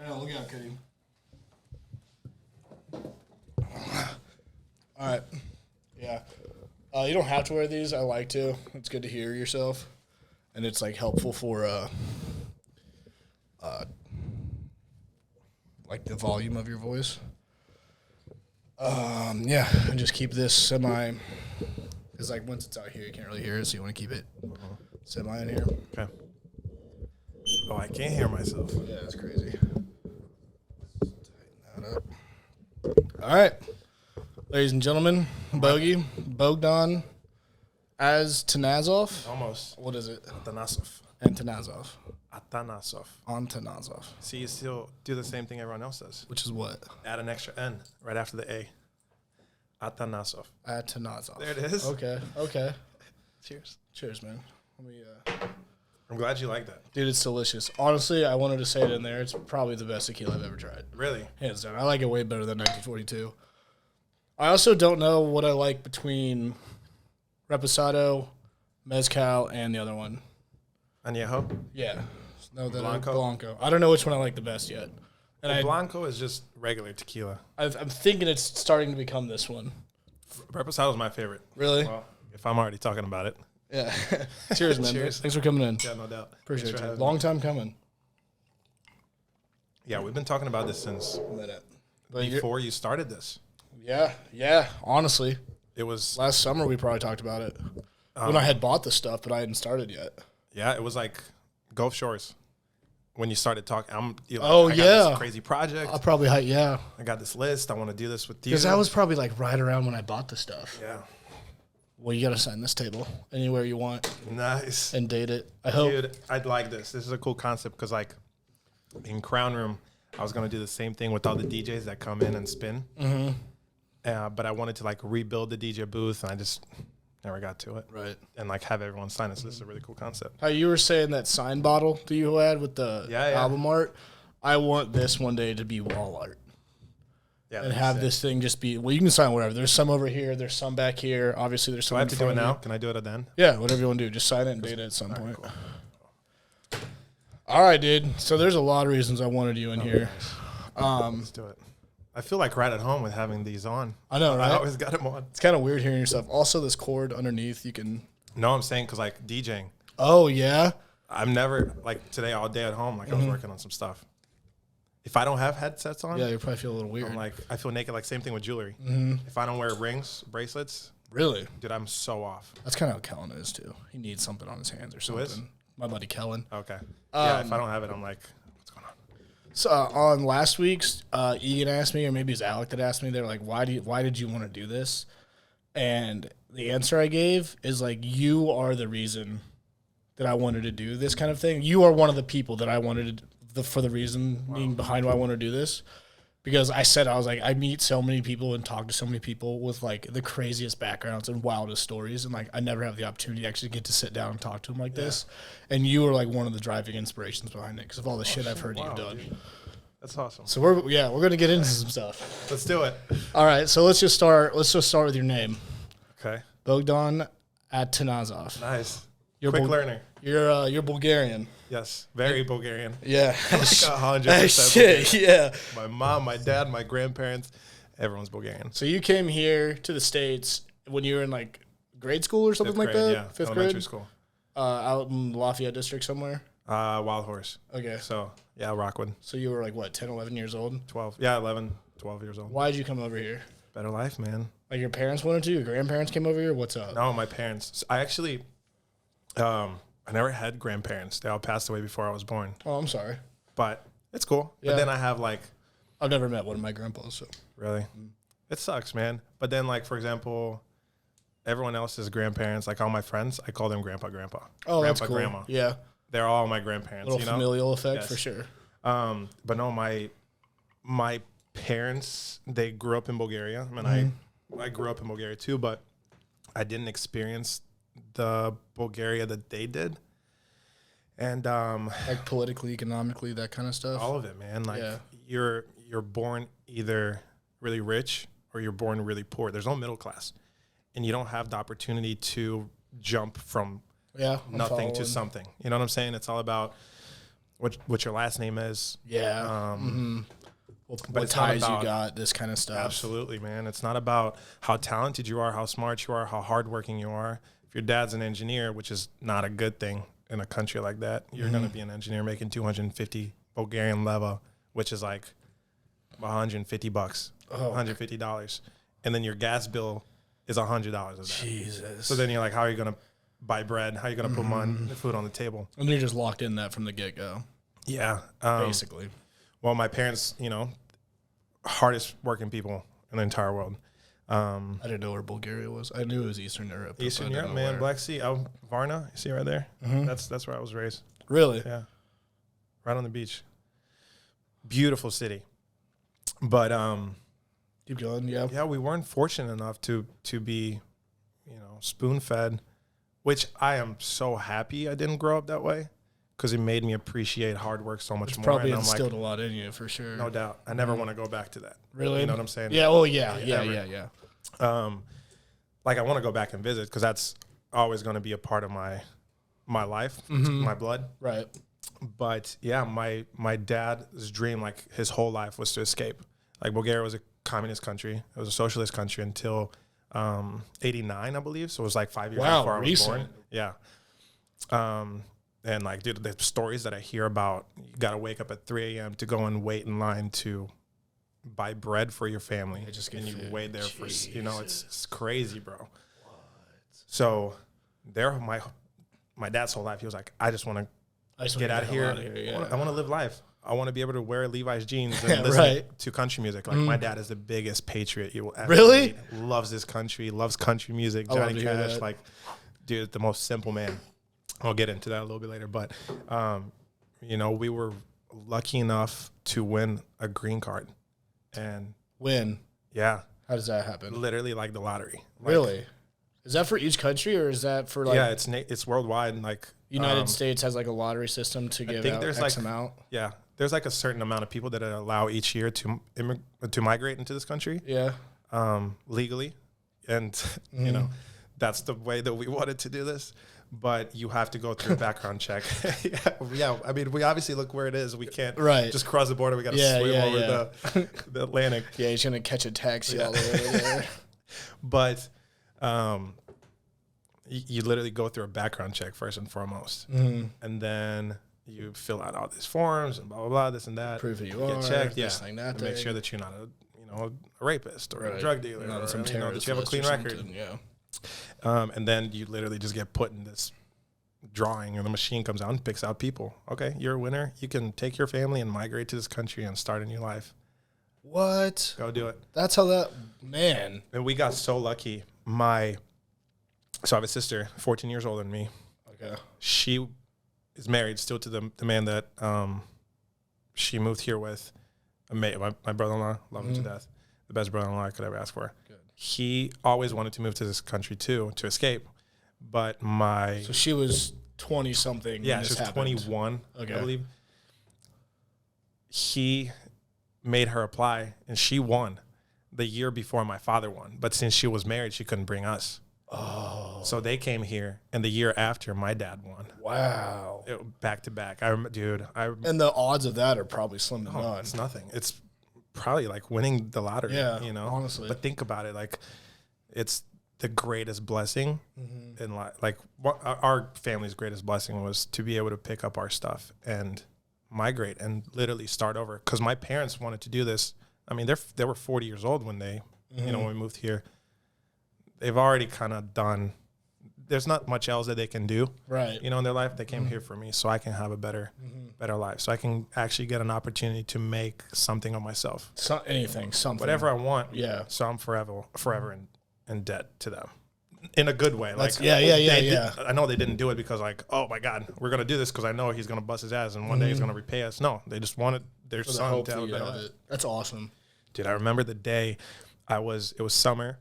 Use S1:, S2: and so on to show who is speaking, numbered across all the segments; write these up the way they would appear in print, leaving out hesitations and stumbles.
S1: Yeah, look out, Cody. All right. Yeah. You don't have to wear these. I like to. It's good to hear yourself. And it's, like, helpful for, like, the volume of your voice. Yeah, and just keep this semi, because, like, once it's out here, you can't really hear it, so you want to keep it semi in here.
S2: Okay. Oh, I can't hear myself.
S1: Yeah, that's crazy. Tighten that up. All right. Ladies and gentlemen, Bogi, Bogdan Atanasov.
S2: Almost.
S1: What is it?
S2: Atanasov.
S1: Atanasov.
S2: Atanasov. See, you still do the same thing everyone else does.
S1: Which is what?
S2: Add an extra N right after the A. Atanasov.
S1: Atanasov.
S2: There it is.
S1: Okay.
S2: Cheers.
S1: Cheers, man. Let me.
S2: I'm glad you like that.
S1: Dude, it's delicious. Honestly, I wanted to say it in there. It's probably the best tequila I've ever tried.
S2: Really?
S1: Hands down. I like it way better than 1942. I also don't know what I like between Reposado, Mezcal, and the other one.
S2: Añejo?
S1: Yeah. No, the
S2: Blanco?
S1: Blanco. I don't know which one I like the best yet. And
S2: Blanco is just regular tequila.
S1: I'm thinking it's starting to become this one.
S2: Reposado is my favorite.
S1: Really?
S2: Well, if I'm already talking about it.
S1: Yeah. Cheers, man.
S2: Cheers.
S1: Thanks for coming in.
S2: Yeah, no doubt.
S1: Appreciate it. Long time coming.
S2: Yeah, we've been talking about this since
S1: But
S2: before you started this.
S1: Yeah. Honestly,
S2: It was
S1: last summer we probably talked about it when I had bought the stuff, but I hadn't started yet.
S2: Yeah, it was like Gulf Shores when you started talking. I got this crazy project.
S1: I'll probably I
S2: got this list. I want to do this with you.
S1: because that was probably like right around when I bought the stuff.
S2: Yeah.
S1: Well, you got to sign this table anywhere you want
S2: Nice.
S1: and date it. I hope.
S2: Dude, I'd like this. This is a cool concept because, like, in Crown Room, I was going to do the same thing with all the DJs that come in and spin. Mm-hmm. But I wanted to, like, rebuild the DJ booth, and I just never got to it.
S1: Right.
S2: And, like, have everyone sign it. So this is a really cool concept.
S1: How you were saying that sign bottle that you had with the album art, I want this one day to be wall art.
S2: Yeah,
S1: and have this thing just be, well, you can sign whatever. There's some over here. There's some back here. Obviously, there's some.
S2: Do I have to do it now? Can I do it at the end?
S1: Yeah, whatever you want to do. Just sign it and date it at some point. Cool. All right, dude. So there's a lot of reasons I wanted you in here.
S2: Nice. Let's do it. I feel like right at home with having these on.
S1: I know, right?
S2: I always got them on.
S1: It's kind of weird hearing yourself. Also, this cord underneath, you can.
S2: No, I'm saying because, like, DJing.
S1: Oh, yeah?
S2: I'm never, like, today all day at home, like, I was working on some stuff. If I don't have headsets on,
S1: yeah, you probably feel a little weird.
S2: I'm like, I feel naked. Like, same thing with jewelry. If I don't wear rings, bracelets,
S1: really,
S2: dude, I'm so off.
S1: That's kind of how Kellen is too. He needs something on his hands or something.
S2: Who is?
S1: My buddy Kellen.
S2: Okay. Yeah, if I don't have it, I'm like, what's going on?
S1: So on last week's, Egan asked me, or maybe it was Alec that asked me. They're like, why did you want to do this? And the answer I gave is like, you are the reason that I wanted to do this kind of thing. You are one of the people that I wanted to. For the reasoning behind why I want to do this, because I was like, I meet so many people and talk to so many people with like the craziest backgrounds and wildest stories, and like I never have the opportunity to actually get to sit down and talk to them like this. And you were like one of the driving inspirations behind it because of all the shit I've heard you've done.
S2: Dude. That's awesome.
S1: So we're gonna get into some stuff.
S2: Let's do it.
S1: All right, so let's just start with your name,
S2: Okay.
S1: Bogdan Atanasov.
S2: Nice.
S1: You're
S2: Quick learner.
S1: You're Bulgarian.
S2: Yes, very Bulgarian.
S1: Yeah.
S2: Like 100%.
S1: Shit, yeah.
S2: My mom, my dad, my grandparents, everyone's Bulgarian.
S1: So you came here to the States when you were in like grade school or something
S2: Fifth
S1: like
S2: grade,
S1: that?
S2: yeah.
S1: Fifth
S2: Elementary
S1: grade?
S2: school.
S1: Out in Lafayette District somewhere?
S2: Wild Horse.
S1: Okay.
S2: So, yeah, Rockwood.
S1: So you were like, what, 10, 11 years old?
S2: 12. Yeah, 11, 12 years old.
S1: Why did you come over here?
S2: Better life, man.
S1: Like your parents wanted to? Your grandparents came over here? What's up?
S2: No, my parents. I actually, I never had grandparents. They all passed away before I was born.
S1: Oh, I'm sorry.
S2: But it's cool.
S1: Yeah.
S2: But then I have like.
S1: I've never met one of my grandpas, so.
S2: Really? It sucks, man. But then, like, for example, everyone else's grandparents, like all my friends, I call them grandpa.
S1: Oh,
S2: grandpa,
S1: that's cool.
S2: grandma.
S1: Yeah.
S2: They're all my grandparents,
S1: Little
S2: you know?
S1: familial effect
S2: Yes.
S1: for sure.
S2: But no, my parents, they grew up in Bulgaria. I mean, I grew up in Bulgaria too, but I didn't experience the Bulgaria that they did. And
S1: Like politically, economically, that kind of stuff.
S2: all of it, man. Like
S1: Yeah.
S2: you're born either really rich or you're born really poor. There's no middle class. And you don't have the opportunity to jump from
S1: Yeah. I'm
S2: nothing to
S1: following.
S2: something. You know what I'm saying? It's all about what your last name is.
S1: Yeah.
S2: But
S1: What
S2: it's not
S1: ties you
S2: about-
S1: got, this kind of stuff.
S2: Absolutely, man. It's not about how talented you are, how smart you are, how hardworking you are. If your dad's an engineer, which is not a good thing in a country like that, you're going to be an engineer making 250 Bulgarian leva, which is like $150, $150. And then your gas bill is $100 of that.
S1: Jesus.
S2: So then you're like, how are you going to buy bread? How are you going to put food on the table?
S1: And you're just locked in that from the get-go,
S2: Yeah.
S1: basically.
S2: Well, my parents, hardest working people in the entire world.
S1: I didn't know where Bulgaria was. I knew it was Eastern Europe.
S2: Eastern Europe, man.
S1: Where.
S2: Black Sea, Varna. You see right there? That's where I was raised.
S1: Really?
S2: Yeah. Right on the beach. Beautiful city. But
S1: Keep going, yeah.
S2: yeah, we weren't fortunate enough to be, spoon-fed, which I am so happy I didn't grow up that way because it made me appreciate hard work so much
S1: It's
S2: more.
S1: probably
S2: and I'm
S1: instilled a lot in you, for sure.
S2: no doubt. I never want to go back to that.
S1: Really?
S2: You know what I'm saying?
S1: Yeah, oh, yeah.
S2: Like I want to go back and visit because that's always going to be a part of my life, my blood.
S1: Right.
S2: But yeah, my dad's dream, like his whole life, was to escape. Like Bulgaria was a communist country. It was a socialist country until 89, I believe. So it was like 5 years before I was born. Yeah. And like, dude, the stories that I hear about, you got to wake up at 3 a.m. to go and wait in line to buy bread for your family. And you wait there for, it's crazy, bro. What? So there, my dad's whole life, he was like, I just want to get out of here.
S1: Yeah.
S2: I want to live life. I want to be able to wear Levi's jeans and listen to country music. Like my dad is the biggest patriot you will ever meet. Loves this country, loves country music. Johnny Cash, like, dude, the most simple man. I'll get into that a little bit later. But, we were lucky enough to win a green card. And
S1: win?
S2: Yeah.
S1: How does that happen?
S2: Literally like the lottery.
S1: Really? Is that for each country or is that for like?
S2: Yeah, it's worldwide. Like
S1: United States has like a lottery system to give out X amount.
S2: Yeah. There's like a certain amount of people that allow each year to migrate into this country.
S1: Yeah.
S2: Legally. And, that's the way that we wanted to do this. But you have to go through a background check. Yeah. I mean, we obviously look where it is. We can't just cross the border. We got to swim over the Atlantic.
S1: Yeah, he's going to catch a taxi all the way there.
S2: But you literally go through a background check first and foremost. And then you fill out all these forms and blah, blah, blah, this and that.
S1: Prove who you are.
S2: Get checked,
S1: this thing, that
S2: make sure that you're not a rapist or a drug dealer.
S1: Not
S2: or
S1: some terrorist
S2: that you have a clean record.
S1: Yeah.
S2: And then you literally just get put in this drawing and the machine comes out and picks out people. Okay, you're a winner. You can take your family and migrate to this country and start a new life.
S1: What?
S2: Go do it.
S1: That's how that, man.
S2: And we got so lucky. So I have a sister, 14 years older than me.
S1: Okay.
S2: She is married still to the man that she moved here with. My brother-in-law, love him to death. The best brother-in-law I could ever ask for. Good. He always wanted to move to this country too, to escape. But So
S1: she was 20-something.
S2: Yeah, she was 21, I believe. He made her apply, and she won the year before my father won. But since she was married, she couldn't bring us.
S1: Oh.
S2: So they came here, and the year after, my dad won.
S1: Wow.
S2: Back to back. And
S1: the odds of that are probably slim to none.
S2: It's nothing. It's probably like winning the lottery.
S1: Yeah, honestly.
S2: But think about it. Like, it's the greatest blessing in life. Like, our family's greatest blessing was to be able to pick up our stuff and migrate and literally start over. Because my parents wanted to do this. I mean, they were 40 years old when they, when we moved here. They've already kind of done. There's not much else that they can do,
S1: right?
S2: In their life. They came here for me, so I can have a better life. So I can actually get an opportunity to make something of myself.
S1: Something,
S2: whatever I want.
S1: Yeah.
S2: So I'm forever in debt to them, in a good way.
S1: That's,
S2: like
S1: yeah.
S2: I know they didn't do it because like, oh my God, we're gonna do this because I know he's gonna bust his ass and one day he's gonna repay us. No, they just wanted their son to have a better life.
S1: That's awesome,
S2: dude. I remember the day it was summer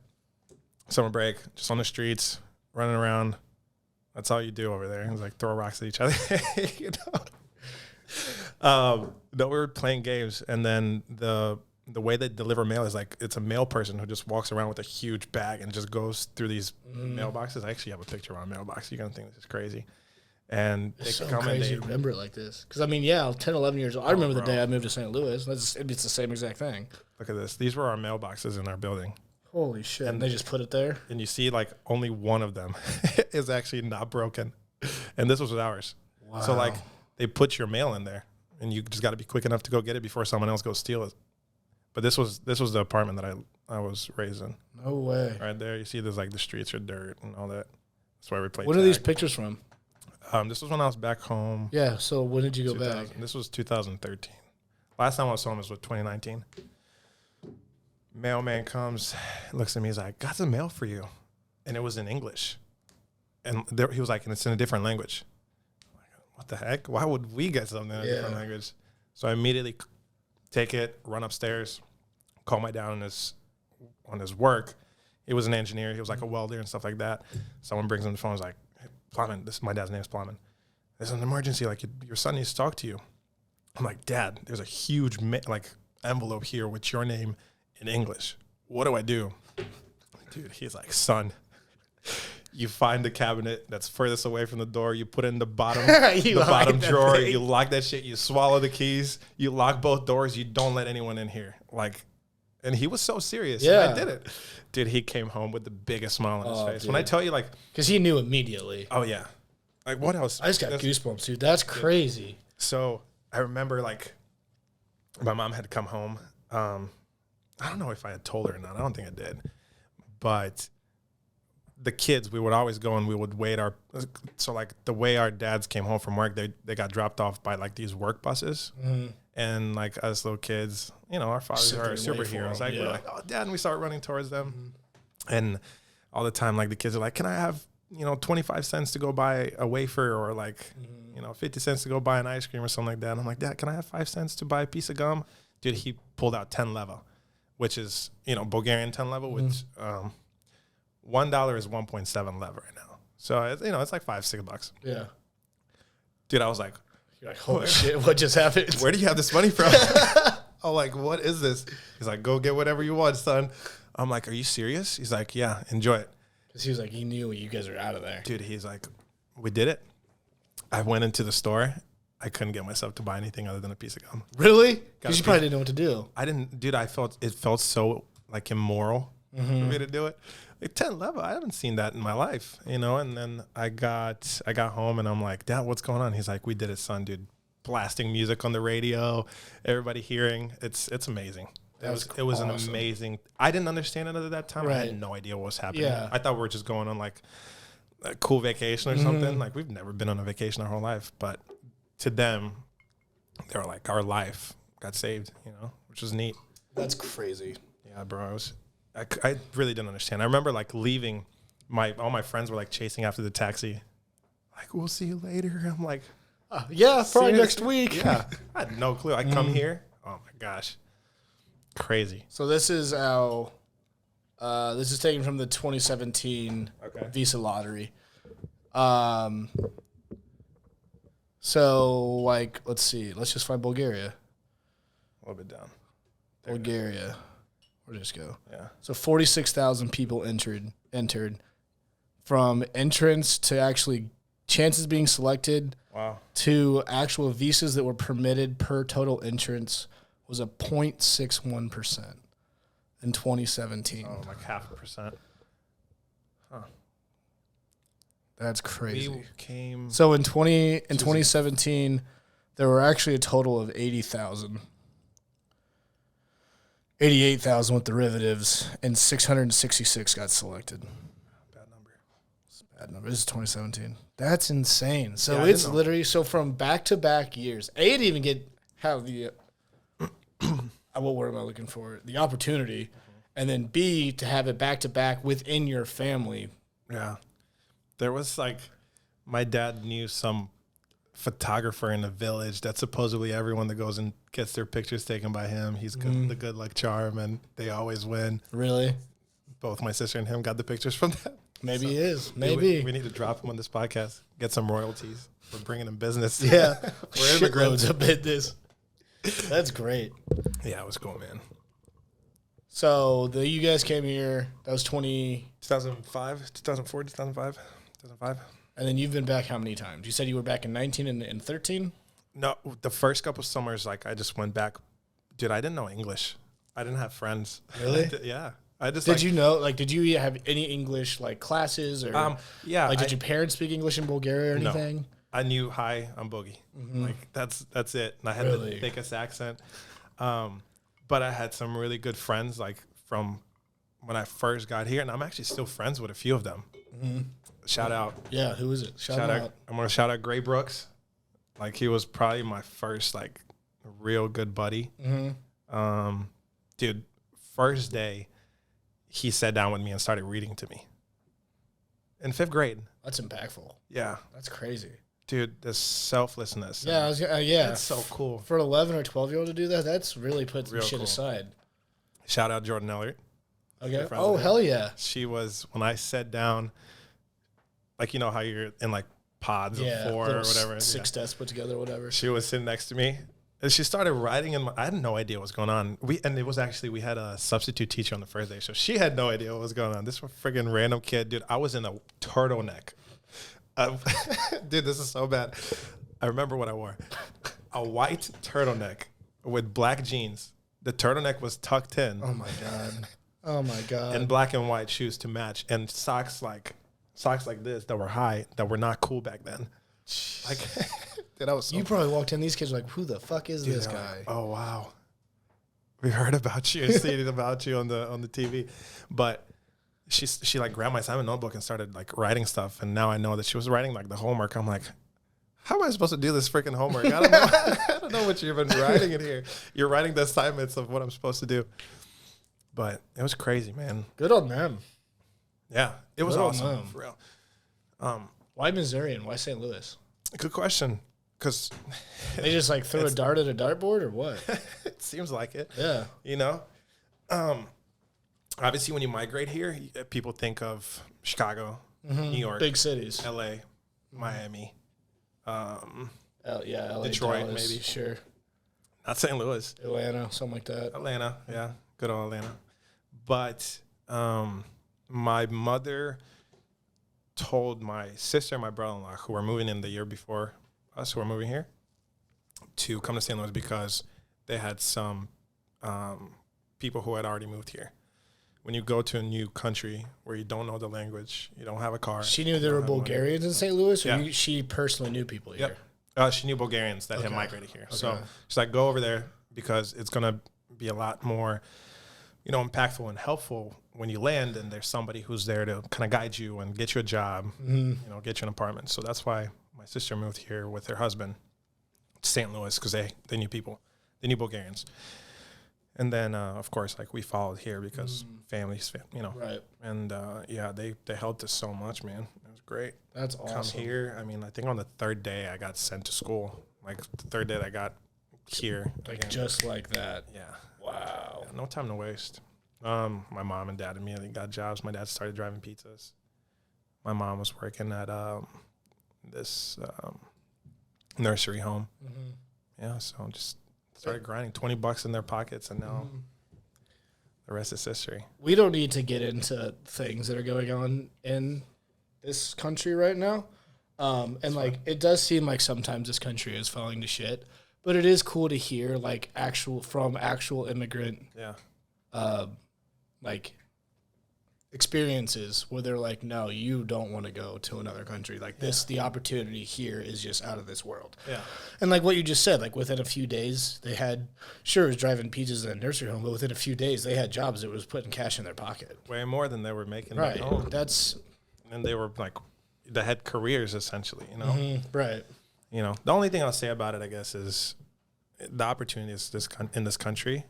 S2: break, just on the streets, running around. That's all you do over there. It was like throw rocks at each other. No, we were playing games, and then the way they deliver mail is like it's a mail person who just walks around with a huge bag and just goes through these mailboxes. I actually have a picture of our mailbox. You're gonna think this is crazy. And
S1: It's
S2: they
S1: so
S2: come and
S1: crazy
S2: they,
S1: to remember it like this. Because, I mean, yeah, 10, 11 years old. I remember the day I moved to St. Louis. It's the same exact thing.
S2: look at this. These were our mailboxes in our building.
S1: Holy shit. And they just put it there?
S2: And you see, like, only one of them is actually not broken. And this was ours. Wow. So, like, they put your mail in there, and you just got to be quick enough to go get it before someone else goes steal it. But this was the apartment that I was raised in.
S1: No way.
S2: Right there, you see there's, like, the streets are dirt and all that. That's why we played
S1: What
S2: tag.
S1: are these pictures from?
S2: This was when I was back home.
S1: Yeah, so when did you go back?
S2: This was 2013. Last time I was home was 2019. Mailman comes, looks at me, he's like, got some mail for you. And it was in English. And he was like, and it's in a different language. I'm like, what the heck? Why would we get something in a different language? So I immediately take it, run upstairs, call my dad on his work. He was an engineer. He was like a welder and stuff like that. Someone brings him the phone. He's like, hey, Plotman, my dad's name is Plotman. There's an emergency. Like, your son needs to talk to you. I'm like, Dad, there's a huge envelope here with your name in English. What do I do? Dude, he's like, son, you find the cabinet that's furthest away from the door. You put it in the bottom, bottom drawer. You lock that shit. You swallow the keys. You lock both doors. You don't let anyone in here. Like, and he was so serious. Yeah, I did it. Dude, he came home with the biggest smile on his face. Dude. When I tell you, like,
S1: because he knew immediately.
S2: Oh yeah. Like, what else?
S1: I just got goosebumps, dude. That's crazy.
S2: So I remember, like, my mom had come home. I don't know if I had told her or not. I don't think I did. But the kids, we would always go and we would wait so like the way our dads came home from work, they got dropped off by like these work buses. Mm-hmm. And like us little kids, you know, our fathers are superheroes. Like, we're like, oh, Dad, and we start running towards them. Mm-hmm. And all the time, like, the kids are like, can I have, 25 cents to go buy a wafer, or like, 50 cents to go buy an ice cream or something like that. And I'm like, Dad, can I have 5 cents to buy a piece of gum? Dude, he pulled out 10 leva, which is, Bulgarian 10 leva, which $1 is 1.7 leva right now. So, it's like $5-6.
S1: Yeah.
S2: Dude, I was like,
S1: you're like, holy shit, what just happened?
S2: Where do you have this money from? I'm like, what is this? He's like, go get whatever you want, son. I'm like, are you serious? He's like, yeah, enjoy it.
S1: Because he was like, he knew you guys are out of there.
S2: Dude, he's like, we did it. I went into the store. I couldn't get myself to buy anything other than a piece of gum.
S1: Really? Because you probably didn't know what to do.
S2: I didn't, dude, it felt so like immoral for me to do it. Like 10 leva, I haven't seen that in my life, And then I got home and I'm like, Dad, what's going on? He's like, we did it, son, dude. Blasting music on the radio, everybody hearing. It's amazing. It was awesome. An amazing. I didn't understand it at that time. Right. I had no idea what was happening. Yeah. I thought we were just going on like a cool vacation or something. Like, we've never been on a vacation our whole life, but to them, they were like, our life got saved, which was neat.
S1: That's crazy.
S2: Yeah, bro. I really didn't understand. I remember like leaving. All my friends were like chasing after the taxi. Like, we'll see you later. I'm like,
S1: yeah, probably next week.
S2: Yeah, I had no clue. I come here. Oh my gosh, crazy.
S1: So this is this is taken from the 2017 Visa lottery. So like, let's see. Let's just find Bulgaria.
S2: A little bit down.
S1: Bulgaria. Where'd this go?
S2: Yeah.
S1: So 46,000 people entered. From entrance to actually chances being selected.
S2: Wow.
S1: To actual visas that were permitted per total entrance was a 0.61% in 2017.
S2: Oh, like 0.5%. Huh.
S1: That's crazy.
S2: We came.
S1: So in 2017, there were actually a total of 80,000. 88,000 with derivatives, and 666 got selected.
S2: Bad number.
S1: Bad number. This is 2017. That's insane. So it's literally, from back-to-back years. A, to even have the, what word am I looking for? The opportunity. And then B, to have it back-to-back within your family.
S2: Yeah. There was my dad knew some photographer in the village that supposedly everyone that goes and gets their pictures taken by him, he's the good luck charm, and they always win.
S1: Really?
S2: Both my sister and him got the pictures from them.
S1: Maybe he is. Maybe.
S2: We need to drop him on this podcast, get some royalties. We're bringing him business.
S1: Yeah. We're immigrants. A business. That's great.
S2: Yeah, it was cool, man.
S1: So you guys came here, that was
S2: 2005, 2004, 2005.
S1: And then you've been back how many times? You said you were back in 19 and 13?
S2: No, the first couple summers, like I just went back. Dude, I didn't know English. I didn't have friends.
S1: Really?
S2: Yeah. I just
S1: Did you know, like, did you have any English, like, classes or,
S2: yeah.
S1: like, did your parents speak English in Bulgaria or anything?
S2: No. I knew, hi, I'm Bogi. Like, that's it. And I had the thickest accent. But I had some really good friends, like, from when I first got here. And I'm actually still friends with a few of them. Shout out.
S1: Yeah, who is it? Shout out.
S2: I'm going to shout out Gray Brooks. Like, he was probably my first, like, real good buddy. Dude, first day, he sat down with me and started reading to me. In 5th grade.
S1: That's impactful.
S2: Yeah.
S1: That's crazy.
S2: Dude, the selflessness.
S1: Yeah, yeah.
S2: That's so cool.
S1: For an 11 or 12-year-old to do that, that's really put some
S2: Real
S1: shit
S2: cool.
S1: aside.
S2: Shout out Jordan Elliott.
S1: Okay. Oh, hell yeah.
S2: She was, when I sat down, like, you know how you're in, like, pods of 4 or whatever.
S1: 6 desks put together, whatever.
S2: She was sitting next to me. And she started writing I had no idea what was going on. We had a substitute teacher on the first day, so she had no idea what was going on. This was a friggin' random kid, dude. I was in a turtleneck. Dude, this is so bad. I remember what I wore. A white turtleneck with black jeans. The turtleneck was tucked in.
S1: Oh my god. Oh my god.
S2: And black and white shoes to match, and socks like this that were high, that were not cool back then. Like, dude, I was so
S1: you probably walked in, these kids were like, who the fuck is this guy?
S2: Like, oh wow, we heard about you and seen about you on the TV. But she like grabbed my assignment notebook and started like writing stuff, and now I know that she was writing like the homework. I'm like, how am I supposed to do this freaking homework? I don't know. I don't know what you've been writing in here. You're writing the assignments of what I'm supposed to do. But it was crazy, man.
S1: Good on them.
S2: Yeah, it was awesome, for real.
S1: Why Missouri and why St. Louis?
S2: Good question. Because
S1: they just like threw a dart at a dartboard or what?
S2: It seems like it.
S1: Yeah.
S2: You know? Obviously, when you migrate here, people think of Chicago, New York.
S1: Big cities.
S2: LA, Miami.
S1: LA,
S2: Detroit,
S1: Dallas,
S2: maybe.
S1: Sure.
S2: Not St. Louis.
S1: Atlanta, something like that.
S2: Atlanta, yeah. Good old Atlanta. But my mother told my sister and my brother-in-law, who were moving in the year before us, who were moving here, to come to St. Louis because they had some people who had already moved here. When you go to a new country where you don't know the language, you don't have a car.
S1: She knew there were Bulgarians in St. Louis, or
S2: yeah.
S1: she personally knew people here?
S2: She knew Bulgarians that had migrated here. Okay. So she's like, go over there because it's going to be a lot more, impactful and helpful when you land, and there's somebody who's there to kind of guide you and get you a job, get you an apartment. So that's why my sister moved here with her husband to St. Louis, because they knew people. They knew Bulgarians. And then, of course, like we followed here because families, Right. And, they helped us so much, man. It was great.
S1: That's awesome.
S2: Come here. I mean, I think on the 3rd day I got sent to school. Like the 3rd day that I got here.
S1: Like
S2: again.
S1: just like that.
S2: Yeah.
S1: Wow.
S2: Yeah, no time to waste. My mom and dad immediately got jobs. My dad started driving pizzas. My mom was working at this nursery home. Yeah, so just started grinding $20 in their pockets, and now the rest is history.
S1: We don't need to get into things that are going on in this country right now. And like, it does seem like sometimes this country is falling to shit, but it is cool to hear like actual immigrant, like experiences where they're like, no, you don't want to go to another country. Like this, the opportunity here is just out of this world.
S2: Yeah.
S1: And like what you just said, like within a few days they had, sure, it was driving pizzas in a nursery home, but within a few days they had jobs that was putting cash in their pocket.
S2: Way more than they were making
S1: Right.
S2: back home.
S1: And
S2: they were like, they had careers essentially,
S1: Right.
S2: The only thing I'll say about it, I guess, is the opportunities in this country.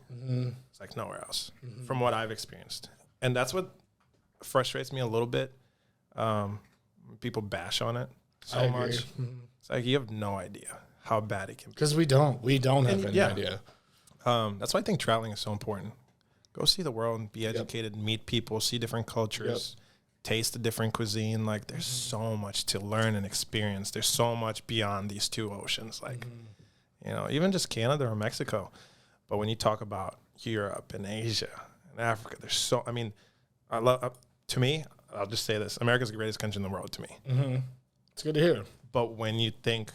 S2: It's like nowhere else from what I've experienced. And that's what frustrates me a little bit. People bash on it so much. It's like, you have no idea how bad it can be.
S1: Because we don't have any idea.
S2: That's why I think traveling is so important. Go see the world and be educated, meet people, see different cultures, taste the different cuisine. Like, there's so much to learn and experience. There's so much beyond these two oceans. Like, even just Canada or Mexico. But when you talk about Europe and Asia and Africa, to me, I'll just say this: America's the greatest country in the world to me.
S1: It's good to hear.
S2: But when you think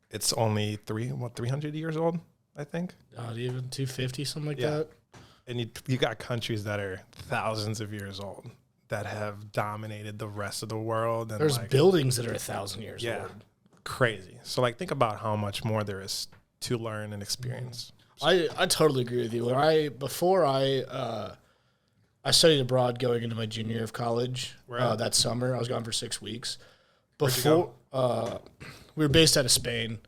S2: it's only 300 years old, I think.
S1: Not even 250, something like
S2: Yeah.
S1: that.
S2: And you got countries that are thousands of years old that have dominated the rest of the world. And
S1: There's
S2: like,
S1: buildings that are 1,000 years old.
S2: Crazy. So like think about how much more there is to learn and experience.
S1: I totally agree with you. Before I studied abroad going into my junior year of college.
S2: Right.
S1: That summer, I was gone for 6 weeks.
S2: Where'd you go?
S1: We were based out of Spain.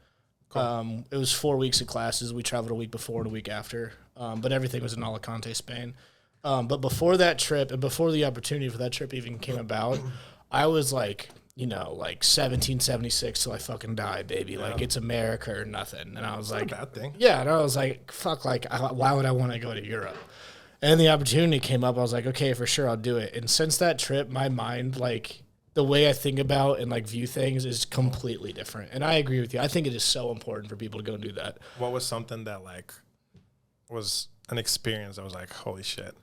S2: Cool.
S1: It was 4 weeks of classes. We traveled a week before and a week after. But everything was in Alicante, Spain. But before that trip and before the opportunity for that trip even came about, I was like, 1776 till I fucking die, baby. Yeah. Like, it's America or nothing. And I was like,
S2: not a bad thing.
S1: Yeah, and I was like, fuck, like, why would I want to go to Europe? And the opportunity came up. I was like, okay, for sure, I'll do it. And since that trip, my mind, like, the way I think about and, like, view things is completely different. And I agree with you. I think it is so important for people to go and do that.
S2: What was something that, like, was an experience that was like, holy shit?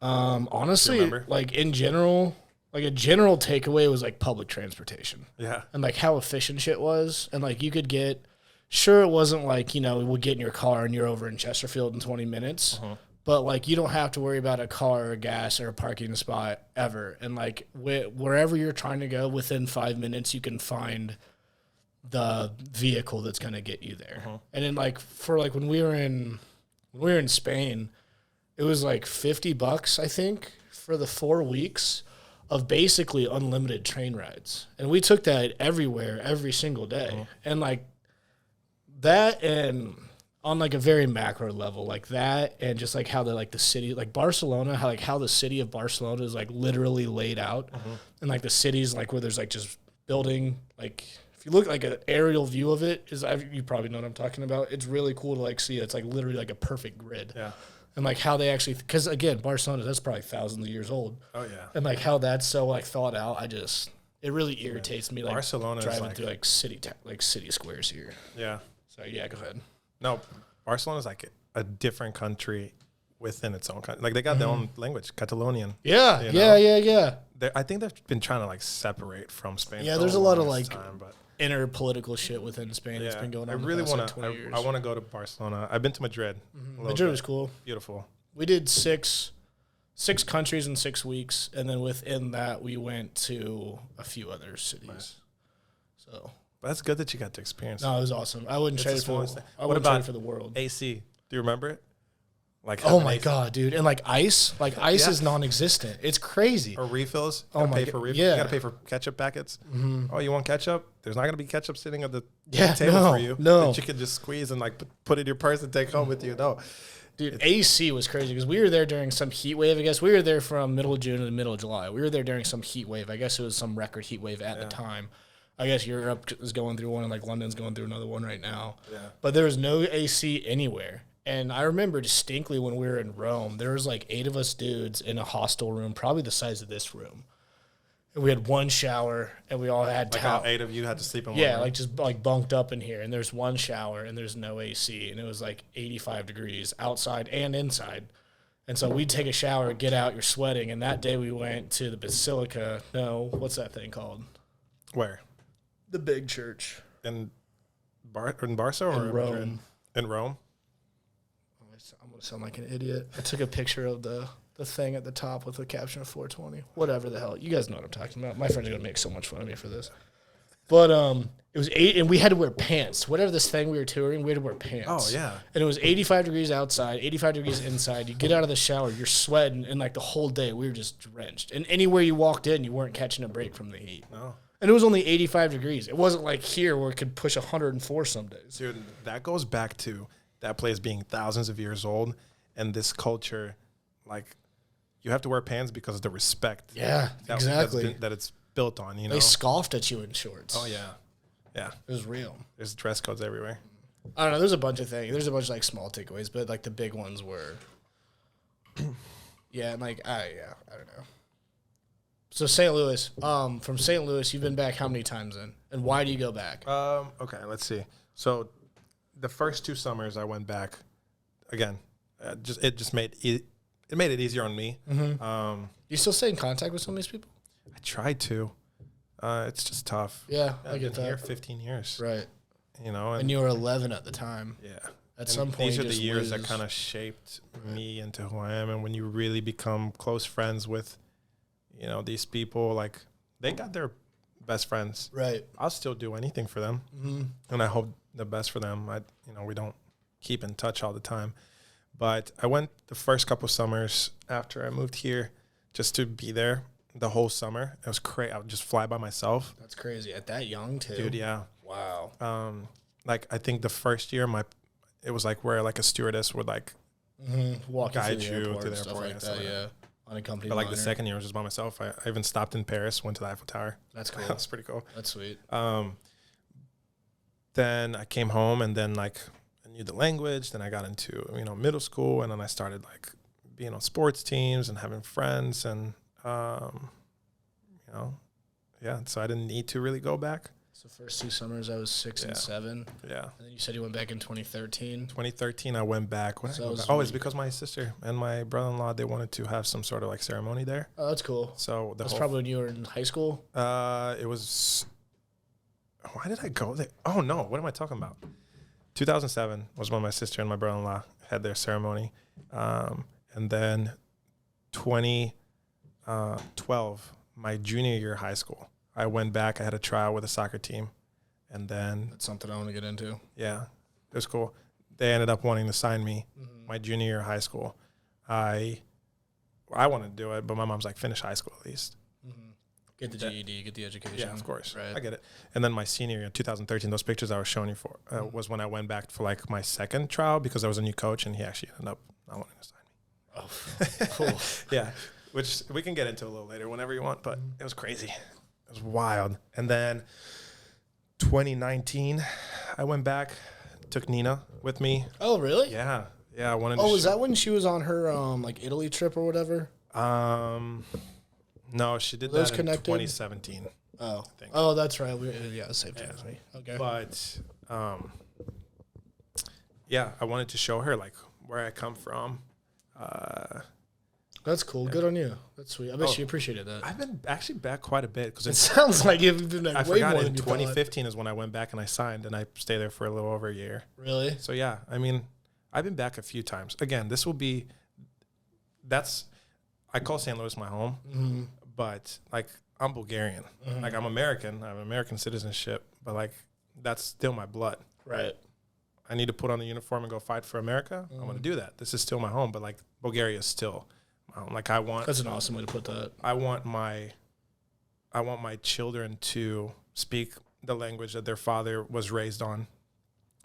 S1: Honestly, like, in general... Like, a general takeaway was, like, public transportation.
S2: Yeah.
S1: And, like, how efficient shit was. And, like, you could get... Sure, it wasn't like, we'll get in your car and you're over in Chesterfield in 20 minutes. Uh-huh. But, like, you don't have to worry about a car or gas or a parking spot ever. And, like, wherever you're trying to go, within 5 minutes, you can find the vehicle that's going to get you there. Uh-huh. And then, like, for, like, when we were in Spain, it was, like, $50, I think, for the 4 weeks of basically unlimited train rides. And we took that everywhere, every single day. Uh-huh. And, like, that, and on, like, a very macro level, like that, and just, like, how the city, like, Barcelona, how the city of Barcelona is, like, literally laid out. Uh-huh. And, like, the cities, like, where there's, like, just building, like, if you look, like, an aerial view of it, you probably know what I'm talking about. It's really cool to, like, see it. It's, like, literally, like, a perfect grid. Yeah. And, like, how they actually... Because, again, Barcelona, that's probably thousands of years old. Oh, yeah. And, like, how that's so, like, thought out, it really irritates me, like,
S2: Barcelona
S1: driving
S2: like,
S1: through, like, city squares here.
S2: Yeah.
S1: So, yeah, go ahead.
S2: No, Barcelona's, like, a different country within its own country. Like, they got their own language, Catalonian.
S1: Yeah, yeah.
S2: I think they've been trying to, like, separate from Spain.
S1: Yeah, there's a lot of, like... inner political shit within Spain that's been going on.
S2: I really want to. I want to go to Barcelona. I've been to Madrid.
S1: Mm-hmm. Madrid was cool.
S2: Beautiful.
S1: We did six countries in 6 weeks, and then within that, we went to a few other cities. Nice. So
S2: that's good that you got to experience.
S1: No, it was awesome. I wouldn't trade it for. I wouldn't trade it for the world.
S2: AC. Do you remember it?
S1: Like, oh my god, dude! And like ice is non-existent. It's crazy.
S2: Or refills. You gotta pay for refills. You gotta pay for ketchup packets. Mm-hmm. Oh, you want ketchup? There's not gonna be ketchup sitting at the table for you.
S1: No,
S2: that you can just squeeze and like put in your purse and take home with you. No,
S1: dude, AC was crazy because we were there during some heat wave. I guess we were there from middle of June to the middle of July. We were there during some heat wave. I guess it was some record heat wave at the time. I guess Europe is going through one, and like London's going through another one right now. Yeah, but there was no AC anywhere. And I remember distinctly when we were in Rome, there was like 8 of us dudes in a hostel room, probably the size of this room. And we had one shower, and we all had
S2: how 8 of you had to sleep in one room?
S1: Yeah, like just like bunked up in here. And there's one shower, and there's no AC. And it was like 85 degrees outside and inside. And so we'd take a shower, get out, you're sweating. And that day we went to the Basilica. No, what's that thing called?
S2: Where?
S1: The big church.
S2: In Barca or
S1: in Rome?
S2: In Rome?
S1: I'm going to sound like an idiot. I took a picture of the thing at the top with the caption of 420. Whatever the hell. You guys know what I'm talking about. My friends are going to make so much fun of me for this. But it was 8, and we had to wear pants. Whatever this thing we were touring, we had to wear pants.
S2: Oh, yeah.
S1: And it was 85 degrees outside, 85 degrees inside. You get out of the shower, you're sweating, and like the whole day we were just drenched. And anywhere you walked in, you weren't catching a break from the heat. No. And it was only 85 degrees. It wasn't like here where it could push 104 some days.
S2: Dude, that goes back to that place being thousands of years old, and this culture, like, you have to wear pants because of the respect.
S1: Yeah, exactly.
S2: That it's built on, you know?
S1: They scoffed at you in shorts.
S2: Oh, yeah. Yeah.
S1: It was real.
S2: There's dress codes everywhere.
S1: I don't know. There's a bunch of things. There's a bunch of, like, small takeaways, but, like, the big ones were, yeah, and, like, I don't know. So St. Louis, from St. Louis, you've been back how many times then? And why do you go back?
S2: Okay, let's see. So the first 2 summers I went back, again, it made it easier on me.
S1: Mm-hmm. You still stay in contact with some of these people?
S2: I tried to. It's just tough.
S1: Yeah,
S2: I've
S1: I get
S2: been here
S1: that.
S2: 15 years.
S1: Right.
S2: You know,
S1: And you were 11 at the time.
S2: yeah.
S1: At some point,
S2: these
S1: you
S2: are the
S1: just
S2: years that
S1: lose.
S2: kind of shaped me into who I am. And when you really become close friends with, you know, these people, like they got their best friends.
S1: Right.
S2: I'll still do anything for them,
S1: Mm-hmm.
S2: and I hope the best for them. We don't keep in touch all the time, but I went the first couple summers after I moved here just to be there the whole summer. It was crazy. I would just fly by myself.
S1: That's crazy. At that young, too.
S2: Dude, yeah.
S1: Wow.
S2: Like I think the first year, it was like where like a stewardess would like
S1: Walk
S2: guide
S1: you
S2: you
S1: through
S2: to
S1: the
S2: the
S1: stuff
S2: airport
S1: like
S2: and
S1: that,
S2: stuff like
S1: yeah. Unaccompanied
S2: But like the
S1: minor.
S2: second year was just by myself. I even stopped in Paris, went to the Eiffel Tower.
S1: That's cool.
S2: That's pretty cool.
S1: That's sweet.
S2: Then I came home and then like I knew the language. Then I got into, you know, middle school, and then I started like being on sports teams and having friends, and you know, yeah. So I didn't need to really go back.
S1: So first 2 summers, I was 6 and 7.
S2: Yeah.
S1: And then you said you went back in 2013.
S2: 2013, I went back. When did I go back? It's because my sister and my brother-in-law, they wanted to have some sort of like ceremony there.
S1: Oh, that's cool.
S2: So
S1: That's probably when you were in high school.
S2: It was. Why did I go there? Oh no! What am I talking about? 2007 was when my sister and my brother-in-law had their ceremony, and then 2012, my junior year of high school, I went back. I had a trial with a soccer team, and then
S1: That's something I want to get into.
S2: yeah, it was cool. They ended up wanting to sign me my junior year of high school. I wanted to do it, but my mom's like, finish high school at least.
S1: Get the GED, get the education.
S2: Yeah, of course.
S1: Right.
S2: I get it. And then my senior year, 2013, those pictures I was showing you for was when I went back for like my second trial because I was a new coach, and he actually ended up not wanting to sign me.
S1: Oh, cool.
S2: Yeah, which we can get into a little later whenever you want, but it was crazy. It was wild. And then 2019, I went back, took Nina with me.
S1: Oh, really?
S2: Yeah. Yeah, I wanted to
S1: was that when she was on her like Italy trip or whatever?
S2: No, she did
S1: Those
S2: that
S1: connected?
S2: in 2017.
S1: Oh.
S2: I think.
S1: Oh, that's right. The same time as me. Okay.
S2: But yeah, I wanted to show her like where I come from.
S1: That's cool. Good on you. That's sweet. I bet she appreciated that.
S2: I've been actually back quite a bit because
S1: It sounds like you've been
S2: I
S1: like way
S2: forgot
S1: more
S2: in
S1: than you thought.
S2: 2015 is when I went back and I signed, and I stayed there for a little over a year.
S1: Really?
S2: So yeah, I mean, I've been back a few times. Again, I call St. Louis my home, but like I'm Bulgarian. Like I'm American. I have American citizenship, but like that's still my blood.
S1: Right.
S2: I need to put on the uniform and go fight for America. I'm going to do that. This is still my home, but like Bulgaria is still my home. Like
S1: That's an awesome way to put that.
S2: I want my children to speak the language that their father was raised on.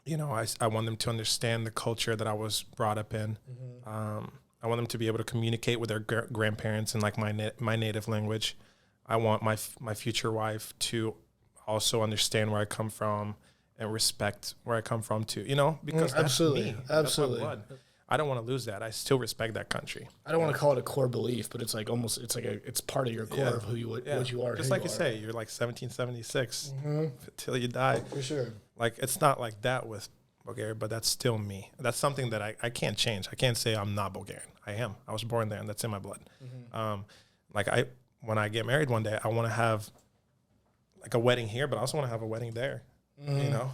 S2: You know, I want them to understand the culture that I was brought up in. I want them to be able to communicate with their grandparents in like my native language. I want my future wife to also understand where I come from and respect where I come from too. You know, because that's
S1: absolutely,
S2: me.
S1: absolutely.
S2: That's my blood. I don't want to lose that. I still respect that country.
S1: I don't want to call it a core belief, but it's like almost it's part of your core of who you what you are.
S2: Just like you say, you're like 1776 until you die.
S1: For sure.
S2: Like it's not like that with Bulgaria, but that's still me. That's something that I can't change. I can't say I'm not Bulgarian. I am. I was born there, and that's in my blood. When I get married one day, I want to have like a wedding here, but I also want to have a wedding there. You know,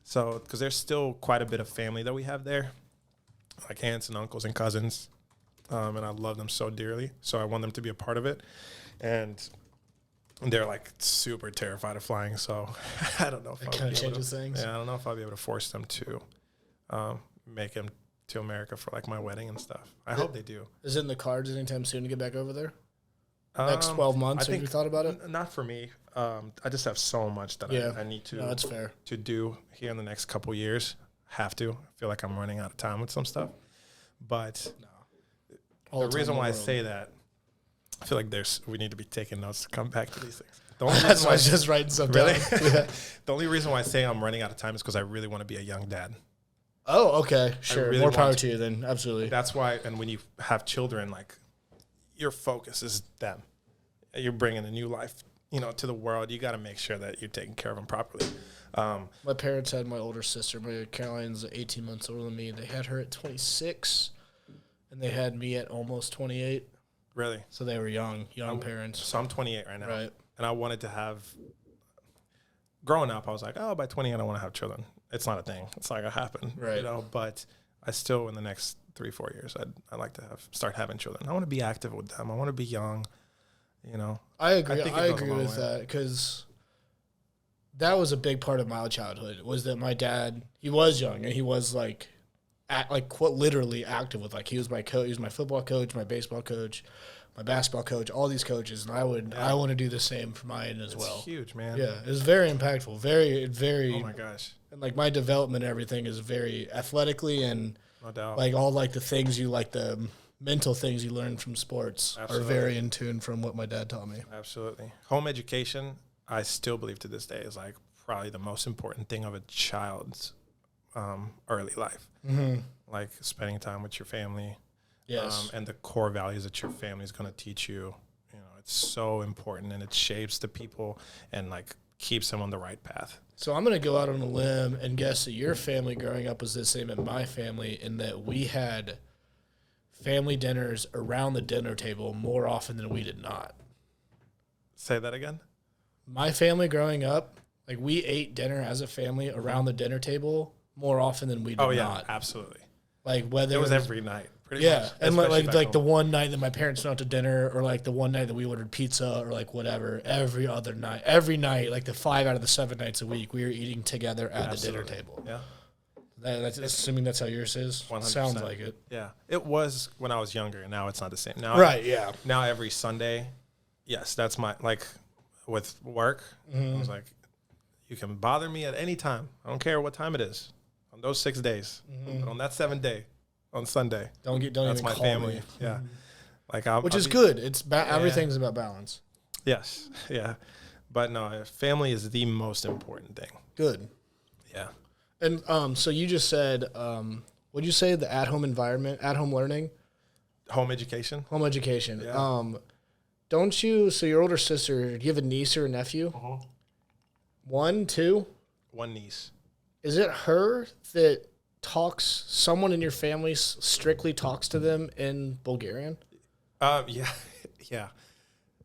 S2: so because there's still quite a bit of family that we have there, like aunts and uncles and cousins, and I love them so dearly. So I want them to be a part of it, and they're like super terrified of flying. So I don't know if
S1: It kind of changes things.
S2: Yeah, I don't know if I'll be able to force them to make them to America for like my wedding and stuff. I hope they do.
S1: Is it in the cards anytime soon to get back over there? Next 12 months, have you thought about it?
S2: Not for me. I just have so much that I need to
S1: that's fair.
S2: to do here in the next couple years. Have to. I feel like I'm running out of time with some stuff. But the reason why I say that, I feel like we need to be taking notes to come back to these things.
S1: That's why I was just writing stuff down.
S2: Yeah. The only reason why I say I'm running out of time is because I really want to be a young dad.
S1: Oh, okay. Sure.
S2: really
S1: More power
S2: want
S1: to you then. Absolutely.
S2: That's why, and when you have children, like, your focus is them. You're bringing a new life, to the world. You got to make sure that you're taking care of them properly.
S1: My parents had my older sister. My Caroline's 18 months older than me. They had her at 26, and they had me at almost 28.
S2: Really?
S1: So they were young parents.
S2: So I'm 28 right now.
S1: Right.
S2: and I wanted to have. Growing up, I was like, oh, by 20, I don't want to have children. It's not a thing. It's not gonna happen,
S1: Right.
S2: you know. But I still, in the next 3-4 years, I'd like to start having children. I want to be active with them. I want to be young, you know.
S1: I agree.
S2: think it
S1: I
S2: goes a
S1: agree
S2: long
S1: with
S2: way.
S1: that because that was a big part of my childhood. Was that my dad? He was young and he was like, literally active with, like, he was my coach. He was my football coach, my baseball coach, my basketball coach, all these coaches, and I want to do the same for mine as well.
S2: It's huge, man.
S1: Yeah, it was very impactful. Very.
S2: Oh my gosh.
S1: And like my development, and everything is very athletically, and
S2: No doubt.
S1: like all like the things you like the mental things you learn from sports
S2: Absolutely.
S1: are very in tune from what my dad taught me.
S2: Absolutely. Home education, I still believe to this day, is like probably the most important thing of a child's early life.
S1: Mm-hmm.
S2: Like spending time with your family.
S1: Yes.
S2: And the core values that your family is going to teach you. You know, it's so important, and it shapes the people and like keeps them on the right path.
S1: So I'm going to go out on a limb and guess that your family growing up was the same as my family, in that we had family dinners around the dinner table more often than we did not.
S2: Say that again?
S1: My family growing up, like, we ate dinner as a family around the dinner table more often than we did
S2: Oh, yeah,
S1: not.
S2: absolutely.
S1: Like, whether
S2: It was every night. Pretty
S1: yeah,
S2: much,
S1: and
S2: especially back
S1: like the
S2: home.
S1: one night that my parents went out to dinner, or like the one night that we ordered pizza, or like whatever. Every other night, like the 5 out of the 7 nights a week, we were eating together at
S2: Absolutely.
S1: the dinner table.
S2: Yeah.
S1: That's assuming that's how yours is.
S2: 100%.
S1: Sounds like it.
S2: Yeah. It was when I was younger, and now it's not the same. Now,
S1: Right. Yeah.
S2: Now every Sunday, yes, that's my, like, with work, I was like, you can bother me at any time. I don't care what time it is on those 6 days. But on that 7th day, on Sunday,
S1: Don't
S2: that's
S1: even
S2: my
S1: call
S2: family.
S1: me.
S2: Yeah. Like
S1: Which
S2: I'll
S1: is
S2: be-
S1: good. It's everything's about balance.
S2: Yes. Yeah. But no, family is the most important thing.
S1: Good.
S2: Yeah.
S1: And so you just said, what'd you say? The at-home environment, at-home learning,
S2: Home education.
S1: home education.
S2: Yeah.
S1: Don't you? So your older sister, do you have a niece or a nephew? One, two.
S2: One niece.
S1: Is it her that talks? Someone in your family strictly talks to them in Bulgarian?
S2: Yeah. Yeah.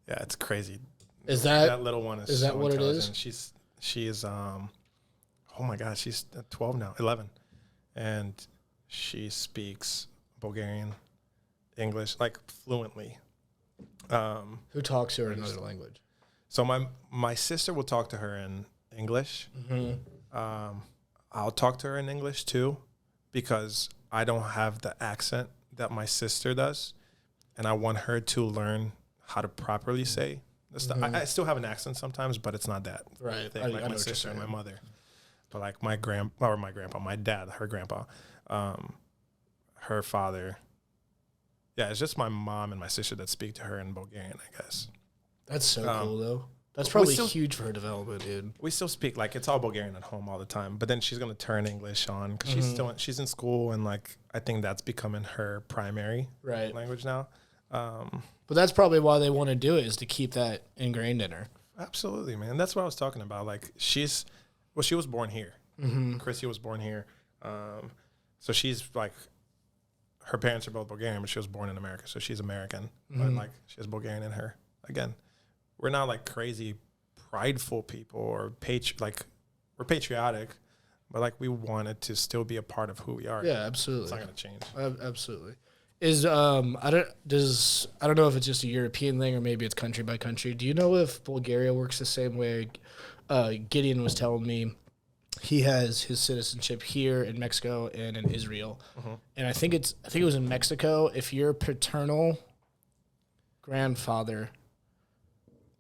S2: Yeah. It's crazy.
S1: Is that
S2: That little one
S1: is
S2: so
S1: that what it is?
S2: intelligent. She is oh my God, she's 12 now, 11. And she speaks Bulgarian, English, like fluently.
S1: Who talks to her in another language?
S2: So my sister will talk to her in English. I'll talk to her in English too, because I don't have the accent that my sister does, and I want her to learn how to properly say the stuff. I still have an accent sometimes, but it's not that
S1: Right.
S2: thing,
S1: I
S2: like
S1: know
S2: my
S1: what you're
S2: sister and my
S1: saying.
S2: mother. But like my dad, her grandpa, her father. Yeah, it's just my mom and my sister that speak to her in Bulgarian, I guess.
S1: That's so cool, though. That's
S2: we
S1: probably
S2: still-
S1: huge for her development, dude.
S2: We still speak, like, it's all Bulgarian at home all the time, but then she's going to turn English on because she's in school, and like I think that's becoming her primary
S1: Right.
S2: language now.
S1: But that's probably why they want to do it, is to keep that ingrained in her.
S2: Absolutely, man. That's what I was talking about. Like she was born here. Chrissy was born here. So she's like, her parents are both Bulgarian, but she was born in America. So she's American, but like she has Bulgarian in her. Again, we're not like crazy prideful people or we're patriotic, but like we want it to still be a part of who we are.
S1: Yeah, absolutely.
S2: It's not going to change.
S1: Absolutely. Is I don't know if it's just a European thing or maybe it's country by country. Do you know if Bulgaria works the same way? Gideon was telling me he has his citizenship here in Mexico and in Israel, and I think it was in Mexico. If your paternal grandfather,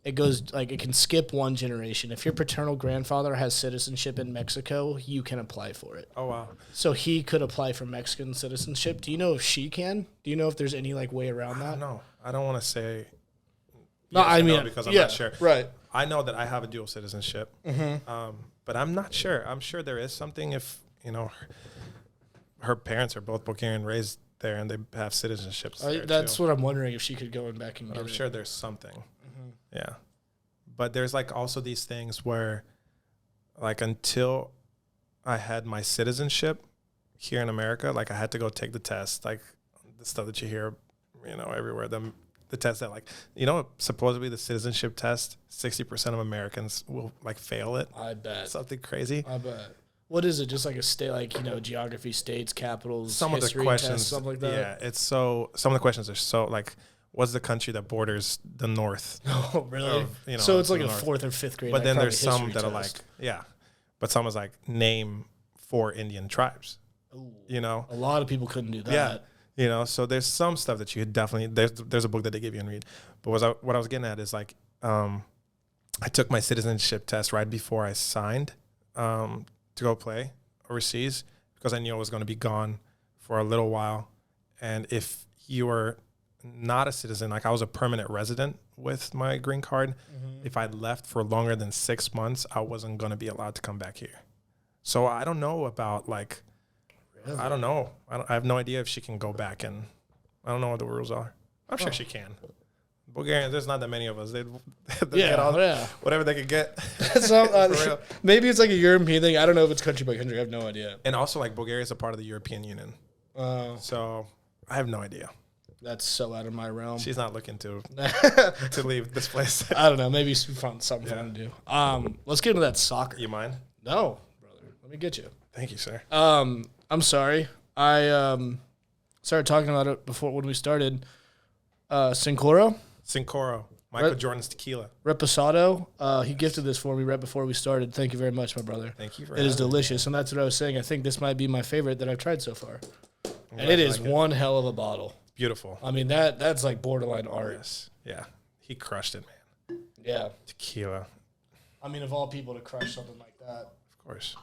S1: it goes like it can skip one generation. If your paternal grandfather has citizenship in Mexico, you can apply for it.
S2: Oh, wow.
S1: So he could apply for Mexican citizenship. Do you know if she can? Do you know if there's any like way around that?
S2: No, I don't want to say.
S1: No,
S2: yes
S1: I
S2: or no
S1: mean,
S2: because I'm
S1: yeah,
S2: not sure.
S1: right.
S2: I know that I have a dual citizenship, but I'm not sure. I'm sure there is something if, her parents are both Bulgarian, raised there, and they have citizenships there
S1: That's
S2: too.
S1: what I'm wondering, if she could go back and
S2: But
S1: get
S2: I'm
S1: it.
S2: sure there's something. Yeah. But there's like also these things where like until I had my citizenship here in America, like I had to go take the test, like the stuff that you hear, everywhere, them the test that like, supposedly the citizenship test, 60% of Americans will like fail it.
S1: I bet.
S2: Something crazy.
S1: I bet. What is it? Just like a state, like, geography, states, capitals,
S2: Some
S1: history
S2: of the questions,
S1: tests, something like that?
S2: Yeah, some of the questions are so like, what's the country that borders the north?
S1: Oh, really? So it's like a 4th or 5th grade.
S2: But
S1: like,
S2: then there's some that
S1: test.
S2: are like, but some is like, name 4 Indian tribes.
S1: Ooh,
S2: A
S1: lot of people couldn't do that.
S2: Yeah. So there's some stuff that you could definitely, there's a book that they give you and read. But what I was getting at is like, I took my citizenship test right before I signed to go play overseas because I knew I was going to be gone for a little while. And if you were not a citizen, like I was a permanent resident with my green card, if I left for longer than 6 months, I wasn't going to be allowed to come back here. So I don't know about like, really? I don't know. I have no idea if she can go back, and I don't know what the rules are. I'm sure she can. Bulgarians, there's not that many of us. They get all whatever they could get.
S1: So, maybe it's like a European thing. I don't know if it's country by country. I have no idea.
S2: And also, like, Bulgaria is a part of the European Union. So I have no idea.
S1: That's so out of my realm.
S2: She's not looking to leave this place.
S1: I don't know. Maybe she found something fun to do. Let's get into that soccer.
S2: You mind?
S1: No, brother. Let me get you.
S2: Thank you, sir.
S1: I'm sorry. I started talking about it before when we started. Sincoro,
S2: Michael Jordan's tequila.
S1: Reposado. He gifted this for me right before we started. Thank you very much, my brother.
S2: Thank you for
S1: it. Is delicious, and that's what I was saying. I think this might be my favorite that I've tried so far. And it is one hell of a bottle.
S2: Beautiful.
S1: I mean, that's like borderline art.
S2: Yes. Yeah. He crushed it, man.
S1: Yeah.
S2: Tequila.
S1: I mean, of all people to crush something like that.
S2: Of course.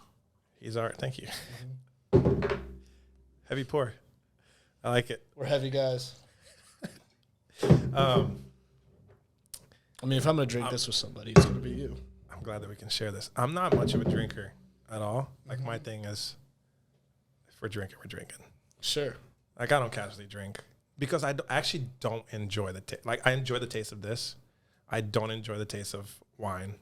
S2: He's art. Thank you.
S1: Mm-hmm.
S2: Heavy pour. I like it.
S1: We're heavy guys. I mean, if I'm going to drink this with somebody, it's going to be you.
S2: I'm glad that we can share this. I'm not much of a drinker at all. Like, my thing is, if we're drinking, we're drinking.
S1: Sure.
S2: Like, I don't casually drink because I actually don't enjoy the taste. Like, I enjoy the taste of this. I don't enjoy the taste of wine.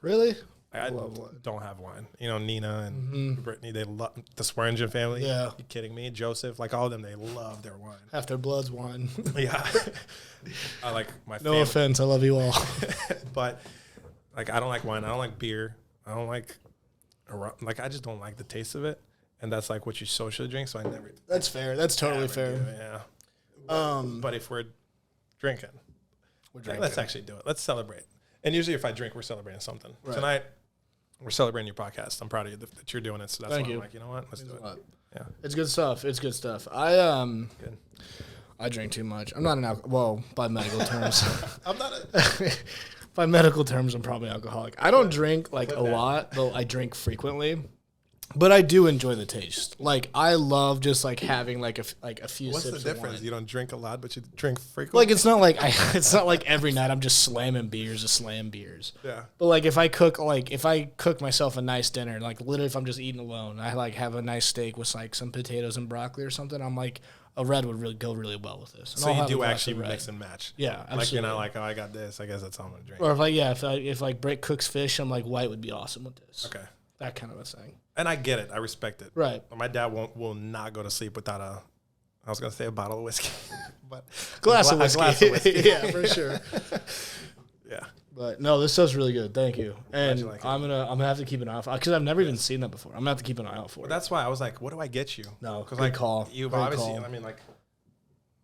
S1: Really?
S2: I don't have wine. Nina and Brittany, they love the Swearingen family.
S1: Yeah.
S2: You kidding me? Joseph, like all of them, they love their wine.
S1: Half their blood's wine.
S2: Yeah. I like my
S1: No offense. I love you all.
S2: But, like, I don't like wine. I don't like beer. I don't like, I just don't like the taste of it. And that's like what you socially drink. So I never.
S1: That's fair. That's totally fair.
S2: Yeah. But if we're drinking, let's actually do it. Let's celebrate. And usually if I drink, we're celebrating something. Right. Tonight, we're celebrating your podcast. I'm proud of you that you're doing it. So that's why I'm like, you know what? Let's do it. Yeah.
S1: It's good stuff. It's good stuff. I drink too much. I'm not an well, by medical terms.
S2: I'm not
S1: by medical terms, I'm probably alcoholic. I don't drink like a lot, though I drink frequently. But I do enjoy the taste. Like, I love just like having like a few
S2: What's
S1: sips
S2: the difference?
S1: of wine.
S2: You don't drink a lot, but you drink frequently?
S1: Like, it's not like every night I'm just slamming beers to slam beers.
S2: Yeah.
S1: But like if I cook myself a nice dinner, like literally if I'm just eating alone, I like have a nice steak with like some potatoes and broccoli or something, I'm like, a red would really go really well with this. And
S2: so you do actually mix and match.
S1: Yeah, absolutely.
S2: Like you're not like, oh, I got this. I guess that's all I'm gonna drink.
S1: Or if Brett cooks fish, I'm like, white would be awesome with this.
S2: Okay.
S1: That kind of a thing.
S2: And I get it. I respect it.
S1: Right.
S2: My dad will not go to sleep without I was going to say a bottle of whiskey. But
S1: glass of whiskey. Yeah, for sure.
S2: Yeah.
S1: But no, this stuff's really good. Thank you. And
S2: you like it.
S1: I'm gonna have to keep an eye out because I've never even seen that before. I'm gonna have to keep an eye out for it.
S2: That's why I was like, what do I get you?
S1: No,
S2: because
S1: like call.
S2: You've
S1: Great
S2: obviously,
S1: call.
S2: I mean, like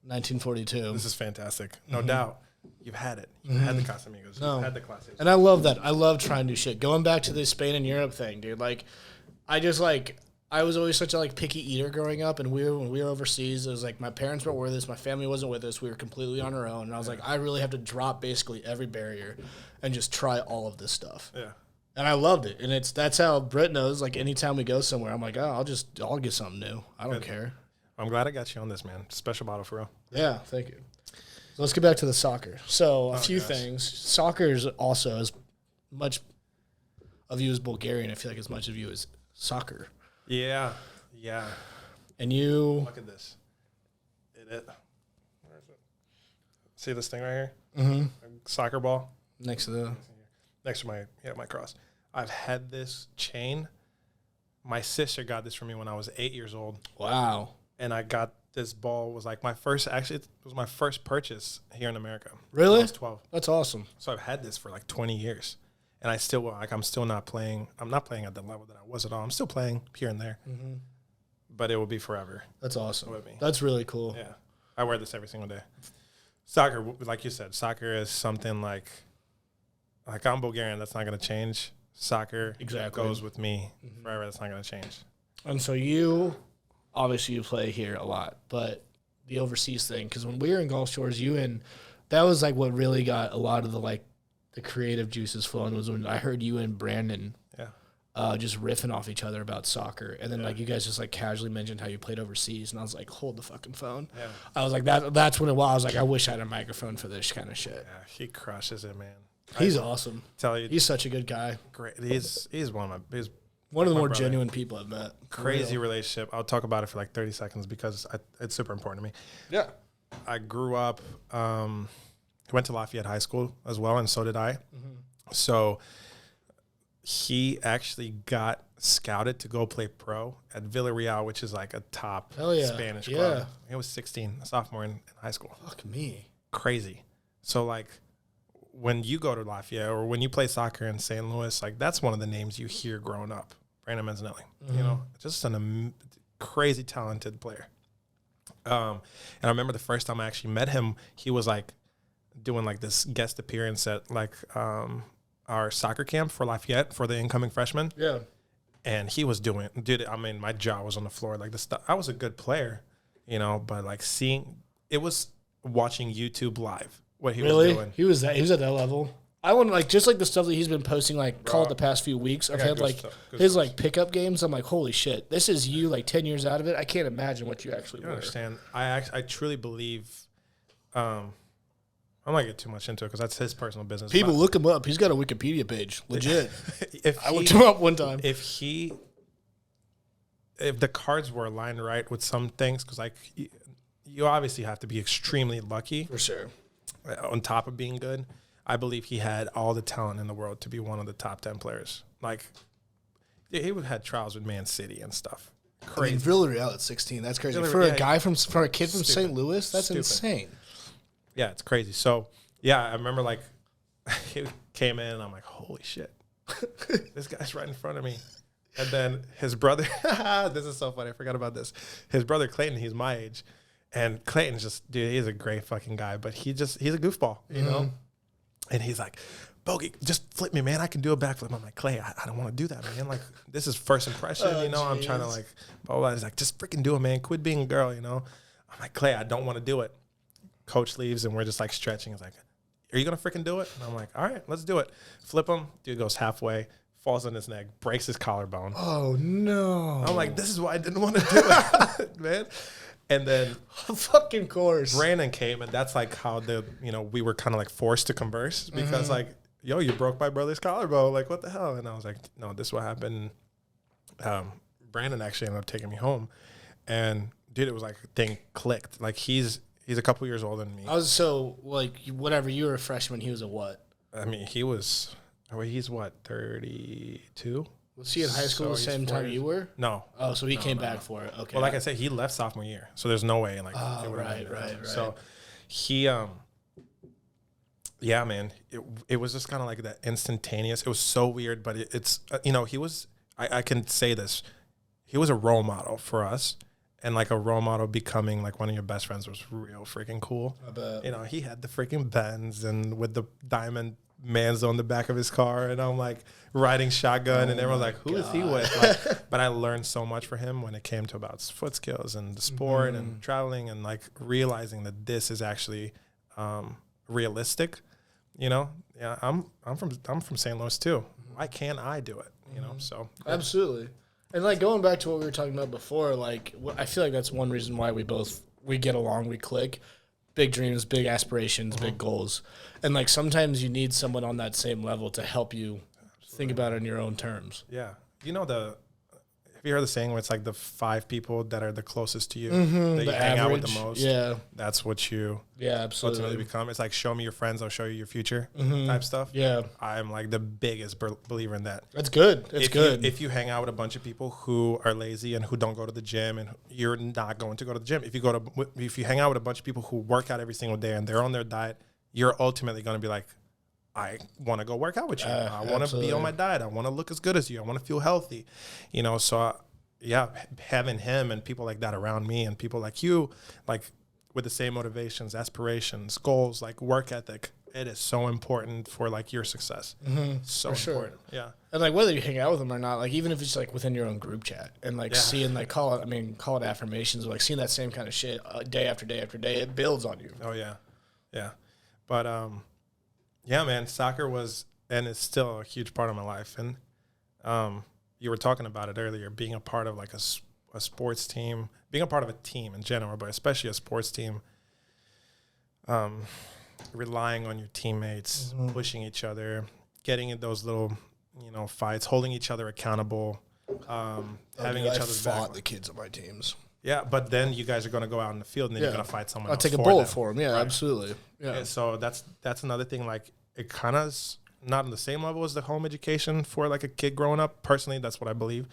S1: 1942.
S2: This is fantastic. No doubt. You've had it. You've had the Casamigos.
S1: No.
S2: You've had the classics.
S1: And I love that. I love trying new shit. Going back to this Spain and Europe thing, dude. Like, I was always such a picky eater growing up, and when we were overseas, it was like my parents weren't with us, my family wasn't with us, we were completely on our own, and I was like, I really have to drop basically every barrier and just try all of this stuff.
S2: Yeah.
S1: And I loved it, and that's how Britt knows. Like anytime we go somewhere, I'm like, oh, I'll get something new. I don't care.
S2: I'm glad I got you on this, man. Special bottle for real.
S1: Yeah, thank you. So let's get back to the soccer. So a few things. Soccer is also as much of you as Bulgarian. I feel like as much of you as soccer.
S2: Yeah, yeah.
S1: And you
S2: look at this. Where is it? See this thing right here?
S1: Mm-hmm.
S2: Soccer ball
S1: next to
S2: my cross. I've had this chain. My sister got this for me when I was 8 years old.
S1: Wow.
S2: And I got this ball was like my first. Actually, it was my first purchase here in America.
S1: Really?
S2: I was 12.
S1: That's awesome.
S2: So I've had this for like 20 years, and I still like. I'm still not playing. I'm not playing at the level that I was at all. I'm still playing here and there, but it will be forever.
S1: That's awesome.
S2: With me.
S1: That's really cool.
S2: Yeah, I wear this every single day. Soccer, like you said, soccer is something like I'm Bulgarian. That's not going to change. Soccer goes with me forever. That's not going to change.
S1: And so you, obviously you play here a lot, but the overseas thing, because when we were in Gulf Shores, that was like what really got a lot of the creative juices flowing, was when I heard you and Brandon just riffing off each other about soccer. And then like you guys just like casually mentioned how you played overseas, and I was like, hold the fucking phone. Yeah. I was like, that's when it was. I was like, I wish I had a microphone for this kind of shit.
S2: Yeah, he crushes it, man.
S1: He's awesome.
S2: Tell you,
S1: he's such a good guy.
S2: Great. He's one of my
S1: one of the more genuine people I've met.
S2: Crazy relationship. I'll talk about it for like 30 seconds because it's super important to me.
S1: Yeah.
S2: I grew up, went to Lafayette High School as well, and so did I. So he actually got scouted to go play pro at Villarreal, which is like a top Spanish club. He was 16, a sophomore in high school.
S1: Fuck me.
S2: Crazy. So like when you go to Lafayette or when you play soccer in St. Louis, like that's one of the names you hear growing up. Brandon Manzanelli, you know, just crazy talented player. And I remember the first time I actually met him, he was like doing like this guest appearance at like our soccer camp for Lafayette for the incoming freshmen.
S1: Yeah.
S2: And he was I mean, my jaw was on the floor. Like I was a good player, you know, but like it was watching YouTube live what he was doing.
S1: He was at that level. I want like just like the stuff that he's been posting like call it the past few weeks. I've had like his like pickup games. I'm like, holy shit, this is you like 10 years out of it. I can't imagine what you actually
S2: understand. I truly believe. I'm not gonna get too much into it because that's his personal business.
S1: People look him up. He's got a Wikipedia page. Legit. I looked him up one time.
S2: If the cards were aligned right with some things, because like you obviously have to be extremely lucky
S1: for sure.
S2: On top of being good. I believe he had all the talent in the world to be one of the top 10 players. Like, he would have had trials with Man City and stuff.
S1: Crazy. I mean, Villarreal at 16, that's crazy. For a kid from St. Louis, that's insane.
S2: Yeah, it's crazy. So, yeah, I remember, like, he came in, and I'm like, holy shit. This guy's right in front of me. And then his brother, this is so funny. I forgot about this. His brother, Clayton, he's my age. And Clayton's just, dude, he's a great fucking guy. But he's a goofball, you know? And he's like, Bogi, just flip me, man. I can do a backflip. I'm like, Clay, I don't want to do that, man. Like, this is first impression, you know? I'm trying to, like, blah, blah. He's like, just freaking do it, man. Quit being a girl, you know? I'm like, Clay, I don't want to do it. Coach leaves, and we're just, like, stretching. He's like, are you going to freaking do it? And I'm like, all right, let's do it. Flip him. Dude goes halfway, falls on his neck, breaks his collarbone.
S1: Oh, no.
S2: I'm like, this is why I didn't want to do it, man. And then
S1: fucking course.
S2: Brandon came, and that's like how we were kind of like forced to converse because like, yo, you broke my brother's collarbone. Like, what the hell? And I was like, no, this is what happened. Brandon actually ended up taking me home, and dude, it was like thing clicked. Like he's a couple years older than me.
S1: I was whatever. You were a freshman. He was a what?
S2: I mean, he's what, 32?
S1: Was he in high school the same time you were?
S2: No.
S1: Oh, so he came back for it. Okay.
S2: Well, like I said, he left sophomore year, so there's no way. Like,
S1: right.
S2: So he, yeah, man, it was just kind of like that instantaneous. It was so weird, but it's he was. I can say this, he was a role model for us, and like a role model becoming like one of your best friends was real freaking cool. I bet. He had the freaking Benz and with the diamond Manzo on the back of his car, and I'm like riding shotgun, and everyone's like, who is he with? Like, but I learned so much for him when it came to about foot skills and the sport and traveling, and like realizing that this is actually realistic. Yeah, I'm from St. Louis too. Why can't I do it? So
S1: absolutely. And like going back to what we were talking about before, like I feel like that's one reason why we get along, we click. Big dreams, big aspirations, big goals. And like sometimes you need someone on that same level to help you think about it in your own terms.
S2: Yeah. have you heard the saying where it's like the 5 people that are the closest to you that you
S1: The
S2: hang out with
S1: average,
S2: the most?
S1: yeah.
S2: That's what you
S1: Absolutely.
S2: ultimately become. It's like, show me your friends, I'll show you your future type stuff.
S1: Yeah.
S2: I'm like the biggest believer in that.
S1: That's good. It's good.
S2: If you hang out with a bunch of people who are lazy and who don't go to the gym, and you're not going to go to the gym. If you hang out with a bunch of people who work out every single day and they're on their diet, you're ultimately going to be like, I want to go work out with you. I want to be on my diet. I want to look as good as you. I want to feel healthy, so having him and people like that around me, and people like you, like with the same motivations, aspirations, goals, like work ethic, it is so important for like your success. So important. Yeah.
S1: And like whether you hang out with them or not, like even if it's like within your own group chat and like seeing like call it affirmations, or like seeing that same kind of shit day after day after day, it builds on you.
S2: Oh yeah. Yeah. But yeah, man, soccer was and is still a huge part of my life. And you were talking about it earlier, being a part of like a sports team, being a part of a team in general, but especially a sports team, relying on your teammates, pushing each other, getting in those little, fights, holding each other accountable, having each other's back. I fought
S1: the kids on my teams.
S2: Yeah, but then you guys are going to go out in the field and then you're going to fight someone else.
S1: I'll take a bullet for them. Yeah, right. Absolutely. Yeah.
S2: And so that's another thing. Like it kind of is not on the same level as the home education for like a kid growing up. Personally, that's what I believe.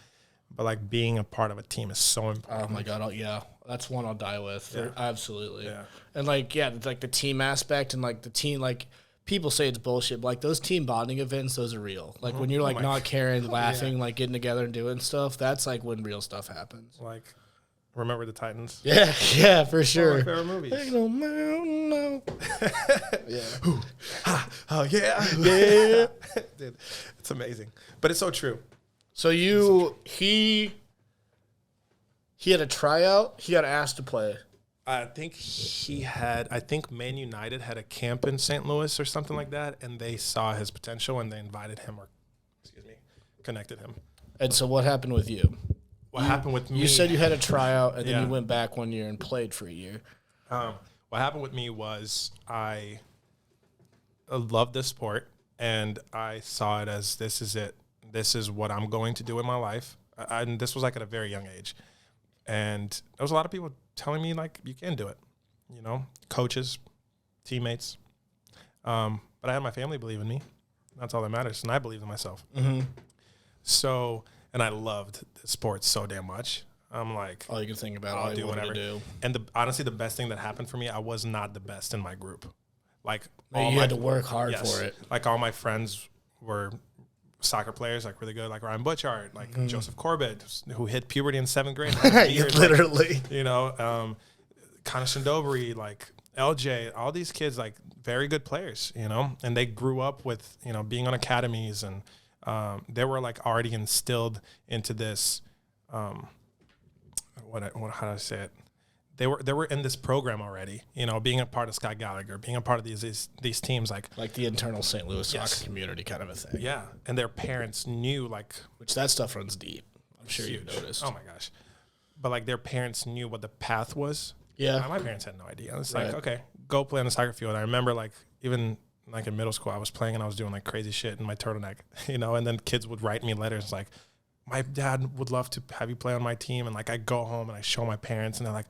S2: But like being a part of a team is so important.
S1: Oh my God. That's one I'll die with. Yeah. Absolutely.
S2: Yeah.
S1: And like, like the team aspect and like the team, like people say it's bullshit, but like those team bonding events, those are real. Like when you're like not caring, laughing, like getting together and doing stuff, that's like when real stuff happens.
S2: Like, remember the Titans?
S1: Yeah, for sure.
S2: One of my favorite movies.
S1: Yeah.
S2: Oh yeah. Dude, it's amazing. But it's so true.
S1: So he had a tryout. He got asked to play.
S2: I think Man United had a camp in St. Louis or something like that, and they saw his potential and they invited him connected him.
S1: And so what happened with you?
S2: What happened with me?
S1: You said you had a tryout, and then you went back 1 year and played for a year.
S2: What happened with me was I loved this sport, and I saw it as this is it. This is what I'm going to do in my life. And this was like at a very young age. And there was a lot of people telling me, like, you can do it. Coaches, teammates. But I had my family believe in me. That's all that matters. And I believed in myself. So... And I loved sports so damn much. I'm like,
S1: all you can think about,
S2: I'll do whatever. And honestly, the best thing that happened for me, I was not the best in my group. Like,
S1: you had to work hard for it.
S2: Like all my friends were soccer players, like really good, like Ryan Butchart, like Joseph Corbett, who hit puberty in 7th grade.
S1: Literally.
S2: Connor Shindobury, like LJ, all these kids, like very good players, and they grew up with, being on academies and they were like already instilled into this. How do I say it? They were in this program already. Being a part of Scott Gallagher, being a part of these teams, like
S1: the internal St. Louis soccer community kind of a thing.
S2: Yeah, and their parents knew
S1: which that stuff runs deep. I'm sure you've noticed.
S2: Oh my gosh, but like their parents knew what the path was.
S1: Yeah,
S2: my parents had no idea. It's like, okay, go play on the soccer field. I remember like even. Like in middle school, I was playing and I was doing like crazy shit in my turtleneck, and then kids would write me letters like, my dad would love to have you play on my team. And like, I go home and I show my parents and they're like,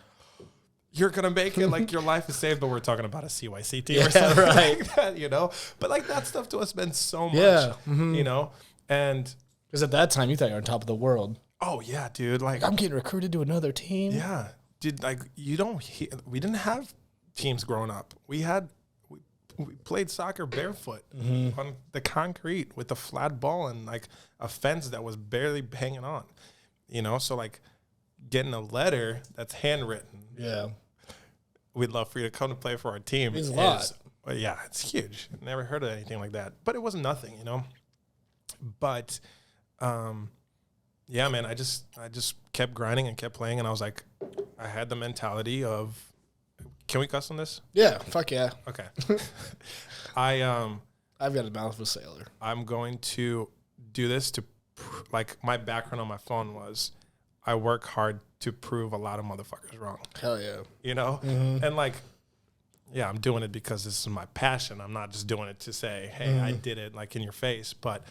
S2: you're going to make it, like your life is saved, but we're talking about a CYC team or something like that, but like that stuff to us meant so much, and
S1: because at that time you thought you were on top of the world.
S2: Oh yeah, dude. Like
S1: I'm getting recruited to another team.
S2: Yeah. Dude, like we didn't have teams growing up. We played soccer barefoot on the concrete with a flat ball and like a fence that was barely hanging on, So like getting a letter that's handwritten.
S1: Yeah.
S2: We'd love for you to come to play for our team.
S1: It's a lot.
S2: Yeah, it's huge. Never heard of anything like that. But it was nothing, But yeah, man, I just kept grinding and kept playing, and I was like, I had the mentality of, can we cuss on this?
S1: Yeah, fuck yeah.
S2: Okay. I've
S1: got a mouth of a sailor.
S2: I'm going to do this to, like, my background on my phone was, I work hard to prove a lot of motherfuckers wrong.
S1: Hell yeah.
S2: And like, yeah, I'm doing it because this is my passion. I'm not just doing it to say, hey, I did it, like, in your face. But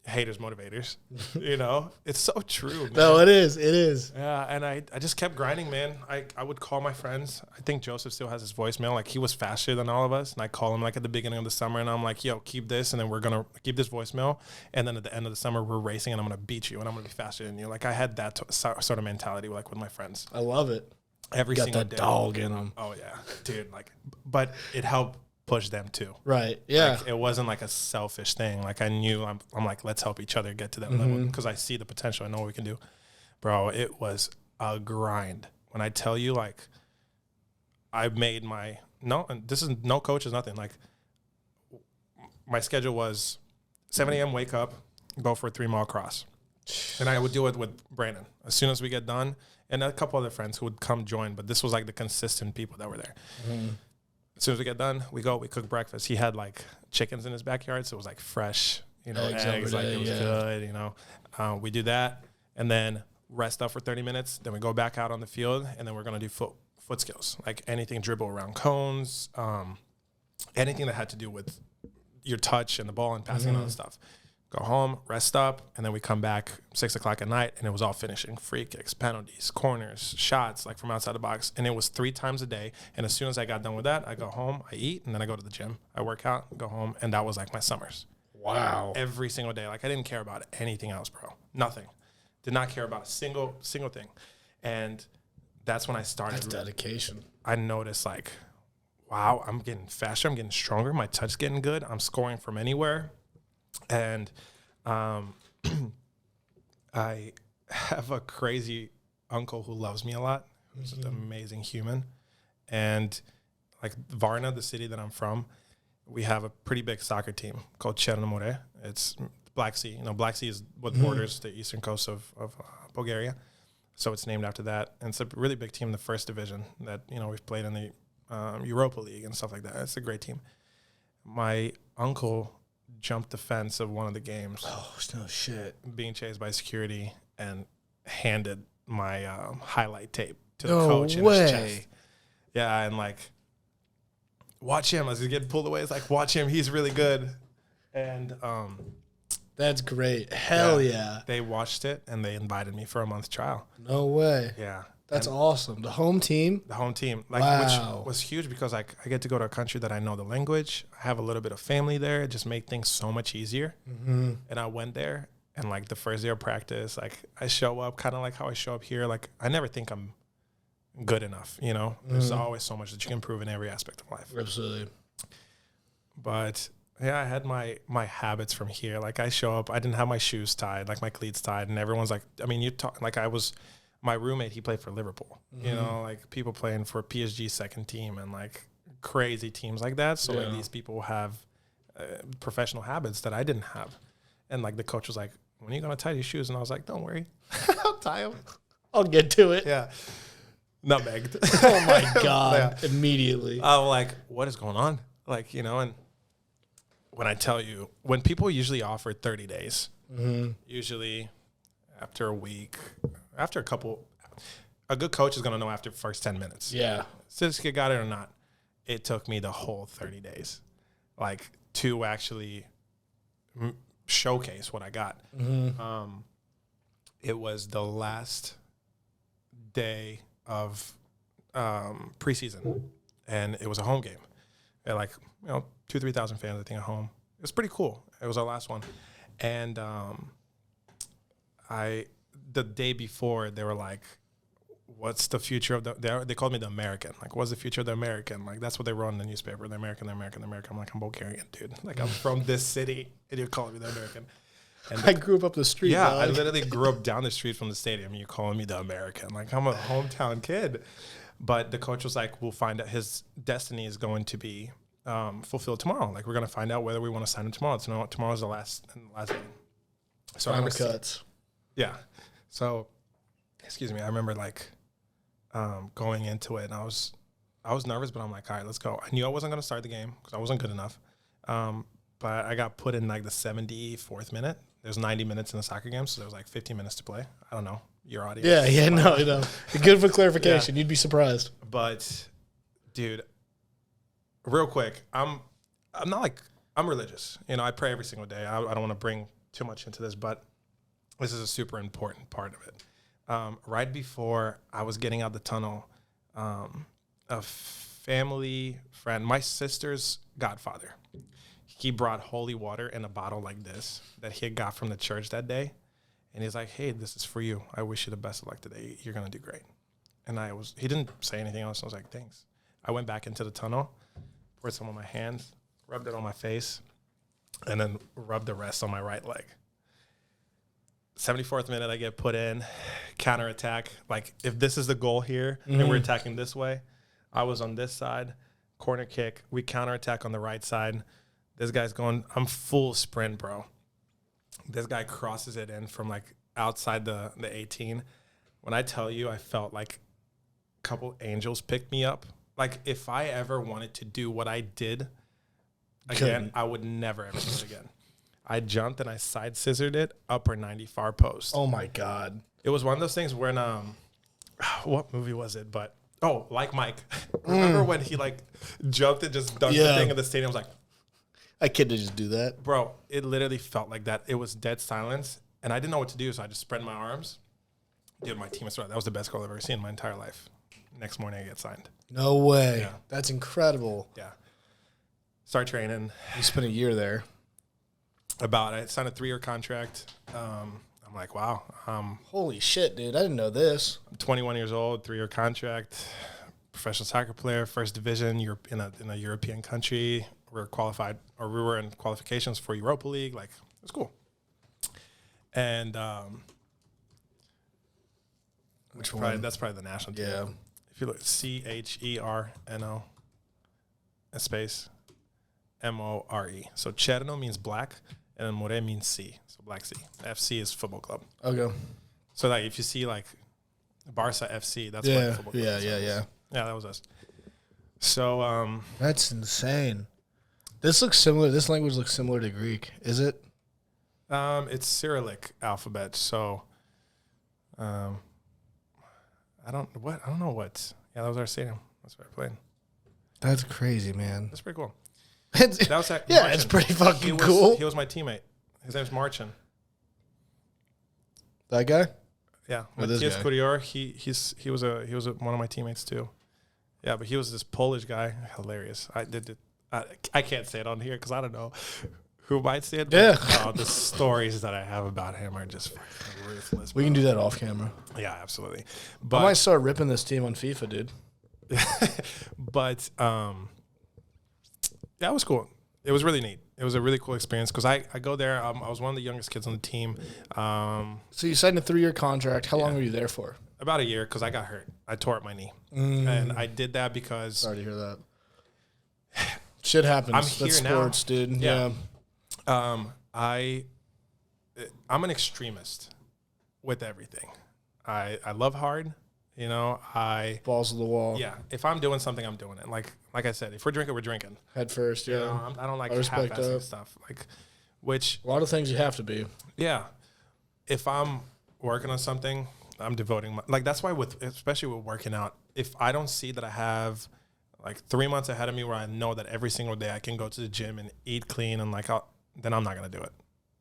S2: haters motivators. You know, it's so true, man.
S1: No, it is.
S2: Yeah, and I just kept grinding, man. I would call my friends. I think Joseph still has his voicemail. Like, he was faster than all of us, and I call him like at the beginning of the summer, and I'm like, yo, keep this, and then we're gonna keep this voicemail, and then at the end of the summer we're racing, and I'm gonna beat you, and I'm gonna be faster than you. Like, I had that sort of mentality, like, with my friends.
S1: I love it.
S2: Every
S1: Got
S2: single
S1: that
S2: day.
S1: dog in them.
S2: Oh yeah, dude. Like, but it helped push them too.
S1: Right. Yeah.
S2: Like, it wasn't like a selfish thing. Like, I knew I'm like, let's help each other get to that level, because I see the potential. I know what we can do. Bro, it was a grind. When I tell you, like, I made and this is no coaches, nothing. Like, my schedule was 7 a.m. wake up, go for a 3-mile cross. And I would do it with Brandon. As soon as we get done, and a couple other friends who would come join, but this was like the consistent people that were there. As soon as we get done, we cook breakfast. He had like chickens in his backyard, so it was like fresh, eggs, like it was good, we do that, and then rest up for 30 minutes. Then we go back out on the field, and then we're gonna do foot skills, like anything dribble around cones, anything that had to do with your touch and the ball and passing and all that stuff. Go home, rest up, and then we come back 6 o'clock at night, and it was all finishing: free kicks, penalties, corners, shots, like from outside the box. And it was 3 times a day. And as soon as I got done with that, I go home, I eat, and then I go to the gym. I work out, go home, and that was like my summers.
S1: Wow.
S2: Every single day. Like, I didn't care about anything else, bro. Nothing. Did not care about a single thing. And that's when I started.
S1: That's dedication.
S2: I noticed, like, wow, I'm getting faster. I'm getting stronger. My touch's getting good. I'm scoring from anywhere. And I have a crazy uncle who loves me a lot, who's an amazing human. And like Varna, the city that I'm from, we have a pretty big soccer team called Chernomore. It's Black Sea. Black Sea is what borders the eastern coast of Bulgaria. So it's named after that. And it's a really big team in the first division that, we've played in the Europa League and stuff like that. It's a great team. My uncle jumped the fence of one of the games.
S1: Oh, no shit.
S2: Being chased by security, and handed my highlight tape to the coach in his chest. Yeah, and like, watch him as he's getting pulled away. It's like, watch him. He's really good. And
S1: that's great. Hell yeah.
S2: They watched it, and they invited me for a month trial.
S1: No way.
S2: Yeah.
S1: That's awesome. The home team?
S2: The home team. Like,
S1: wow.
S2: Which was huge, because like, I get to go to a country that I know the language. I have a little bit of family there. It just made things so much easier. And I went there, and like the first day of practice, like, I show up kind of like how I show up here. Like, I never think I'm good enough, There's always so much that you can improve in every aspect of life.
S1: Absolutely.
S2: But yeah, I had my habits from here. Like, I show up, I didn't have my shoes tied, like my cleats tied, and everyone's like, I mean, my roommate, he played for Liverpool, like people playing for PSG's second team and like crazy teams like that. So like, these people have professional habits that I didn't have. And like, the coach was like, when are you going to tie your shoes? And I was like, don't worry, I'll tie them.
S1: I'll get to it.
S2: Yeah. Nutmegged.
S1: Oh my God. Yeah. Immediately.
S2: I'm like, what is going on? Like, and when I tell you, when people usually offer 30 days, usually after a week, after a good coach is going to know after the first 10 minutes. Yeah. Since you got it or not, it took me the whole 30 days, like, to actually showcase what I got. It was the last day of preseason, and it was a home game. And like, 2,000-3,000 fans, I think, at home. It was pretty cool. It was our last one. And the day before, they were like, what's the future of they called me the American. Like, what's the future of the American? Like, that's what they wrote in the newspaper. The American. I'm like, I'm Bulgarian, dude. Like, I'm from this city, and you're calling me the American. And
S1: I grew up the street.
S2: Yeah,
S1: dog.
S2: I literally grew up down the street from the stadium, and you're calling me the American. Like, I'm a hometown kid. But the coach was like, we'll find out. His destiny is going to be fulfilled tomorrow. Like, we're going to find out whether we want to sign him tomorrow. Tomorrow's the last game. So
S1: Final cuts.
S2: Yeah. So, excuse me. I remember like going into it, and I was nervous, but I'm like, all right, let's go. I knew I wasn't going to start the game because I wasn't good enough. But I got put in like the 74th minute. There's 90 minutes in the soccer game, so there was like 15 minutes to play. I don't know your audience.
S1: Yeah, no. Good for clarification. Yeah. You'd be surprised.
S2: But, dude, real quick, I'm not like, I'm religious. I pray every single day. I don't want to bring too much into this, but this is a super important part of it. Right before I was getting out the tunnel, a family friend, my sister's godfather, he brought holy water in a bottle like this that he had got from the church that day. And he's like, hey, this is for you. I wish you the best of luck today. You're going to do great. And he didn't say anything else. I was like, thanks. I went back into the tunnel, poured some on my hands, rubbed it on my face, and then rubbed the rest on my right leg. 74th minute, I get put in, counterattack. Like, if this is the goal here and we're attacking this way, I was on this side, corner kick. We counterattack on the right side. This guy's going, I'm full sprint, bro. This guy crosses it in from, like, outside the 18. When I tell you, I felt like a couple angels picked me up. Like, if I ever wanted to do what I did again, I would never ever do it again. I jumped and I side scissored it upper 90 far post.
S1: Oh my God.
S2: It was one of those things when what movie was it? But like Mike. Remember when he like jumped and just dunked the thing in the stadium? I was like,
S1: I can't just do that.
S2: bro, it literally felt like that. It was dead silence and I didn't know what to do, so I just spread my arms. Dude, my teammates were, that was the best goal I've ever seen in my entire life. Next morning I get signed.
S1: No way.
S2: Yeah.
S1: That's incredible.
S2: Yeah. Start training.
S1: You spent a year there.
S2: I signed a 3-year contract. I'm like, wow.
S1: Holy shit, dude. I didn't know this.
S2: I'm 21 years old, 3-year contract, professional soccer player, first division, in a European country. We were in qualifications for Europa League. Like, it was cool. And
S1: which one?
S2: That's probably the national team.
S1: Yeah.
S2: If you look, CHERNO, space MORE. So Cherno means black, and then More means sea. So Black Sea. FC is football club.
S1: Okay.
S2: So like if you see like Barca FC, that's what the football club is.
S1: Yeah.
S2: Yeah, that was us. So
S1: that's insane. This looks similar. This language looks similar to Greek. Is it?
S2: It's Cyrillic alphabet. So I don't know what. Yeah, that was our stadium. That's where I played.
S1: That's crazy, man.
S2: That's pretty cool.
S1: That
S2: was
S1: it's pretty fucking cool.
S2: He was my teammate. His name's Marcin.
S1: That guy?
S2: Yeah,
S1: Matthias
S2: Kurior. He was one of my teammates too. Yeah, but he was this Polish guy. Hilarious. I can't say it on here because I don't know who might say it.
S1: Yeah.
S2: The stories that I have about him are just fucking ruthless.
S1: We can do that off camera.
S2: Yeah, absolutely.
S1: But I might start ripping this team on FIFA, dude.
S2: But that was cool. It was really neat. It was a really cool experience because I go there. I was one of the youngest kids on the team.
S1: So you signed a 3-year contract. How long were you there for?
S2: About a year because I got hurt. I tore up my knee. And I did that because...
S1: Sorry to hear that. Shit happens.
S2: I'm here
S1: That's sports,
S2: now.
S1: dude. Yeah.
S2: I'm an extremist with everything. I love hard. You know,
S1: balls to the wall.
S2: Yeah. If I'm doing something, I'm doing it. Like I said, if we're drinking, we're drinking.
S1: Head first, yeah.
S2: You know, I don't like half-assing stuff. Which
S1: a lot of things you have to be.
S2: Yeah. If I'm working on something, I'm devoting that's why especially with working out, if I don't see that I have like 3 months ahead of me where I know that every single day I can go to the gym and eat clean and then I'm not going to do it.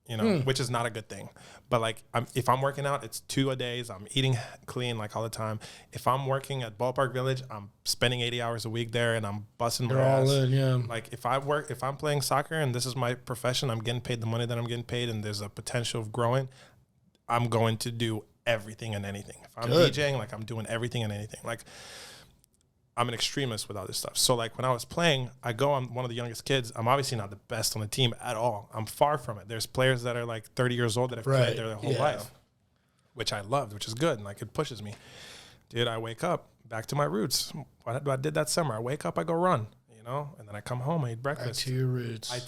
S2: You know, which is not a good thing. But if I'm working out, it's 2 a days. I'm eating clean all the time. If I'm working at Ballpark Village, I'm spending 80 hours a week there and I'm busting my ass.
S1: All in, yeah.
S2: If I'm playing soccer and this is my profession, I'm getting paid the money that I'm getting paid and there's a potential of growing, I'm going to do everything and anything. If I'm DJing, I'm doing everything and anything. I'm an extremist with all this stuff. So when I was playing, I'm one of the youngest kids. I'm obviously not the best on the team at all. I'm far from it. There's players that are 30 years old that have played there their whole life, which I loved, which is good. And it pushes me. Dude, I wake up back to my roots. What I did that summer. I wake up, I go run, and then I come home, I eat breakfast.
S1: Back to your roots.
S2: I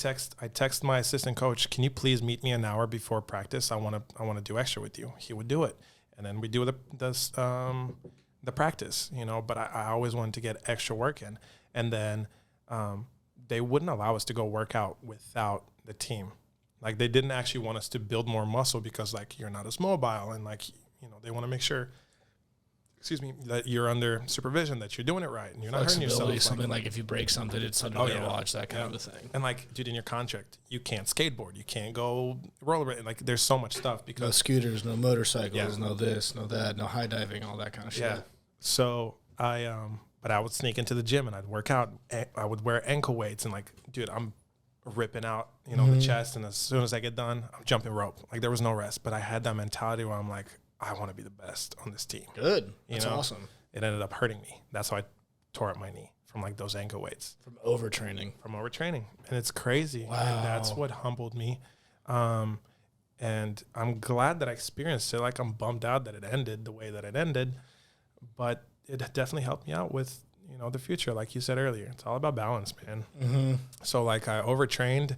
S2: text my assistant coach, can you please meet me an hour before practice? I want to do extra with you. He would do it. And then we do the practice, but I always wanted to get extra work in. And then they wouldn't allow us to go work out without the team. They didn't actually want us to build more muscle because you're not as mobile and they want to make sure, excuse me, that you're under supervision, that you're doing it right, and you're not hurting yourself.
S1: Something like if you break something, it's under their watch, that kind of a thing.
S2: And like, dude, in your contract, you can't skateboard, you can't go rollerblade. Like, there's so much stuff because
S1: no scooters, no motorcycles, no this, no that, no high diving, all that kind of shit.
S2: Yeah. So but I would sneak into the gym and I'd work out. I would wear ankle weights and like, dude, I'm ripping out, the chest, and as soon as I get done, I'm jumping rope. Like, there was no rest, but I had that mentality where I'm like, I want to be the best on this team.
S1: Good. That's awesome.
S2: It ended up hurting me. That's how I tore up my knee, from like those ankle weights.
S1: From overtraining.
S2: And it's crazy.
S1: Wow.
S2: And that's what humbled me. And I'm glad that I experienced it. Like, I'm bummed out that it ended the way that it ended, but it definitely helped me out with, the future. Like you said earlier, it's all about balance, man. Mm-hmm. So like, I overtrained,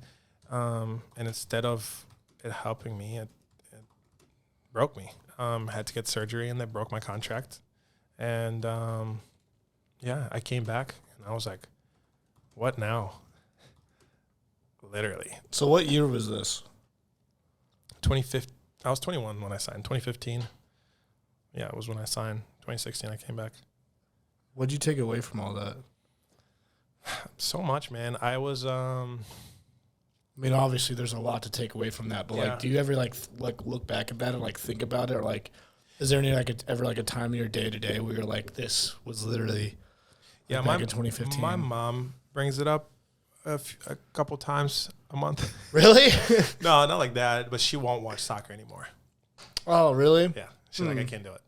S2: and instead of it helping me, it broke me. I had to get surgery, and they broke my contract. And I came back, and I was like, what now? Literally.
S1: So what year was this?
S2: 2015. I was 21 when I signed. 2015. Yeah, it was when I signed. 2016, I came back.
S1: What'd you take away from all that?
S2: So much, man. I was
S1: I mean, obviously there's a lot to take away from that, but like, do you ever like look back at that and like think about it, or like, is there any ever a time in your day to day where you're like, this was literally back in 2015?
S2: My mom brings it up a couple times a month.
S1: Really?
S2: No, not like that, but she won't watch soccer anymore.
S1: Oh, really?
S2: Yeah, she's like, I can't do it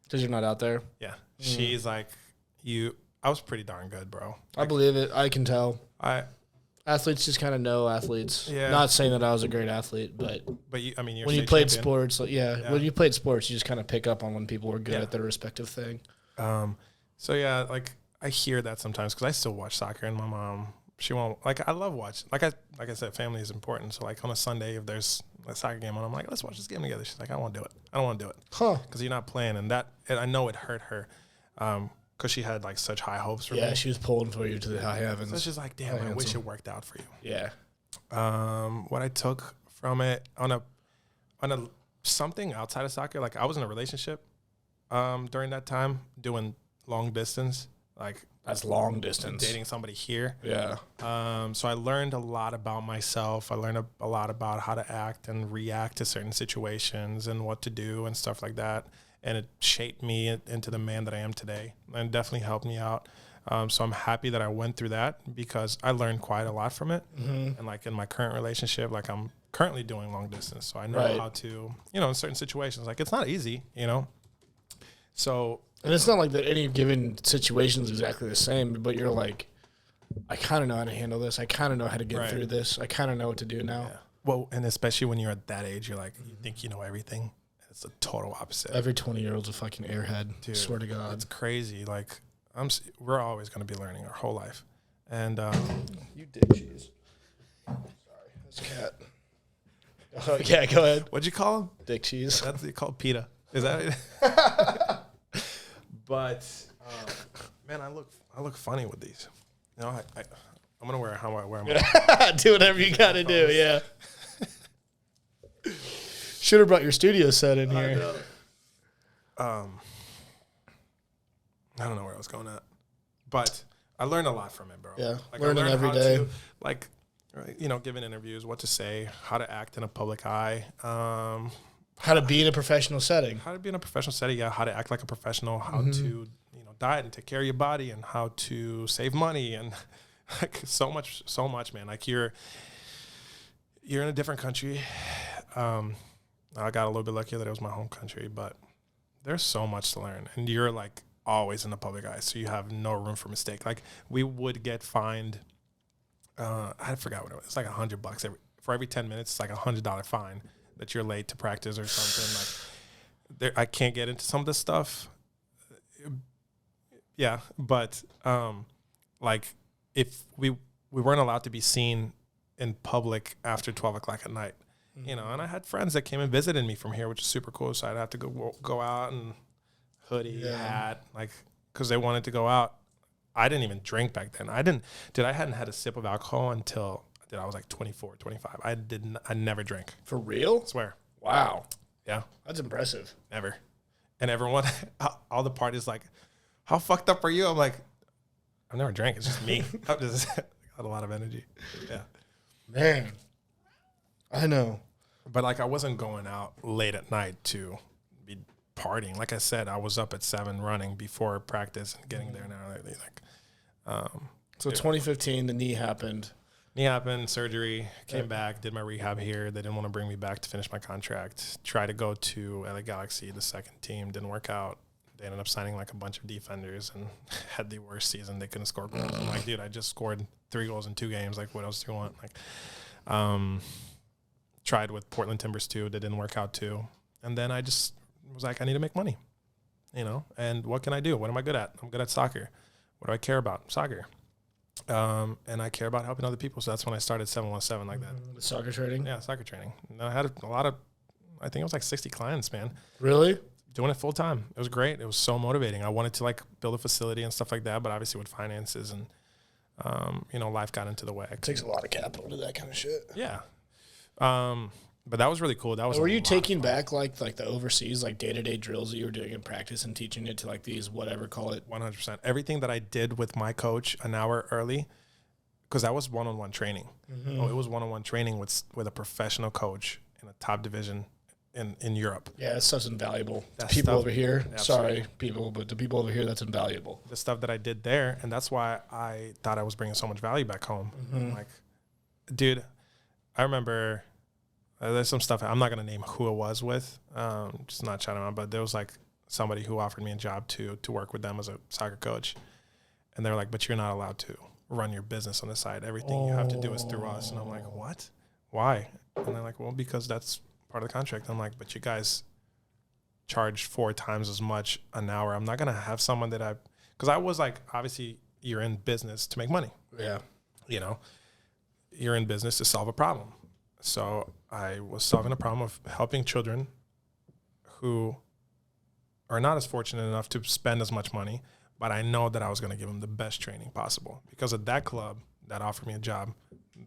S1: because you're not out there.
S2: Yeah, she's like, I was pretty darn good, bro.
S1: I believe it. I can tell. Athletes just kind of know athletes. Yeah. Not saying that I was a great athlete, but
S2: you're
S1: when you played sports, when you played sports, you just kind of pick up on when people were good at their respective thing.
S2: So yeah, like, I hear that sometimes because I still watch soccer, and my mom, she won't. Like, I love watching. Like I said, family is important. So like, on a Sunday, if there's a soccer game on, I'm like, let's watch this game together. She's like, I don't want to do it. I don't want to do it. Because you're not playing, and I know it hurt her. Because she had like such high hopes for me.
S1: Yeah, she was pulling for you to the high heavens.
S2: So it's just like, damn, I wish it worked out for you.
S1: Yeah.
S2: What I took from it on a something outside of soccer, like, I was in a relationship during that time, doing long distance. Like,
S1: that's long distance.
S2: Dating somebody here.
S1: Yeah.
S2: So I learned a lot about myself. I learned a lot about how to act and react to certain situations and what to do and stuff like that. And it shaped me into the man that I am today, and definitely helped me out. So I'm happy that I went through that because I learned quite a lot from it. Mm-hmm. And like, in my current relationship, like, I'm currently doing long distance. So I know how to, in certain situations, like, it's not easy, So.
S1: And it's not like that any given situation is exactly the same, but you're like, I kind of know how to handle this. I kind of know how to get through this. I kind of know what to do now.
S2: Yeah. Well, and especially when you're at that age, you're like, you think you know everything. It's the total opposite.
S1: Every 20-year-old's a fucking airhead. Dude, swear to God.
S2: It's crazy. Like, we're always going to be learning our whole life. And
S1: you dick cheese. Sorry, that's a cat. Oh, yeah, go ahead.
S2: What'd you call him?
S1: Dick cheese.
S2: That's you call PETA. Is that it? But man, I look funny with these. I'm gonna wear how I wear them.
S1: Do whatever you gotta do. Yeah. Should have brought your studio set in here.
S2: I don't know where I was going at, but I learned a lot from it, bro.
S1: Yeah,
S2: like,
S1: learning every day.
S2: Giving interviews, what to say, how to act in a public eye,
S1: how to be in a professional setting.
S2: How to act like a professional, how to diet and take care of your body, and how to save money, and like, so much, man. Like, you're in a different country. I got a little bit lucky that it was my home country, but there's so much to learn, and you're like always in the public eye, so you have no room for mistake. Like, we would get fined. I forgot what it was. It's like $100 for every 10 minutes. It's like $100 fine that you're late to practice or something. Like, I can't get into some of this stuff. Yeah, but like, if we weren't allowed to be seen in public after 12 o'clock at night. And I had friends that came and visited me from here, which is super cool. So I'd have to go out and hoodie, hat, like, because they wanted to go out. I didn't even drink back then. I hadn't had a sip of alcohol until I was like 24, 25. I never drank.
S1: For real?
S2: I swear.
S1: Wow.
S2: Yeah.
S1: That's impressive.
S2: Never. And everyone, all the parties like, how fucked up are you? I'm like, I've never drank. It's just me. I'm just got a lot of energy. Yeah.
S1: Man, I know.
S2: But like I wasn't going out late at night to be partying. Like I said, I was up at 7 running before practice and getting there now.
S1: So 2015, the knee happened.
S2: Knee happened, surgery, came back, did my rehab here. They didn't want to bring me back to finish my contract. Tried to go to LA Galaxy, the second team, didn't work out. They ended up signing like a bunch of defenders and had the worst season. They couldn't score goals. I'm like, dude, I just scored 3 goals in 2 games. Like, what else do you want? Like, tried with Portland Timbers too. That didn't work out too. And then I just was like, I need to make money, you know? And what can I do? What am I good at? I'm good at soccer. What do I care about? Soccer. And I care about helping other people. So that's when I started 717 like that.
S1: Soccer training?
S2: Yeah, soccer training. And I had a lot of, I think it was like 60 clients, man.
S1: Really?
S2: Doing it full time. It was great. It was so motivating. I wanted to like build a facility and stuff like that, but obviously with finances and, you know, life got into the way.
S1: It takes a lot of capital to do that kind of shit.
S2: Yeah. But that was really cool. That was.
S1: Were you taking back like the overseas, like day-to-day drills that you were doing in practice and teaching it to like these, whatever, call it?
S2: 100%. Everything that I did with my coach an hour early, because that was one-on-one training. Mm-hmm. Oh, it was one-on-one training with a professional coach in a top division in Europe.
S1: Yeah, that stuff's invaluable. To people over here, sorry, people, but to people over here, that's invaluable.
S2: The stuff that I did there, and that's why I thought I was bringing so much value back home. Mm-hmm. Like, dude, I remember there's some stuff, I'm not going to name who it was with, just not shouting out, but there was like somebody who offered me a job to work with them as a soccer coach. And they're like, but you're not allowed to run your business on the side. Everything you have to do is through us. And I'm like, what? Why? And they're like, well, because that's part of the contract. I'm like, but you guys charge 4 times as much an hour. I'm not going to have someone that because I was like, obviously you're in business to make money.
S1: Yeah.
S2: You know, you're in business to solve a problem. So I was solving a problem of helping children who are not as fortunate enough to spend as much money, but I know that I was going to give them the best training possible. Because at that club that offered me a job,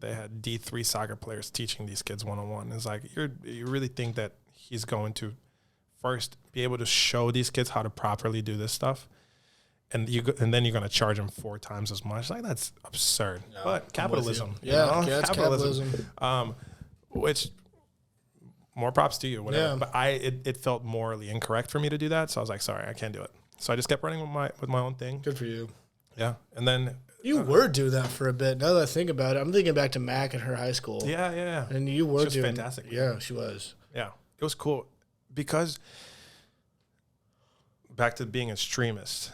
S2: they had D3 soccer players teaching these kids one-on-one. It's like, you really think that he's going to first be able to show these kids how to properly do this stuff, and then you're going to charge them 4 times as much? Like, that's absurd. No, but capitalism.
S1: Yeah, you know? Yeah, capitalism.
S2: Which, more props to you, whatever. Yeah. But it felt morally incorrect for me to do that, so I was like, sorry, I can't do it. So I just kept running with my own thing.
S1: Good for you.
S2: Yeah, and then
S1: you were doing that for a bit. Now that I think about it, I'm thinking back to Mac and her high school.
S2: Yeah.
S1: And you were doing
S2: fantastic.
S1: Yeah, she was.
S2: Yeah, it was cool because back to being extremist.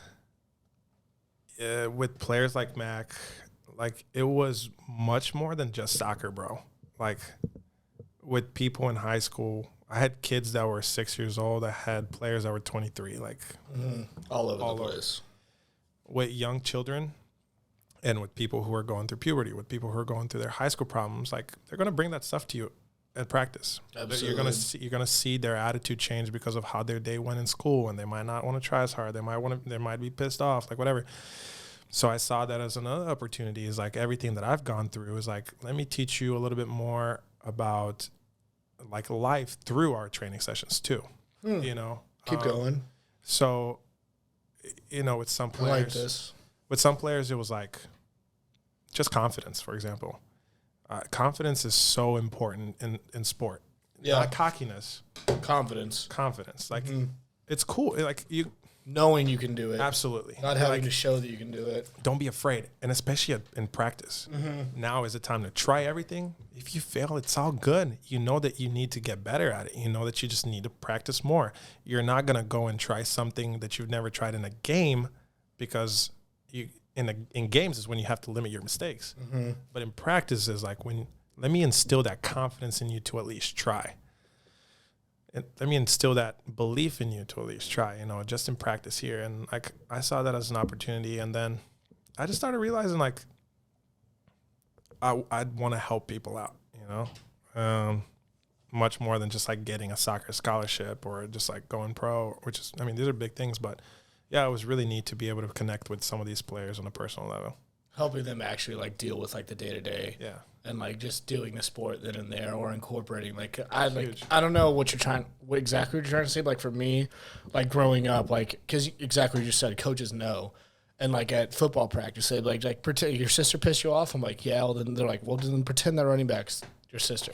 S2: With players like Mac, like it was much more than just soccer, bro. Like with people in high school, I had kids that were 6 years old. I had players that were 23, like
S1: all over the place.
S2: With young children and with people who are going through puberty, with people who are going through their high school problems, like they're going to bring that stuff to you at practice.
S1: Absolutely.
S2: You're going to see their attitude change because of how their day went in school, and they might not want to try as hard. They might be pissed off, like whatever. So I saw that as another opportunity. Is like everything that I've gone through is like, let me teach you a little bit more about like life through our training sessions too. You know,
S1: keep going.
S2: So, you know, with some players,
S1: I like this.
S2: With some players, it was like just confidence, for example. Confidence is so important in sport.
S1: Yeah.
S2: Not cockiness.
S1: Confidence.
S2: Like it's cool. Like you
S1: knowing you can do it.
S2: Absolutely.
S1: Not having to show that you can do it.
S2: Don't be afraid. And especially in practice. Now is the time to try everything. If you fail, it's all good. You know that you need to get better at it. You know that you just need to practice more. You're not going to go and try something that you've never tried in a game, because in games is when you have to limit your mistakes. But in practice is like let me instill that confidence in you to at least try. And let me instill that belief in you to at least try, you know, just in practice here. And like I saw that as an opportunity, and then I just started realizing like I'd want to help people out, you know, much more than just like getting a soccer scholarship or just like going pro, which is, I mean, these are big things, but yeah, it was really neat to be able to connect with some of these players on a personal level.
S1: Helping them actually like deal with like the day to day.
S2: Yeah.
S1: And like just doing the sport then and there, or incorporating I don't know what exactly what you're trying to say. Like for me, like growing up, like because exactly what you just said, coaches know, and like at football practice, they like pretend your sister pissed you off. I'm like, yeah. Well, then they're like, well, then pretend that running back's your sister,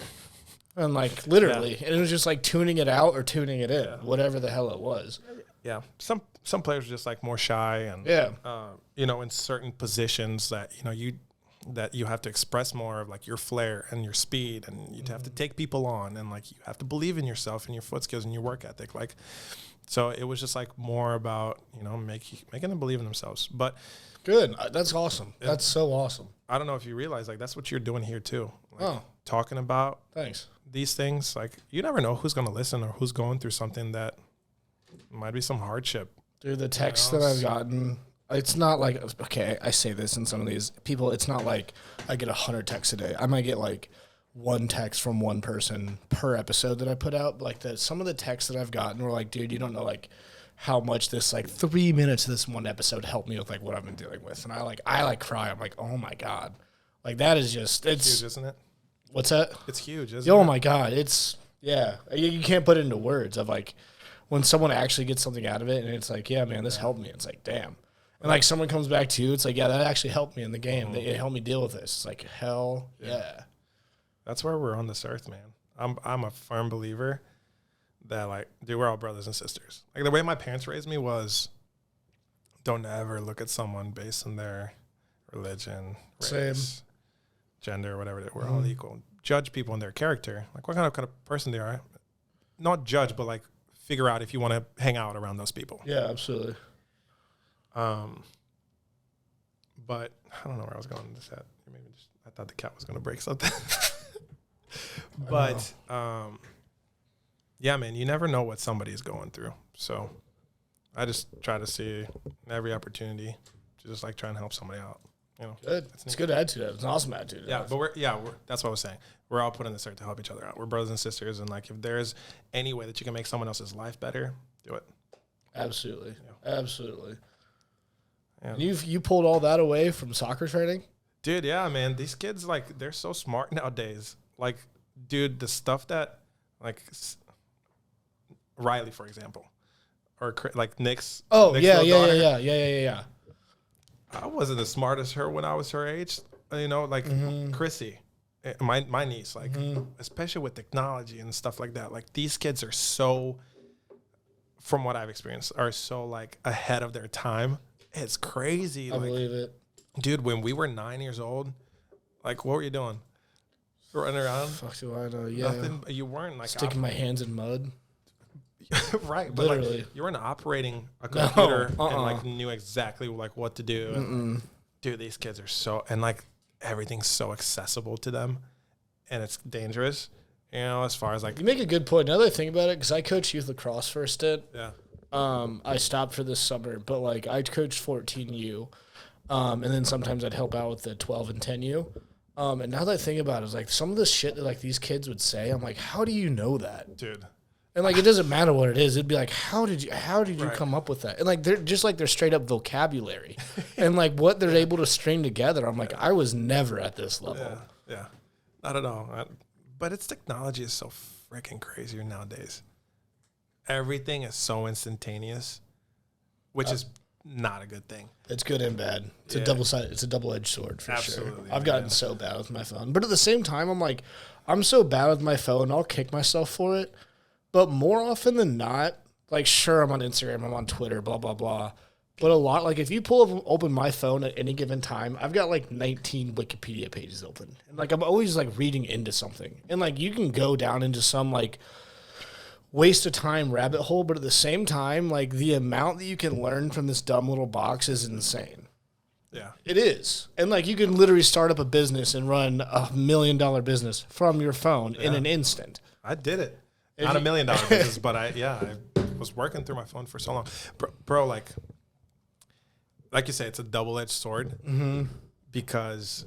S1: and like literally, and it was just like tuning it out or tuning it in, whatever the hell it was.
S2: Yeah, some players are just like more shy and you know, in certain positions that you have to express more of like your flair and your speed, and you have to take people on, and like you have to believe in yourself and your foot skills and your work ethic. Like, so it was just like more about, you know, making them believe in themselves. But
S1: good, that's awesome. That's so awesome.
S2: I don't know if you realize like that's what you're doing here too. Like, talking about these things. Like you never know who's going to listen or who's going through something that might be some hardship.
S1: Dude, the texts that I've gotten. It's not like, okay, I say this in some of these people, it's not like I get 100 texts a day. I might get like one text from one person per episode that I put out. Like some of the texts that I've gotten were like, dude, you don't know like how much this like 3 minutes of this one episode helped me with like what I've been dealing with. And I cry. I'm like, oh my God. Like that is just, it's
S2: huge, isn't it?
S1: What's that?
S2: It's huge, isn't it?
S1: Oh my God. It's, yeah. You can't put it into words of like when someone actually gets something out of it and it's like, yeah, man, this helped me. It's like, damn. And like someone comes back to you, it's like, yeah, that actually helped me in the game. It helped me deal with this. It's like, hell yeah.
S2: That's why we're on this earth, man. I'm a firm believer that like, dude, we're all brothers and sisters. Like the way my parents raised me was, don't ever look at someone based on their religion, race, gender, whatever. We're all equal. Judge people on their character, like what kind of person they are. Not judge, but like figure out if you want to hang out around those people.
S1: Yeah, absolutely.
S2: But I don't know where I was going with that. Maybe I thought the cat was going to break something. But yeah, man, you never know what somebody is going through. So I just try to see every opportunity to just like try and help somebody out. You know,
S1: good. It's a good attitude. It's an awesome attitude.
S2: Yeah, but we're that's what I was saying. We're all put in this earth to help each other out. We're brothers and sisters, and like if there's any way that you can make someone else's life better, do it.
S1: Absolutely, absolutely.
S2: Yeah.
S1: And you pulled all that away from soccer training?
S2: Dude, yeah, man. These kids, like, they're so smart nowadays. Like, dude, the stuff that, like, Riley, for example, or, like, Nick's.
S1: Oh,
S2: Nick's
S1: yeah.
S2: I wasn't as smart as her when I was her age. You know, like, Chrissy, my niece, like, especially with technology and stuff like that. Like, these kids are so, from what I've experienced, are so, like, ahead of their time. It's crazy.
S1: I believe it.
S2: Dude, when we were 9 years old, like, what were you doing? Running around?
S1: Fuck do I know, yeah.
S2: Nothing. You weren't, like...
S1: Sticking my hands in mud.
S2: Right. But,
S1: literally.
S2: like, you weren't operating a computer and, like, knew exactly, like, what to do. And, dude, these kids are so... And, like, everything's so accessible to them. And it's dangerous, you know, as far as, like...
S1: You make a good point. Now that I think about it, because I coached youth lacrosse for a stint.
S2: Yeah.
S1: I stopped for this summer, but like I coached 14U, and then sometimes I'd help out with the 12 and 10U. And now that I think about it, it's like some of the shit that like these kids would say, I'm like, how do you know that,
S2: dude?
S1: And like it doesn't matter what it is. It'd be like, how did you come up with that? And like they're just like their straight up vocabulary, and like what they're able to string together. I'm like, I was never at this level.
S2: Yeah, not at all. But it's technology is so freaking crazier nowadays. Everything is so instantaneous, which is not a good thing.
S1: It's good and bad. It's a double-edged sword for sure. I've gotten so bad with my phone. But at the same time, I'm like, I'm so bad with my phone, I'll kick myself for it. But more often than not, like, sure, I'm on Instagram, I'm on Twitter, blah, blah, blah. But a lot, like, if you open my phone at any given time, I've got, like, 19 Wikipedia pages open. And, like, I'm always, like, reading into something. And, like, you can go down into some, like, waste of time rabbit hole, but at the same time, like the amount that you can learn from this dumb little box is insane.
S2: Yeah,
S1: it is. And like you can literally start up a business and run $1 million business from your phone in an instant.
S2: I did it. Not $1 million business, but I was working through my phone for so long, bro. Like you say, it's a double-edged sword because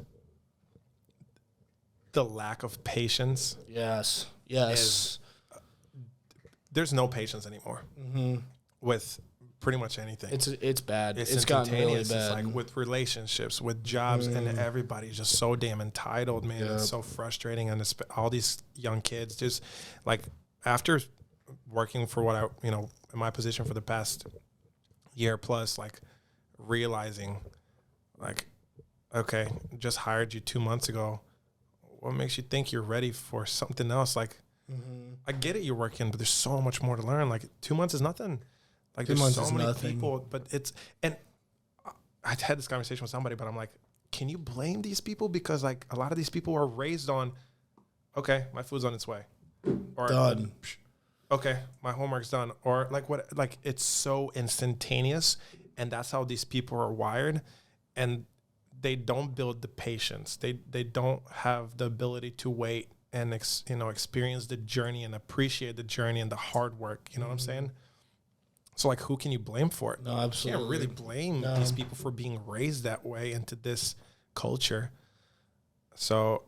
S2: the lack of patience.
S1: Yes.
S2: There's no patience anymore with pretty much anything.
S1: It's bad. It's gotten really
S2: instantaneous.
S1: bad.
S2: It's like with relationships, with jobs, and everybody's just so damn entitled, man.
S1: Yep.
S2: It's so frustrating, and all these young kids just like after working for what I, in my position for the past year plus, like realizing, like, okay, just hired you 2 months ago. What makes you think you're ready for something else? Like, I get it, you're working, but there's so much more to learn. Like 2 months is nothing. Like there's so many people, but and I had this conversation with somebody, but I'm like, can you blame these people? Because like a lot of these people are raised on, okay, my food's on its way. Or
S1: Done.
S2: Okay, my homework's done. Or like what, like it's so instantaneous, and that's how these people are wired. And they don't build the patience. They don't have the ability to wait and experience the journey and appreciate the journey and the hard work. You know what I'm saying? So like, who can you blame for it?
S1: No, absolutely.
S2: You can't really blame these people for being raised that way into this culture. So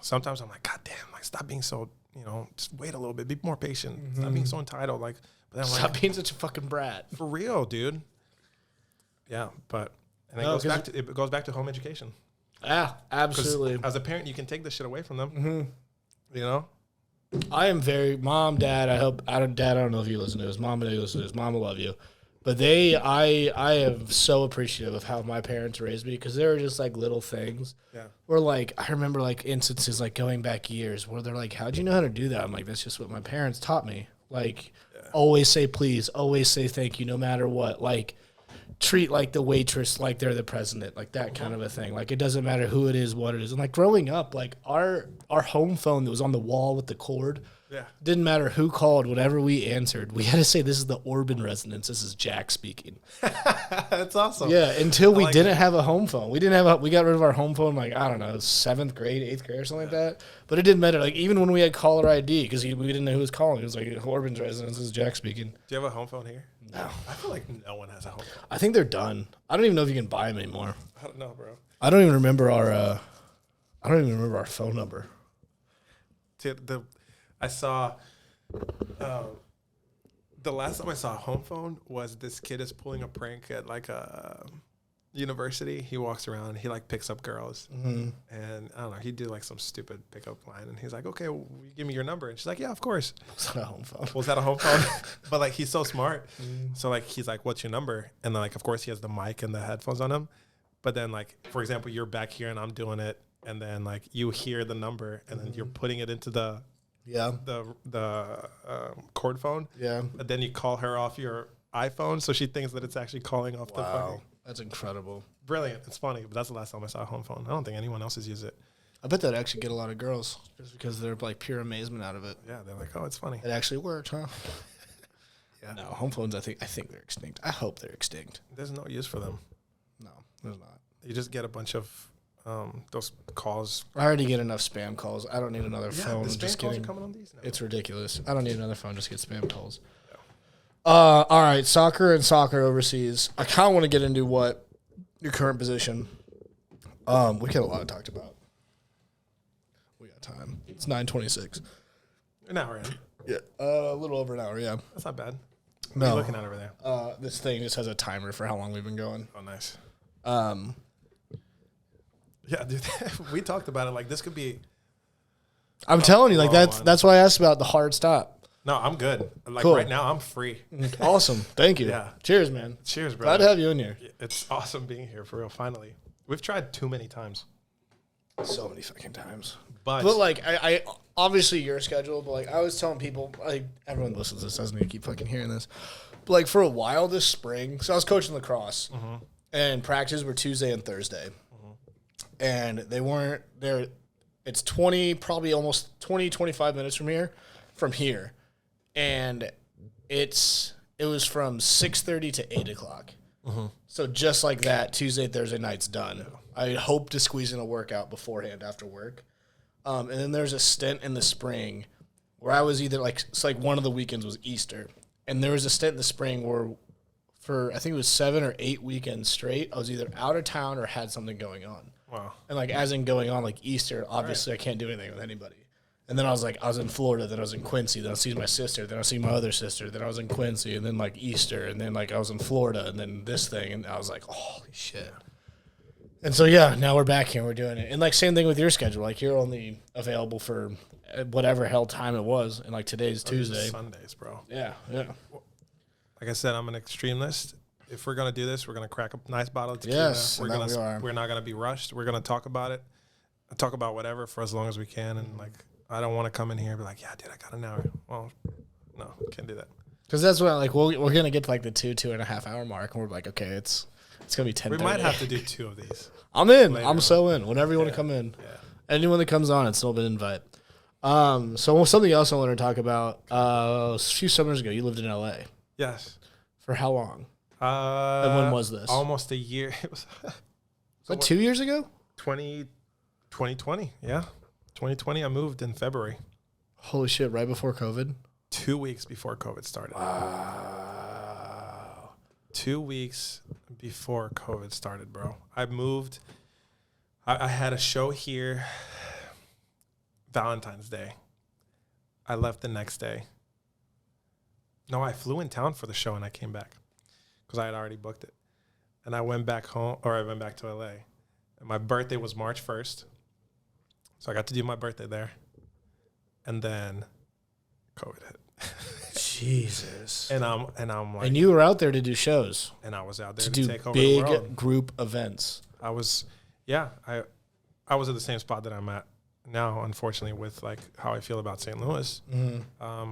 S2: sometimes I'm like, God damn, like stop being so, just wait a little bit, be more patient. Stop being so entitled. Like, but then
S1: Stop being such a fucking brat.
S2: For real, dude. Yeah, but and it goes back to home education.
S1: Yeah, absolutely.
S2: As a parent, you can take this shit away from them. I
S1: am very mom, dad. Dad, I don't know if you listen to this. Mom, if you listen to this. Mom, I love you. But I am so appreciative of how my parents raised me, because there were just like little things. Yeah. Where like I remember like instances like going back years where they're like, "How'd you know how to do that?" I'm like, "That's just what my parents taught me." Like, always say please, always say thank you, no matter what. Like, treat like the waitress like they're the president, like that kind of a thing. Like, it doesn't matter who it is, what it is. And like growing up, like our home phone that was on the wall with the cord, didn't matter who called, whatever we answered, we had to say, "This is the Orban residence. This is Jack speaking."
S2: That's awesome.
S1: Yeah, until we didn't have a home phone. We got rid of our home phone like, I don't know, 7th grade, 8th grade or something like that. But it didn't matter. Like, even when we had caller ID, because we didn't know who was calling, it was like, "Orban's residence, this is Jack speaking."
S2: Do you have a home phone here?
S1: No.
S2: I feel like no one has a home phone.
S1: I think they're done. I don't even know if you can buy them anymore.
S2: I don't know, bro.
S1: I don't even remember our phone number.
S2: I saw the last time I saw a home phone was this kid is pulling a prank at like a university. He walks around, he like picks up girls, and I don't know, he did like some stupid pickup line, and he's like, "Okay, well, will you give me your number?" And she's like, "Yeah, of course."
S1: Was that a home phone?
S2: Was that a home phone? But like, he's so smart. So like, he's like, "What's your number?" And then like, of course, he has the mic and the headphones on him. But then like, for example, you're back here and I'm doing it, and then like you hear the number, and then you're putting it into the cord phone. Yeah. And then you call her off your iPhone, so she thinks that it's actually calling off the phone.
S1: That's incredible.
S2: Brilliant. It's funny, but that's the last time I saw a home phone. I don't think anyone else has used it.
S1: I bet that'd actually get a lot of girls just because they're like pure amazement out of it.
S2: Yeah, they're like, "Oh, it's funny.
S1: It actually worked, huh?" Yeah. No, home phones, I think they're extinct. I hope they're extinct.
S2: There's no use for them.
S1: No, there's not.
S2: You just get a bunch of those calls.
S1: I already get enough spam calls. I don't need another phone.
S2: The spam calls are coming on these now.
S1: It's ridiculous. I don't need another phone. Just get spam calls. Yeah. All right, soccer and soccer overseas. I kind of want to get into what your current position. We got a lot to talk about. We got time. It's 9:26.
S2: An hour in.
S1: Yeah, a little over an hour. Yeah,
S2: that's not bad.
S1: No.
S2: What are you looking at over there?
S1: This thing just has a timer for how long we've been going.
S2: Oh, nice. Yeah, dude, we talked about it. Like, this could be.
S1: I'm telling you, like that's why I asked about the hard stop.
S2: No, I'm good. Like
S1: cool.
S2: Right now, I'm free.
S1: Awesome. Thank you.
S2: Yeah.
S1: Cheers, man.
S2: Cheers, bro.
S1: Glad to have you in here.
S2: It's awesome being here, for real, finally. We've tried too many times.
S1: So many fucking times.
S2: But
S1: like, I obviously your schedule, but like I was telling people, like everyone listens to this, doesn't need to keep fucking hearing this. But like for a while this spring, so I was coaching lacrosse, and practices were Tuesday and Thursday. And they weren't there. It's 25 minutes from here. And it was from 6:30 to 8 o'clock. So just like that, Tuesday, Thursday night's done. I hope to squeeze in a workout beforehand after work. And then there's a stint in the spring where I was either like, it's like one of the weekends was Easter. And there was a stint in the spring where for, I think it was 7 or 8 weekends straight, I was either out of town or had something going on.
S2: Wow.
S1: And like as in going on like Easter, obviously I can't do anything with anybody. And then I was in Florida, then I was in Quincy, then I was seeing my sister, then I was seeing my other sister, then I was in Quincy, and then like Easter, and then like I was in Florida, and then this thing, and I was like, holy shit. And so yeah, now we're back here, we're doing it. And like same thing with your schedule, like you're only available for whatever hell time it was, and like today's Tuesday.
S2: Sundays, bro.
S1: Yeah.
S2: Like I said, I'm an extremist. If we're gonna do this, we're gonna crack a nice bottle of tequila.
S1: Yes,
S2: We're not gonna be rushed. We're gonna talk about it, talk about whatever for as long as we can, and like. I don't want to come in here and be like, yeah, dude, I got an hour. Well, no, can't do that.
S1: Because that's what, like, we're going to get to, like, the 2.5 hour mark, and we're like, okay, it's going to be 10:30.
S2: We might have to do 2 of these.
S1: I'm in. I'm so in. Whenever you want to come in.
S2: Yeah.
S1: Anyone that comes on, it's still been an invite. So something else I wanted to talk about. A few summers ago, you lived in L.A.
S2: Yes.
S1: For how long? And when was this?
S2: Almost a year. It was
S1: that 2 years ago?
S2: 2020, yeah. 2020, I moved in February.
S1: Holy shit, right before COVID?
S2: 2 weeks before COVID started.
S1: Wow.
S2: 2 weeks before COVID started, bro. I moved. I had a show here Valentine's Day. I left the next day. No, I flew in town for the show and I came back because I had already booked it. And I went back home, or I went back to LA. And my birthday was March 1st. So I got to do my birthday there. And then COVID hit.
S1: Jesus.
S2: And I'm like,
S1: and you were out there to do shows.
S2: And I was out there
S1: to
S2: to
S1: do
S2: take over the world.
S1: Big group events.
S2: I was at the same spot that I'm at now, unfortunately, with like how I feel about St. Louis,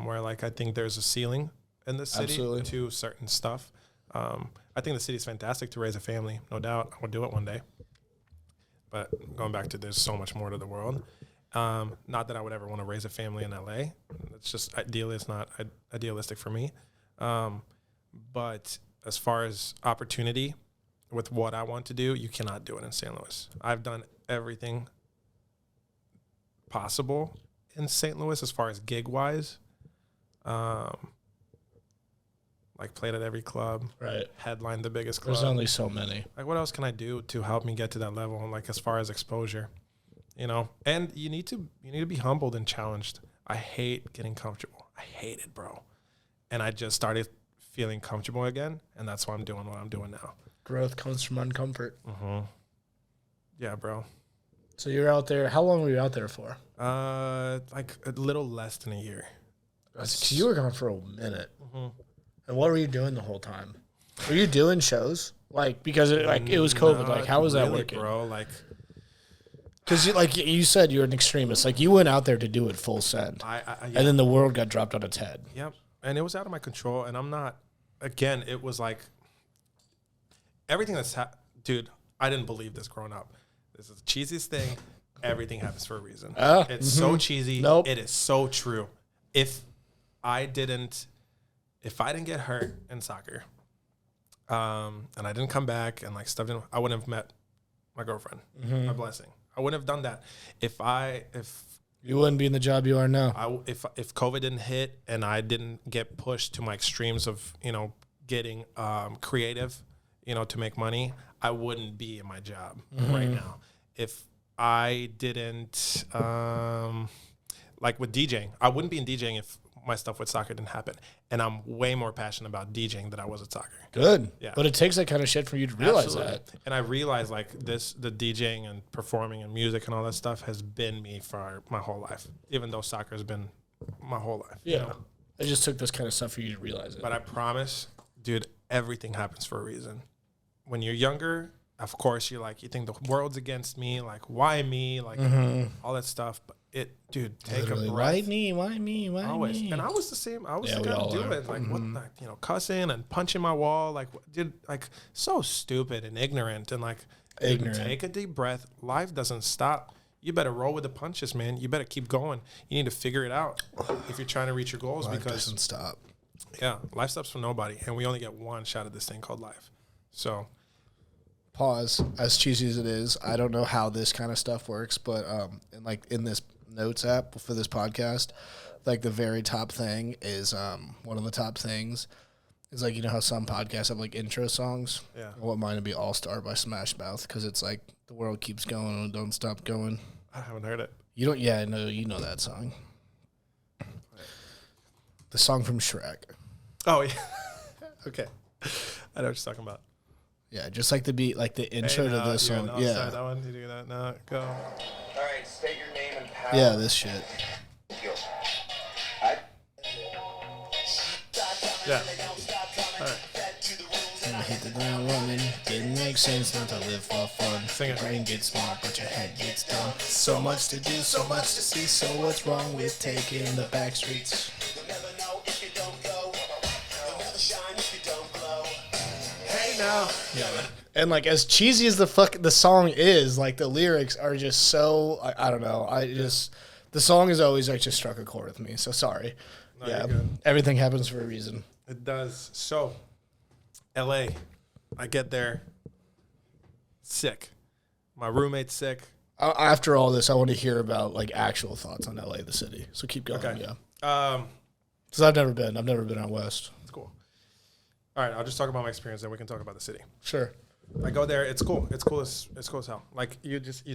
S2: where like I think there's a ceiling in the city to certain stuff. I think the city is fantastic to raise a family, no doubt. I would do it one day. But going back to there's so much more to the world. Not that I would ever want to raise a family in LA. It's just ideally, it's not idealistic for me. But as far as opportunity with what I want to do, you cannot do it in St. Louis. I've done everything possible in St. Louis as far as gig-wise. Like played at every club,
S1: right?
S2: Headlined the biggest club.
S1: There's only so many.
S2: Like, what else can I do to help me get to that level? Like, as far as exposure, you know. And you need to be humbled and challenged. I hate getting comfortable. I hate it, bro. And I just started feeling comfortable again, and that's why I'm doing what I'm doing now.
S1: Growth comes from uncomfort.
S2: Mm-hmm. Yeah, bro.
S1: So you're out there. How long were you out there for?
S2: Like a little less than a year.
S1: You were gone for a minute. Mm-hmm. And what were you doing the whole time? Were you doing shows? Like, because it was COVID. Like, how was that working?
S2: Bro, like,
S1: because you said you're an extremist. Like, you went out there to do it full send.
S2: Yeah.
S1: And then the world got dropped on its head.
S2: Yep. And it was out of my control. And I'm not, again, it was like everything dude, I didn't believe this growing up. This is the cheesiest thing. Everything happens for a reason. It's so cheesy.
S1: Nope.
S2: It is so true. If I didn't get hurt in soccer, and I didn't come back and like stuff, I wouldn't have met my girlfriend, my blessing. I wouldn't have done that. If
S1: you wouldn't be in the job you are now.
S2: If COVID didn't hit and I didn't get pushed to my extremes of, getting creative, to make money, I wouldn't be in my job right now. If I didn't, like with DJing, I wouldn't be in DJing if my stuff with soccer didn't happen. And I'm way more passionate about DJing than I was at soccer.
S1: Good.
S2: Yeah.
S1: But it takes that kind of shit for you to realize that.
S2: And I realized like the DJing and performing and music and all that stuff has been me for my whole life, even though soccer has been my whole life.
S1: Yeah. It just took this kind of stuff for you to realize it.
S2: But I promise, dude, everything happens for a reason. When you're younger, of course, you think the world's against me, like, why me? Like, all that stuff. But take a breath.
S1: Why me? Why me? Why
S2: always.
S1: me?
S2: And I was the same. I was the guy to do it. Like, what, cussing and punching my wall. Like, so stupid and ignorant. And, take a deep breath. Life doesn't stop. You better roll with the punches, man. You better keep going. You need to figure it out if you're trying to reach your goals.
S1: Life doesn't stop.
S2: Yeah, life stops for nobody. And we only get one shot at this thing called life. So...
S1: Pause. As cheesy as it is, I don't know how this kind of stuff works, but in this notes app for this podcast, like the very top thing is one of the top things is like, how some podcasts have like intro songs.
S2: Yeah.
S1: I want mine to be All Star by Smash Mouth because it's like the world keeps going and don't stop going.
S2: I haven't heard it.
S1: You don't? Yeah, no, you know that song. The song from Shrek.
S2: Oh yeah. Okay. I know what you're talking about.
S1: Yeah, just like the beat, like the intro to the song.
S2: No,
S1: Yeah.
S2: sorry, that one. You do that. No, go.
S3: All right, state your name and power.
S1: Yeah, this shit.
S2: Yeah. All right.
S1: I hit the ground running. Didn't make sense not to live for fun.
S2: Sing it.
S1: Your brain gets smart, but your head gets dumb. So much to do, so much to see. So what's wrong with taking the back streets?
S2: Hey now.
S1: Yeah. And like as cheesy as the song is, like the lyrics are just so I don't know. The song has always like just struck a chord with me. So sorry.
S2: No,
S1: Yeah.
S2: you're good.
S1: Everything happens for a reason.
S2: It does. So, L.A. I get there. Sick. My roommate's sick.
S1: After all this, I want to hear about like actual thoughts on LA, the city. So keep going.
S2: Okay.
S1: Yeah. Because I've never been out west.
S2: It's cool. All right, I'll just talk about my experience, then we can talk about the city.
S1: Sure.
S2: I go there. It's cool. It's cool as hell. Like you just,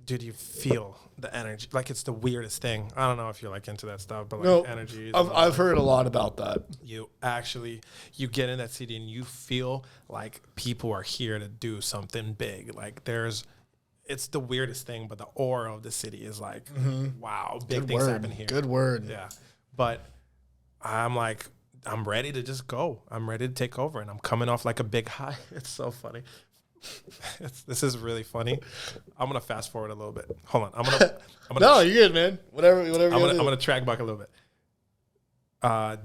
S2: dude, you feel the energy. Like it's the weirdest thing. I don't know if you're like into that stuff, but like energy.
S1: I've heard a lot about that.
S2: You get in that city and you feel like people are here to do something big. Like it's the weirdest thing, but the aura of the city is like, wow, big things happen here.
S1: Good word.
S2: Yeah. But I'm like, I'm ready to just go. I'm ready to take over, and I'm coming off like a big high. It's so funny. This is really funny. I'm gonna fast forward a little bit. Hold on. I'm gonna
S1: No, you're good, man. Whatever. I'm
S2: gonna track back a little bit.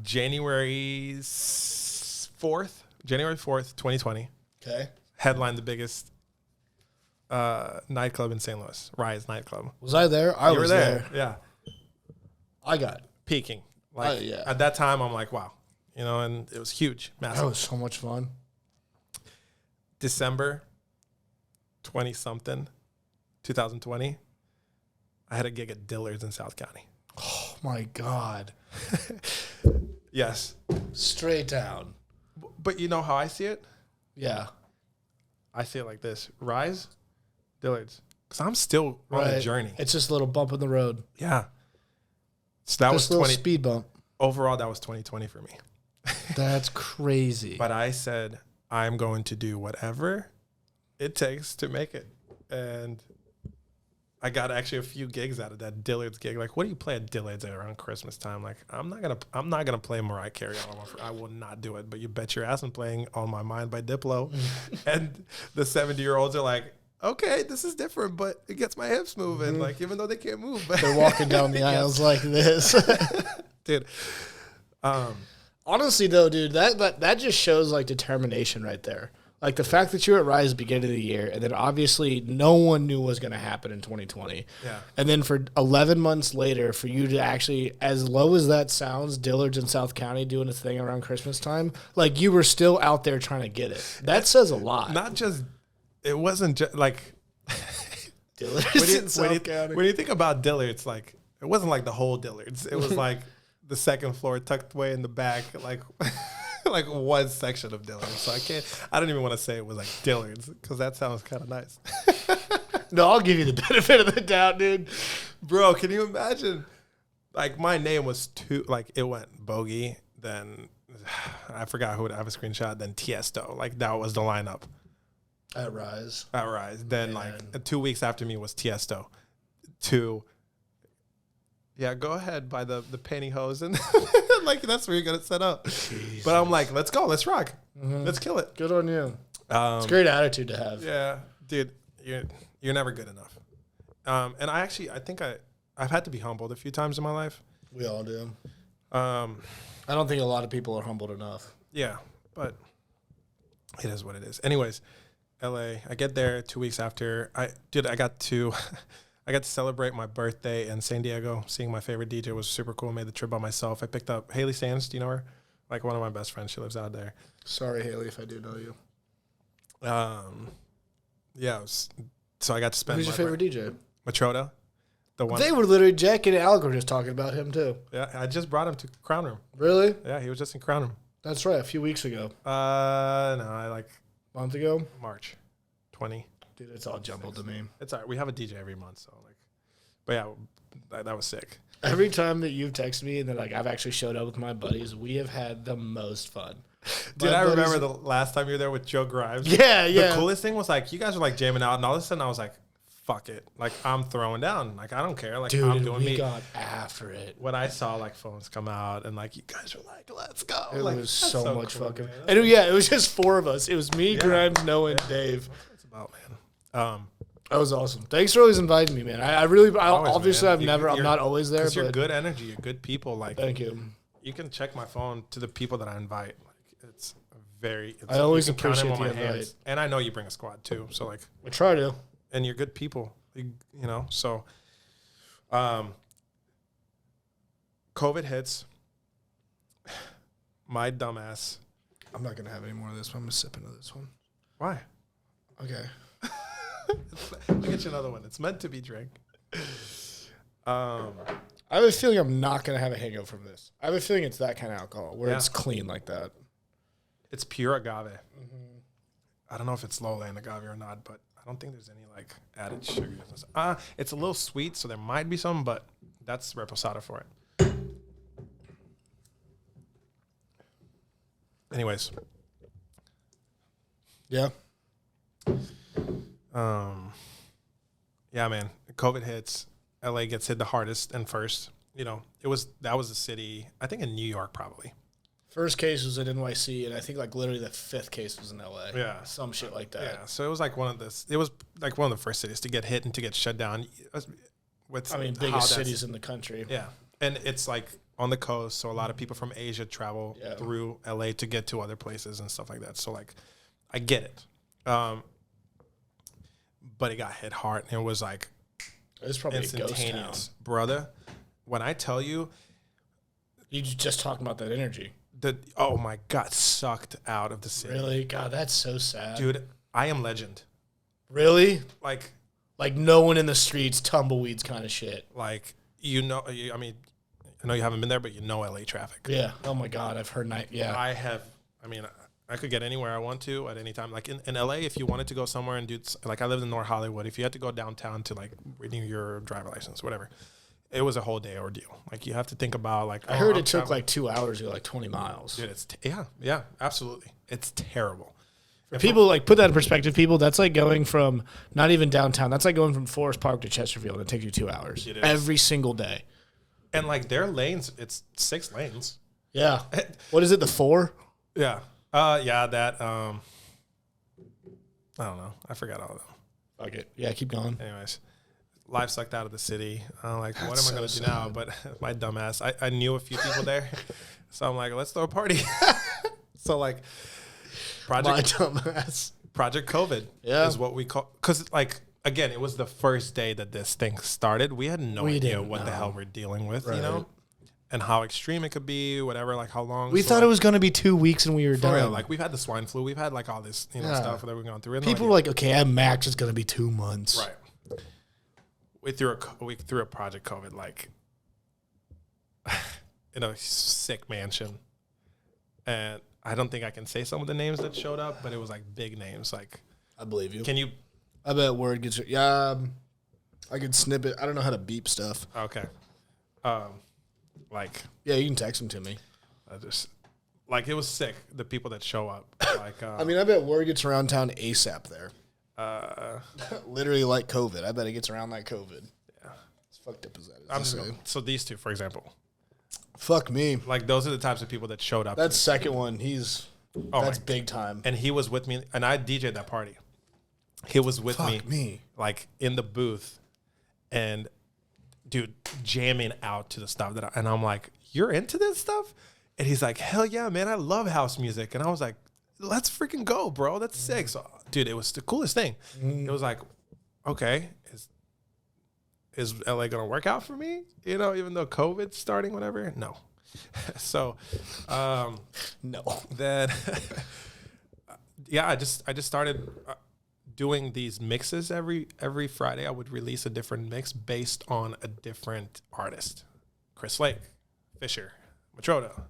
S2: January 4th, 2020.
S1: Okay.
S2: Headlined the biggest nightclub in St. Louis, Rise nightclub.
S1: Was I there? I
S2: You
S1: was
S2: were there. Yeah.
S1: I got
S2: Peaking. Like
S1: yeah.
S2: at that time, I'm like, wow, and it was huge, massive.
S1: That was so much fun.
S2: December 20-something, 2020, I had a gig at Dillard's in South County.
S1: Oh my God.
S2: Yes.
S1: Straight down.
S2: But you know how I see it?
S1: Yeah.
S2: I see it like this. Rise, Dillard's. Because I'm still on a journey.
S1: It's just a little bump in the road.
S2: Yeah. So that
S1: Just
S2: was
S1: a little speed bump.
S2: Overall, that was 2020 for me.
S1: That's crazy.
S2: But I said, I'm going to do whatever it takes to make it. And I got actually a few gigs out of that Dillard's gig. Like, what do you play at Dillard's around Christmas time? Like, I'm not gonna play Mariah Carey on I will not do it. But you bet your ass I'm playing On My Mind by Diplo. And the 70-year-olds are like, okay, this is different, but it gets my hips moving. Like, even though they can't move,
S1: they're walking down the aisles like this.
S2: Dude.
S1: Honestly, though, dude, that just shows like determination right there. Like the fact that you were at Rise beginning of the year, and then obviously no one knew what was going to happen in 2020.
S2: Yeah.
S1: And then for 11 months later, for you to actually, as low as that sounds, Dillard's in South County doing a thing around Christmas time, like you were still out there trying to get it. That says a lot.
S2: Not just, it wasn't just like
S1: Dillard's in South County.
S2: When you think about Dillard's, like it wasn't like the whole Dillard's. It was like the second floor tucked away in the back, like like one section of Dillard's. So I don't even want to say it was like Dillard's because that sounds kind of nice.
S1: No, I'll give you the benefit of the doubt, dude.
S2: Bro, can you imagine? Like my name was it went Bogi, then I forgot who. I have a screenshot. Then Tiesto. Like that was the lineup.
S1: At Rise.
S2: Then like 2 weeks after me was Tiesto. Yeah, go ahead by the pantyhose and like that's where you're gonna set up. Jesus. But I'm like, let's go, let's rock, let's kill it.
S1: Good on you. It's a great attitude to have.
S2: Yeah, dude, you're never good enough. And I think I've had to be humbled a few times in my life.
S1: We all do. I don't think a lot of people are humbled enough.
S2: Yeah, but it is what it is. Anyways, LA. I get there 2 weeks after. I got to celebrate my birthday in San Diego. Seeing my favorite DJ was super cool. Made the trip by myself. I picked up Haley Sands. Do you know her? Like one of my best friends. She lives out there.
S1: Sorry, Haley, if I do know you.
S2: Yeah. So I got to spend.
S1: Who's your favorite DJ?
S2: Matroda. The one.
S1: They were literally, Jack and Alec were just talking about him too.
S2: Yeah, I just brought him to Crown Room.
S1: Really?
S2: Yeah, he was just in Crown Room.
S1: That's right. A few weeks ago.
S2: No, I like
S1: Month ago.
S2: March 20.
S1: Dude, it's all jumbled to me.
S2: It's all right. We have a DJ every month, so like, but yeah, that was sick.
S1: Every time that you've texted me and then like I've actually showed up with my buddies, we have had the most fun.
S2: Dude, I remember the last time you were there with Joe Grimes.
S1: Yeah.
S2: The coolest thing was like you guys were like jamming out, and all of a sudden I was like, "Fuck it!" Like I'm throwing down. Like I don't care. Like
S1: Dude,
S2: I'm doing
S1: we
S2: me.
S1: got after it.
S2: When I saw like phones come out and like you guys were like, "Let's go!"
S1: It
S2: like,
S1: was so much
S2: cool,
S1: fucking.
S2: man.
S1: And it was just 4 of us. It was me, Grimes, Noah, and Dave.
S2: That's what it's about, man.
S1: That was awesome. Thanks for always inviting me, man. I really, obviously,
S2: man.
S1: I'm not always there, but
S2: you're good energy, you're good people. Like,
S1: thank you.
S2: You can check my phone to the people that I invite. Like, it's
S1: I always
S2: you can count them
S1: appreciate
S2: on
S1: the
S2: my
S1: invite.
S2: And I know you bring a squad too. So like,
S1: I try to.
S2: and you're good people, you know. So, COVID hits. My dumbass.
S1: I'm not gonna have any more of this one. I'm gonna sip into this one.
S2: Why?
S1: Okay.
S2: I'll get you another one. It's meant to be drink.
S1: I have a feeling I'm not gonna have a hangover from this. I have a feeling it's that kind of alcohol where it's clean like that.
S2: It's pure agave. Mm-hmm. I don't know if it's lowland agave or not, but I don't think there's any like added sugar. It's a little sweet, so there might be some, but that's reposado for it. Anyways.
S1: Yeah.
S2: Yeah, man. COVID hits. LA gets hit the hardest and first. You know, that was the city. I think in New York probably.
S1: First case was in NYC, and I think like literally the 5th case was in LA.
S2: Yeah,
S1: some shit like that.
S2: Yeah, so it was like one of the first cities to get hit and to get shut down.
S1: Biggest cities in the country.
S2: Yeah, and it's like on the coast, so a lot of people from Asia travel through LA to get to other places and stuff like that. So like, I get it. But it got hit hard, and it was like
S1: it was probably
S2: instantaneous, brother. When I tell you,
S1: you just talking about that energy.
S2: Oh my God, sucked out of the city.
S1: Really? God, that's so sad.
S2: Dude, I am legend.
S1: Really?
S2: Like
S1: no one in the streets, tumbleweeds kind of shit.
S2: Like, I know you haven't been there, but you know LA traffic.
S1: Yeah. Oh my God, I've heard
S2: I could get anywhere I want to at any time. Like in LA, if you wanted to go somewhere and do, like I lived in North Hollywood, if you had to go downtown to like renew your driver license, whatever, it was a whole day ordeal. Like you have to think about like.
S1: I heard it took like 2 hours to go like 20 miles.
S2: Dude, yeah, absolutely. It's terrible.
S1: For people like put that in perspective, people, that's like going from not even downtown. That's like going from Forest Park to Chesterfield. It takes you 2 hours every single day.
S2: And like their lanes, it's 6 lanes.
S1: Yeah. What is it? The 4?
S2: Yeah. That. I don't know. I forgot all of them.
S1: Fuck it. Yeah, keep going.
S2: Anyways, life sucked out of the city. I'm like, what am I going to do now? But my dumbass, I knew a few people there. So I'm like, let's throw a party. So like,
S1: My dumbass.
S2: Project COVID is what we call, because like, again, it was the first day that this thing started. We had no idea what the hell we're dealing with, you know? And how extreme it could be, whatever, like how long.
S1: We thought it was going to be 2 weeks and we were done.
S2: Real, like we've had the swine flu. We've had like all this, stuff that we've gone through.
S1: People were like, okay, at max, it's going to be 2 months.
S2: Right. We threw a Project COVID like in a sick mansion. And I don't think I can say some of the names that showed up, but it was like big names. Like,
S1: I believe you.
S2: Can you?
S1: I bet word gets. Yeah, I could snip it. I don't know how to beep stuff.
S2: Okay. Like.
S1: Yeah, you can text them to me.
S2: I just like it was sick. The people that show up. Like.
S1: I mean, I bet word gets around town ASAP there. Literally like COVID. I bet it gets around like COVID. Yeah. As fucked up as that is.
S2: So these two, for example.
S1: Fuck me.
S2: Like those are the types of people that showed up.
S1: That second one, that's big time.
S2: And he was with me, and I DJ'd that party. He was with me, like in the booth, and dude, jamming out to the stuff and I'm like, "You're into this stuff?" And he's like, "Hell yeah, man! I love house music." And I was like, "Let's freaking go, bro! That's sick!" So, dude, it was the coolest thing. It was like, okay, is LA gonna work out for me? You know, even though COVID's starting, whatever. No. So,
S1: no.
S2: Then, I just started doing these mixes every Friday. I would release a different mix based on a different artist. Chris Lake, Fisher, Matroda.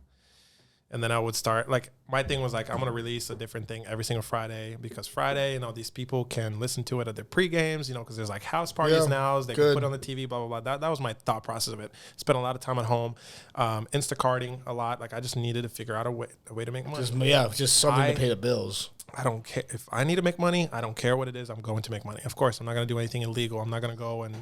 S2: And then I would start, like, my thing was like, I'm going to release a different thing every single Friday, because Friday, these people can listen to it at their pre-games, because there's like house parties now. They can put it on the TV, blah, blah, blah. That was my thought process of it. Spent a lot of time at home, Instacarting a lot. Like, I just needed to figure out a way to make money.
S1: Just something to pay the bills.
S2: I don't care. If I need to make money, I don't care what it is. I'm going to make money. Of course, I'm not going to do anything illegal. I'm not going to go and,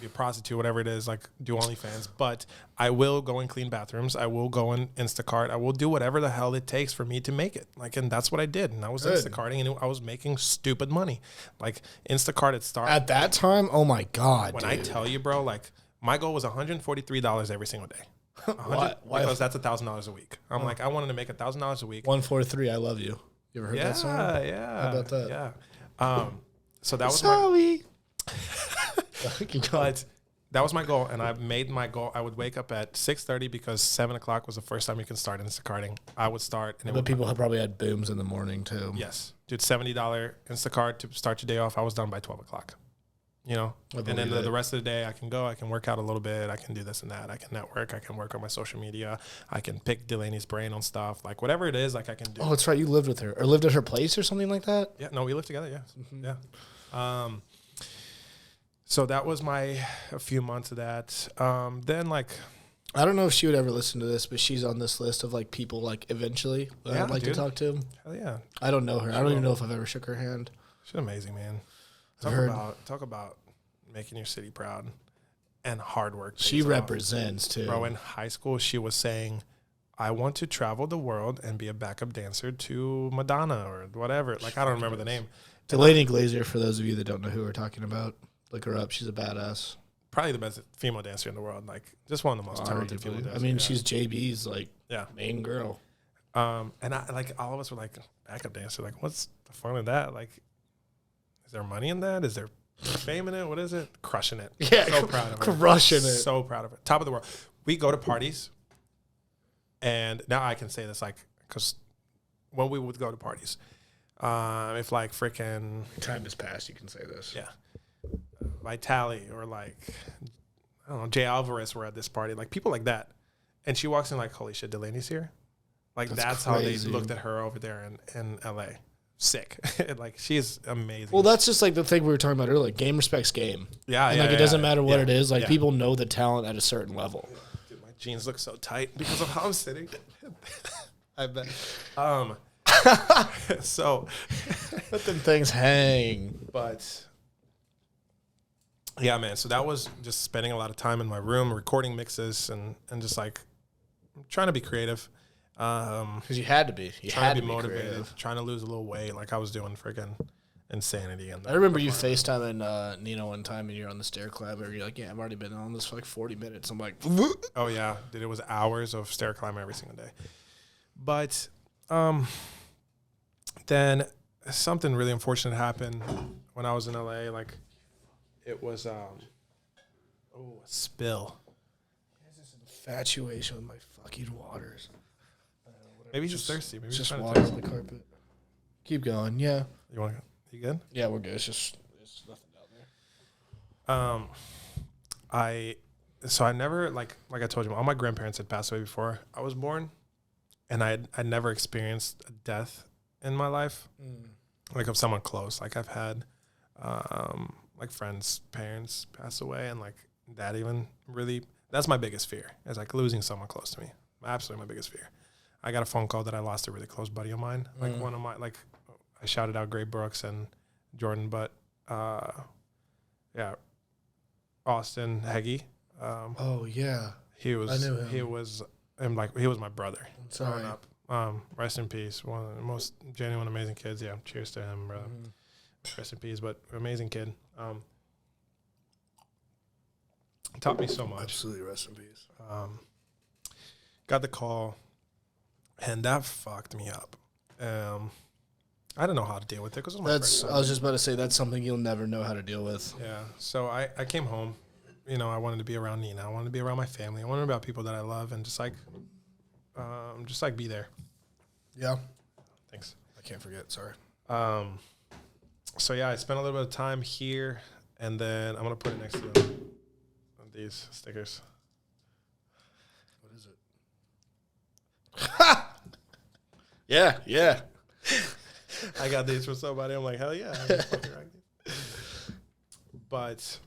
S2: be a prostitute, whatever it is, like do OnlyFans. But I will go and clean bathrooms. I will go and Instacart. I will do whatever the hell it takes for me to make it. Like, and that's what I did. And I was Instacarting, and I was making stupid money. Like, Instacart
S1: at that time. Oh my God!
S2: When I tell you, bro, like, my goal was $143 every single day.
S1: Why?
S2: Because that's $1,000 a week. I'm like, I wanted to make $1,000 a week.
S1: 143. I love you. You ever heard that song?
S2: Yeah.
S1: How about that?
S2: Yeah. So that was But that was my goal, and I made my goal. I would wake up at 6:30 because 7 o'clock was the first time you can start Instacarting. I would start.
S1: But people have probably had booms in the morning too.
S2: Yes. Dude, $70 Instacart to start your day off. I was done by 12 o'clock. And then the rest of the day I can go. I can work out a little bit. I can do this and that. I can network. I can work on my social media. I can pick Delaney's brain on stuff. Like, whatever it is, like, I can do.
S1: Oh, that's right. You lived with her. Or lived at her place or something like that?
S2: Yeah. No, we lived together, yeah. Mm-hmm. Yeah. So that was a few months of that. Then, like,
S1: I don't know if she would ever listen to this, but she's on this list of, like, people, like, eventually that I'd like to talk to.
S2: Hell yeah.
S1: I don't know her. I don't even know if I've ever shook her hand.
S2: She's amazing, man. Talk about making your city proud and hard work.
S1: She represents, too.
S2: Bro, in high school, she was saying, I want to travel the world and be a backup dancer to Madonna or whatever. Like, I don't remember the name.
S1: Delaney Glazer, for those of you that don't know who we're talking about. Look her up. She's a badass.
S2: Probably the best female dancer in the world. Like, just one of the most talented female dancers.
S1: I mean, she's JB's, like, main girl.
S2: And I, like, all of us were like, backup dancer. Like, what's the fun of that? Like, is there money in that? Is there fame in it? What is it? Crushing it.
S1: Yeah.
S2: So proud of it.
S1: Crushing it.
S2: So proud of it. Top of the world. We go to parties. And now I can say this, like, because when we would go to parties, if, like, freaking
S1: time has passed, you can say this.
S2: Yeah. Vitali or, like, I don't know, Jay Alvarez were at this party, like, people like that. And she walks in like, holy shit, Delaney's here? Like, that's how they looked at her over there in LA. Sick. Like, she's amazing.
S1: Well, that's just like the thing we were talking about earlier. Game respects game.
S2: Yeah,
S1: and, like, it doesn't matter what it is. Like, people know the talent at a certain level.
S2: Dude, my jeans look so tight because of how I'm sitting. I bet. So
S1: let them things hang.
S2: But yeah, man. So that was just spending a lot of time in my room, recording mixes, and just, like, trying to be creative.
S1: Because you had to be. You
S2: trying
S1: had
S2: to
S1: be
S2: be motivated,
S1: creative.
S2: Trying to lose a little weight, like I was doing freaking insanity. And
S1: I remember you FaceTiming Nino one time, and you're on the stair climber. You're like, yeah, I've already been on this for like 40 minutes. I'm like,
S2: oh yeah, dude, it was hours of stair climbing every single day. But then something really unfortunate happened when I was in LA. Like, it was a spill.
S1: Infatuation with my fucking waters.
S2: Maybe he's just thirsty. Maybe
S1: just water on the carpet. Keep going. Yeah.
S2: You good?
S1: Yeah, we're good. It's nothing
S2: I
S1: down
S2: never, like I told you, all my grandparents had passed away before I was born, and I never experienced a death in my life, like, of someone close. Like, I've had like friends' parents pass away, and, like, that even really, that's my biggest fear, is, like, losing someone close to me. Absolutely my biggest fear. I got a phone call that I lost a really close buddy of mine. Like, one of my, like, I shouted out Gray Brooks and Jordan, but yeah, Austin Heggie.
S1: Oh yeah,
S2: he was.
S1: I knew him.
S2: He was my brother.
S1: Sorry.
S2: Growing up. Rest in peace. One of the most genuine, amazing kids. Yeah, cheers to him, bro. Rest in peace, but amazing kid. Taught me so much.
S1: Absolutely, rest in peace.
S2: Got the call, and that fucked me up. I don't know how to deal with it because
S1: I was just about to say that's something you'll never know how to deal with.
S2: Yeah. So I came home. I wanted to be around Nina. I wanted to be around my family. I wanted to be around people that I love, and just like be there.
S1: Yeah.
S2: Thanks.
S1: I can't forget. Sorry.
S2: So yeah, I spent a little bit of time here, and then I'm gonna put it next to these stickers.
S1: What is it? Yeah, yeah.
S2: I got these from somebody. I'm like, hell yeah. But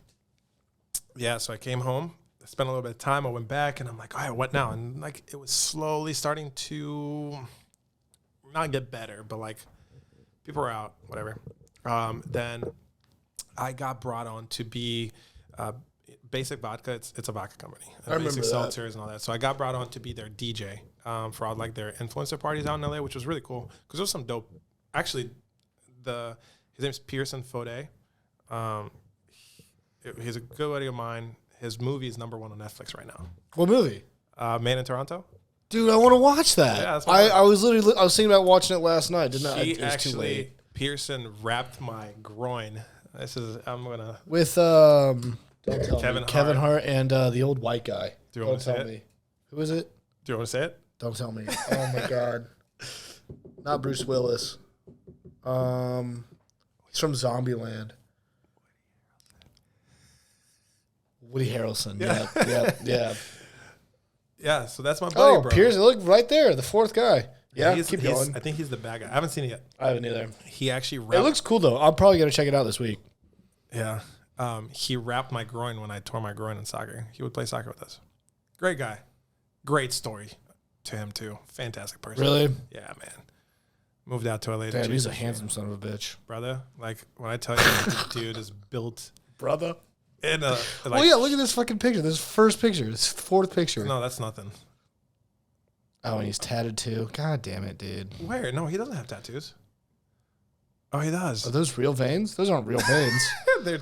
S2: yeah, so I came home. I spent a little bit of time. I went back and I'm like, all right, what now? And like it was slowly starting to not get better, but like people were out, whatever. Then I got brought on to be Basic Vodka. It's a vodka company.
S1: I remember
S2: Basic
S1: that.
S2: seltzers and all that. So I got brought on to be their DJ for all like their influencer parties out in LA, which was really cool because there was some dope. Actually, his name's Pearson Fode. He's a good buddy of mine. His movie is #1 on Netflix right now.
S1: What movie?
S2: Man in Toronto.
S1: Dude, I want to watch that.
S2: Yeah, that's
S1: I was thinking about watching it last night. Didn't I? It was too late.
S2: Pearson wrapped my groin. I'm gonna
S1: With don't tell
S2: Kevin
S1: me. Kevin
S2: Hart.
S1: Hart and the old white guy.
S2: Do you want to say
S1: tell
S2: it?
S1: me. Who is it?
S2: Do you want to say it?
S1: Don't tell me. Oh my god. Not Bruce Willis. He's from Zombieland. Woody Harrelson. Yeah.
S2: Yeah. So that's my buddy,
S1: Oh,
S2: bro.
S1: Pierce, look right there, the fourth guy. Yeah, keep going.
S2: I think he's the bad guy. I haven't seen it yet.
S1: I haven't either.
S2: He actually
S1: It
S2: wrapped.
S1: looks cool though. I'm probably gonna check it out this week.
S2: Yeah. He wrapped my groin when I tore my groin in soccer. He would play soccer with us. Great guy. Great story to him too. Fantastic person.
S1: Really?
S2: Yeah, man. Moved out to LA.
S1: Damn, he's a handsome son of a bitch.
S2: Brother. Like when I tell you, this dude is built
S1: Brother.
S2: in a. Like,
S1: Well, yeah, look at this fucking picture. This first picture. This fourth picture.
S2: No, that's nothing.
S1: Oh, and he's tatted too. God damn it, dude.
S2: Where? No, he doesn't have tattoos. Oh, he does.
S1: Are those real veins? Those aren't real veins.
S2: They're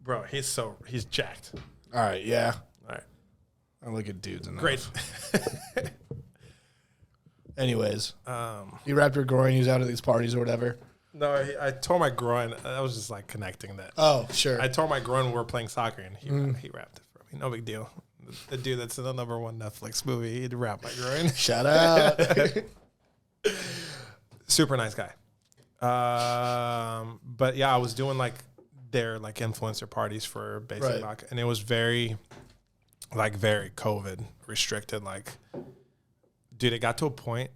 S2: Bro, he's jacked.
S1: All right, yeah.
S2: All right.
S1: I look at dudes enough.
S2: Great.
S1: Anyways, you wrapped your groin. He was out at these parties or whatever.
S2: No, I tore my groin. I was just like connecting that.
S1: Oh, sure.
S2: I tore my groin when we were playing soccer, and he wrapped it for me. No big deal. The dude that's in the #1 Netflix movie, he'd wrap my groin.
S1: Shout out.
S2: Super nice guy. But yeah, I was doing like their like influencer parties for Basic Vodka, and it was very COVID restricted. Like, dude, it got to a point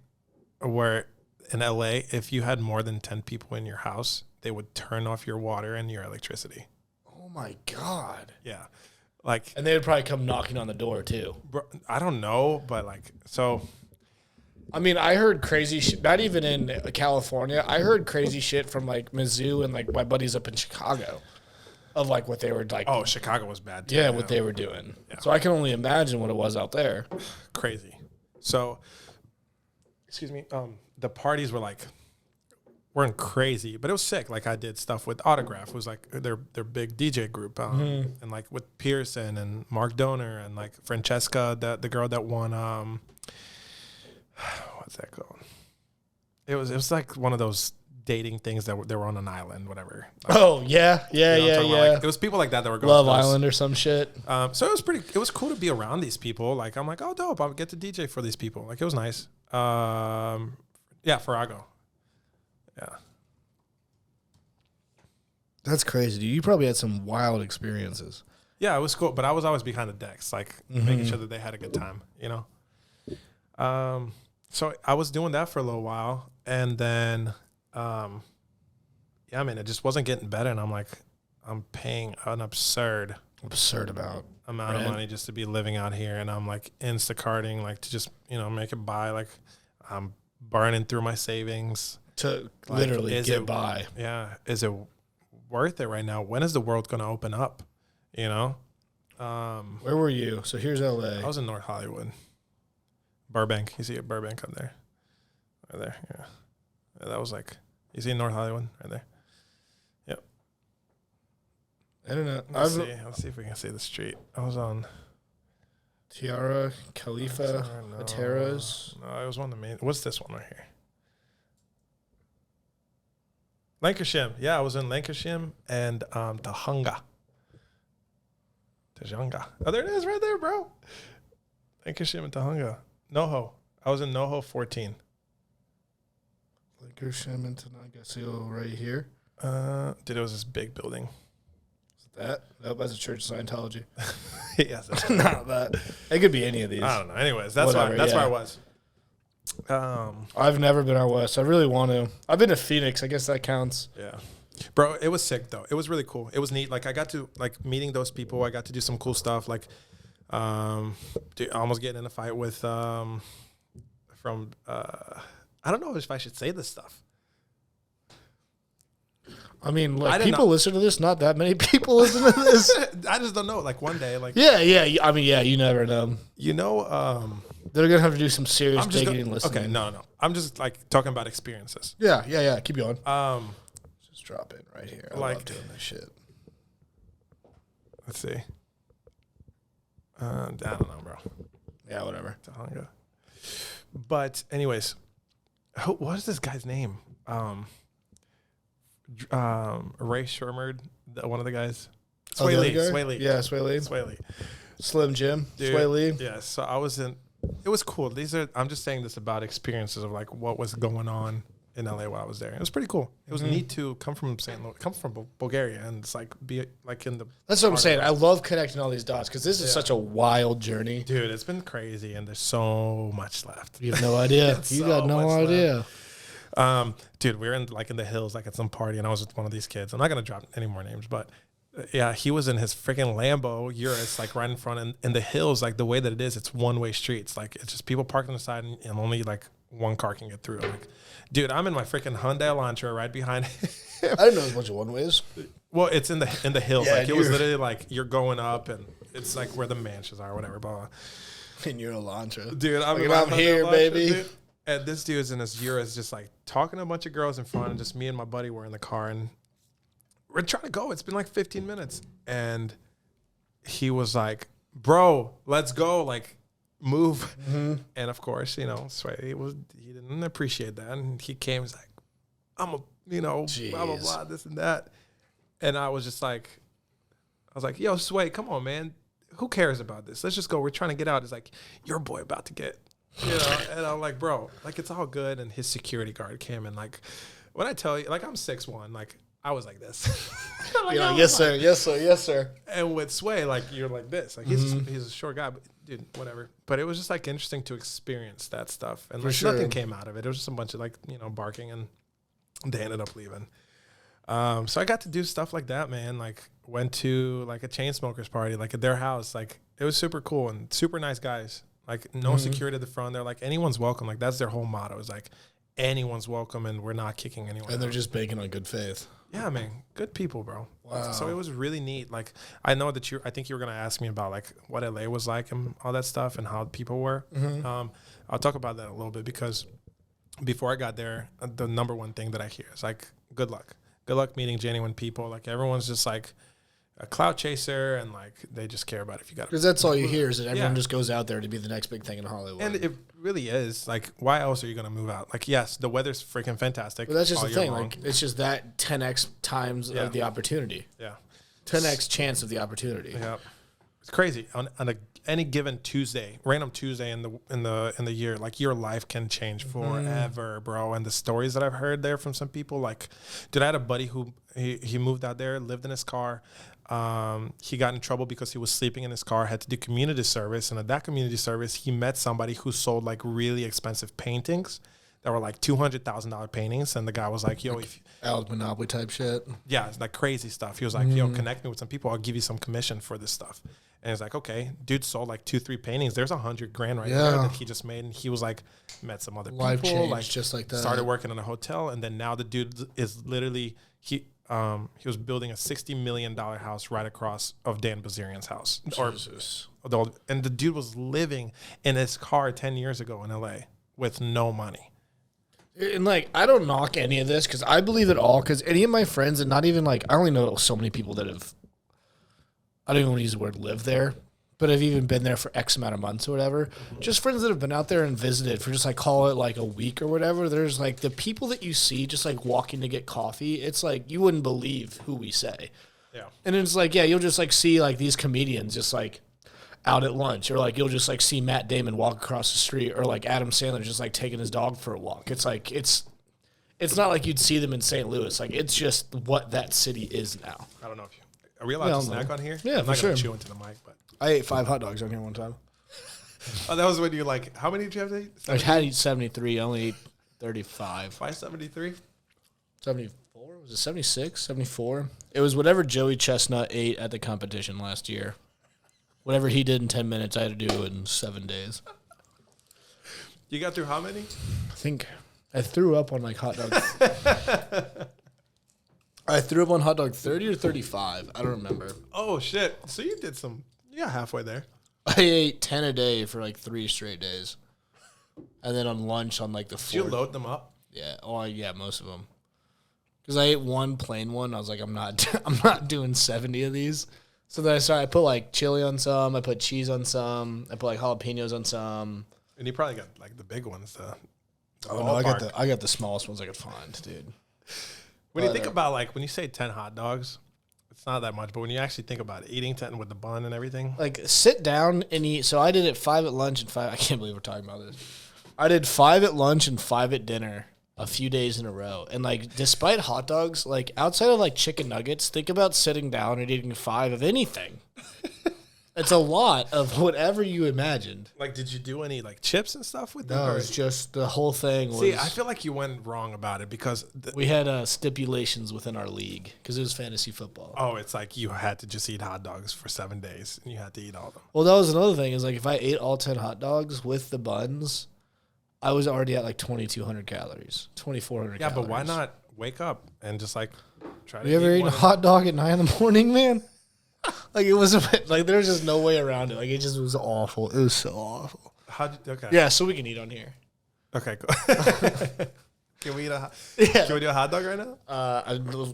S2: where in LA, if you had more than 10 people in your house, they would turn off your water and your electricity.
S1: Oh my god.
S2: Yeah. Like,
S1: And they would probably come knocking on the door too.
S2: bro, I don't know, but like, so
S1: I mean, I heard crazy shit. Not even in California. I heard crazy shit from like Mizzou and like my buddies up in Chicago, of like what they were like.
S2: oh, Chicago was bad too.
S1: yeah, what they were doing.
S2: Yeah.
S1: So I can only imagine what it was out there.
S2: Crazy. So, excuse me. The parties weren't crazy, but it was sick. Like I did stuff with Autograph. It was like their big DJ group, and like with Pearson and Mark Donor and like Francesca, the girl that won. What's that called? It was like one of those dating things that they were on an island, whatever.
S1: Oh yeah, yeah,
S2: You know what I'm
S1: yeah,
S2: talking
S1: yeah.
S2: about? Like, it was people like that were going
S1: Love
S2: to those.
S1: Island or some shit.
S2: So it was cool to be around these people. Like I'm like, oh dope, I'll get to DJ for these people. Like it was nice. Yeah, Farrago. Yeah.
S1: That's crazy, dude. You probably had some wild experiences.
S2: Yeah, it was cool, but I was always behind the decks, like making sure that they had a good time, you know? So I was doing that for a little while, and then, yeah, I mean, it just wasn't getting better, and I'm like, I'm paying an absurd
S1: amount
S2: of money just to be living out here, and I'm like Instacarting, like to just, you know, make it by, like I'm burning through my savings.
S1: to
S2: Like,
S1: literally
S2: is
S1: get
S2: it-
S1: by.
S2: Yeah, is it worth it right now? When is the world going to open up, you know?
S1: Where were you? So here's LA.
S2: I was in North Hollywood. Burbank. You see it, Burbank up there. Right there, yeah. That was like, you see North Hollywood right there? Yep.
S1: I don't know.
S2: Let's see if we can see the street. I was on
S1: Tiara, Khalifa,
S2: no,
S1: Materas.
S2: No, it was one of the main. What's this one right here? Lancashire. Yeah, I was in Lancashire and Tahunga. Oh, there it is right there, bro. Lancashire and Tahunga. NoHo. I was in NoHo 14.
S1: Lakers, Edmonton, I guess right here.
S2: Dude, it was this big building.
S1: That? That's a Church of Scientology.
S2: Yes.
S1: Not that. It could be any of these.
S2: I don't know. Anyways, that's
S1: Whatever,
S2: where
S1: yeah.
S2: I was.
S1: I've never been out west. I really want to. I've been to Phoenix. I guess that counts.
S2: Yeah. Bro, it was sick though. It was really cool. It was neat. Like I got to like meeting those people. I got to do some cool stuff. Like, almost getting in a fight with I don't know if I should say this stuff.
S1: I mean, like people listen to this. Not that many people listen to this.
S2: I just don't know. Like one day, like
S1: yeah. I mean, yeah, you never know.
S2: You know,
S1: they're gonna have to do some serious digging and listening.
S2: Okay, no. I'm just like talking about experiences.
S1: Yeah. Keep going.
S2: Just
S1: drop it right here. I
S2: like
S1: love doing this shit.
S2: Let's see. I don't know, bro.
S1: Yeah, whatever.
S2: But anyways, what is this guy's name? Ray Shermerd, one of the guys. Sway Lee.
S1: Yeah, Sway Lee. Slim Jim.
S2: Dude,
S1: Sway Lee.
S2: Yeah, so I was in. It was cool. I'm just saying this about experiences of like what was going on in LA while I was there. It was pretty cool. It was neat to come from Bulgaria, and it's like be like in the.
S1: That's what I'm saying. I love connecting all these dots because this is such a wild journey,
S2: dude. It's been crazy, and there's so much left.
S1: You have no idea. You got no idea.
S2: Dude, we were in the hills, like at some party, and I was with one of these kids. I'm not gonna drop any more names, but yeah, he was in his freaking Lambo Urus, like right in front, and in the hills, like the way that it is, it's one-way streets. Like it's just people parked on the side, and only like one car can get through. Like, dude, I'm in my freaking Hyundai Elantra right behind him.
S1: I didn't know it was a bunch of one-ways.
S2: Well, it's in the hills. Like it was literally like you're going up, and it's like where the mansions are, or whatever. Blah, blah.
S1: In your Elantra,
S2: dude. I'm
S1: here, Elantra, baby.
S2: Dude. And this dude's in his Urus, just like talking to a bunch of girls in front, and just me and my buddy were in the car, and we're trying to go. It's been like 15 minutes, and he was like, "Bro, let's go! Like, move!" Mm-hmm. And of course, Sway, he didn't appreciate that, and he came. He's like, "I'm a, blah blah blah, this and that," and I was just like, "Yo, Sway, come on, man. Who cares about this? Let's just go. We're trying to get out." It's like, "Your boy about to get." And I'm like, bro, like it's all good. And his security guard came and like, when I tell you, like I'm 6'1", like I was like this.
S1: Like, yes sir.
S2: And with Sway, like you're like this, like he's a short guy, but dude, whatever. But it was just like interesting to experience that stuff, and like nothing came out of it. It was just a bunch of like barking, and they ended up leaving. So I got to do stuff like that, man. Like went to like a chain smokers party, like at their house. Like it was super cool and super nice guys. Like no security at the front. They're like anyone's welcome. Like that's their whole motto. Is like anyone's welcome, and we're not kicking anyone.
S1: And they're just banking on good faith.
S2: Yeah, man, good people, bro.
S1: Wow.
S2: So it was really neat. Like I know that I think you were gonna ask me about like what LA was like and all that stuff and how people were. Mm-hmm. I'll talk about that a little bit because before I got there, the number one thing that I hear is like good luck. Good luck meeting genuine people. Like everyone's just like a clout chaser, and like they just care about if you got.
S1: Because that's all you hear is that everyone just goes out there to be the next big thing in Hollywood.
S2: And it really is. Like, why else are you gonna move out? Like, yes, the weather's freaking fantastic.
S1: But that's just the thing. Like, it's just that 10x times of the opportunity.
S2: Yeah,
S1: 10x chance of the opportunity.
S2: Yeah, it's crazy. On any given Tuesday, random Tuesday in the year, like your life can change forever, bro. And the stories that I've heard there from some people, like, dude, I had a buddy who he moved out there, lived in his car. He got in trouble because he was sleeping in his car, had to do community service. And at that community service, he met somebody who sold like really expensive paintings that were like $200,000 paintings. And the guy was like, yo,
S1: like
S2: if
S1: Al's Monopoly type shit.
S2: Yeah, it's like crazy stuff. He was like, yo, connect me with some people. I'll give you some commission for this stuff. And he's like, okay, dude sold like 2-3 paintings. There's $100,000 right there that he just made. And he was like, met some other
S1: Life
S2: people,
S1: changed
S2: like
S1: just like that.
S2: Started working in a hotel. And then now the dude is literally, he was building a $60 million house right across of Dan Bazarian's house.
S1: Jesus.
S2: And the dude was living in his car 10 years ago in LA with no money.
S1: And like, I don't knock any of this because I believe it all. Because any of my friends, and not even like, I only know so many people that have, I don't even want to use the word live there, but have even been there for X amount of months or whatever. Just friends that have been out there and visited for just like, call it like a week or whatever. There's like the people that you see just like walking to get coffee. It's like, you wouldn't believe who we say.
S2: Yeah.
S1: And it's like, yeah, you'll just like see like these comedians just like out at lunch, or like you'll just like see Matt Damon walk across the street, or like Adam Sandler just like taking his dog for a walk. It's like, it's not like you'd see them in St. Louis. Like it's just what that city is now.
S2: I don't know if are we allowed to snack on here?
S1: Yeah,
S2: I'm not
S1: for sure.
S2: Chew into the mic, but
S1: I ate 5 hot dogs on here one time.
S2: Oh, that was when you like. How many did you have to eat?
S1: I had to eat 73. I only ate 35.
S2: Why 73?
S1: 74? Was it 76? 74? It was whatever Joey Chestnut ate at the competition last year. Whatever he did in 10 minutes, I had to do in 7 days.
S2: You got through how many?
S1: I think I threw up on like hot dogs. I threw up on hot dog 30 or 35. I don't remember.
S2: Oh, shit. So you did some. Yeah, halfway there.
S1: I ate 10 a day for like 3 straight days. And then on lunch on like the 4th.
S2: Did you load them up?
S1: Yeah. Oh, yeah, most of them. Because I ate one plain one. I was like, I'm not doing 70 of these. So then I put like chili on some. I put cheese on some. I put like jalapenos on some.
S2: And you probably got like the big ones.
S1: Oh, no, I got the smallest ones I could find, dude.
S2: When you think about like, when you say 10 hot dogs, it's not that much. But when you actually think about it, eating 10 with the bun and everything.
S1: Like, sit down and eat. So I did it 5 at lunch and 5. I can't believe we're talking about this. I did 5 at lunch and 5 at dinner a few days in a row. And, like, despite hot dogs, like, outside of, like, chicken nuggets, think about sitting down and eating 5 of anything. It's a lot of whatever you imagined.
S2: Like, did you do any, like, chips and stuff with them?
S1: No, it's just the whole thing was...
S2: See, I feel like you went wrong about it because...
S1: we had stipulations within our league because it was fantasy football.
S2: Oh, it's like you had to just eat hot dogs for 7 days and you had to eat all of them.
S1: Well, that was another thing is, like, if I ate all 10 hot dogs with the buns, I was already at, like, 2,200 calories, 2,400
S2: Yeah,
S1: calories.
S2: but why not wake up and just, like, try to
S1: You ever
S2: eat
S1: eaten a hot dog at 9 in the morning, man? Like, it was a bit, like, there was just no way around it. Like, it just was awful. It was so awful.
S2: Okay.
S1: Yeah, so we can eat on here.
S2: Okay, cool. Can we do a hot dog right now?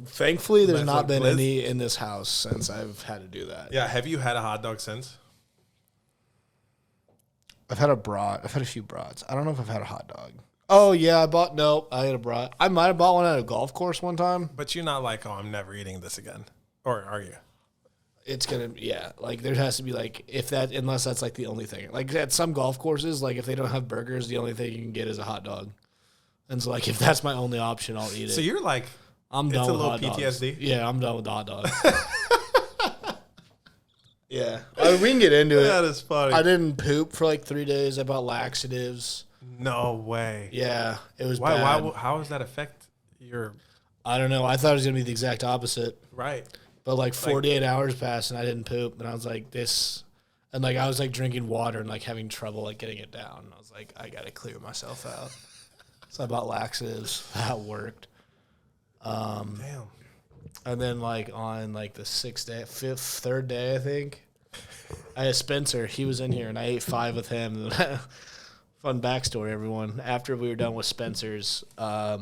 S1: Thankfully, there's
S2: Nice
S1: not been
S2: little
S1: any in this house since I've had to do that.
S2: Yeah, have you had a hot dog since?
S1: I've had a brat. I've had a few brats. I don't know if I've had a hot dog. Oh, yeah, I had a brat. I might have bought one at a golf course one time.
S2: But you're not like, oh, I'm never eating this again. Or are you?
S1: It's gonna, yeah. Like, there has to be, like, unless that's, like, the only thing. Like, at some golf courses, like, if they don't have burgers, the only thing you can get is a hot dog. And so, like, if that's my only option, I'll eat it.
S2: So you're like,
S1: I'm done with hot dogs.
S2: It's a little PTSD?
S1: Yeah, I'm done with the hot dogs. Yeah. We can get into it.
S2: That is funny.
S1: I didn't poop for, like, 3 days. I bought laxatives.
S2: No way.
S1: Yeah, it was
S2: Why?
S1: bad.
S2: How does that affect your...
S1: I don't know. I thought it was going to be the exact opposite.
S2: Right.
S1: But, like, 48 hours passed, and I didn't poop. And I was like, this... And, like, I was, like, drinking water and, like, having trouble, like, getting it down. And I was like, I got to clear myself out. So I bought laxatives. That worked.
S2: Damn.
S1: And then, like, on, like, the third day, I think, I had Spencer. He was in here, and I ate 5 with him. Fun backstory, everyone. After we were done with Spencer's, I,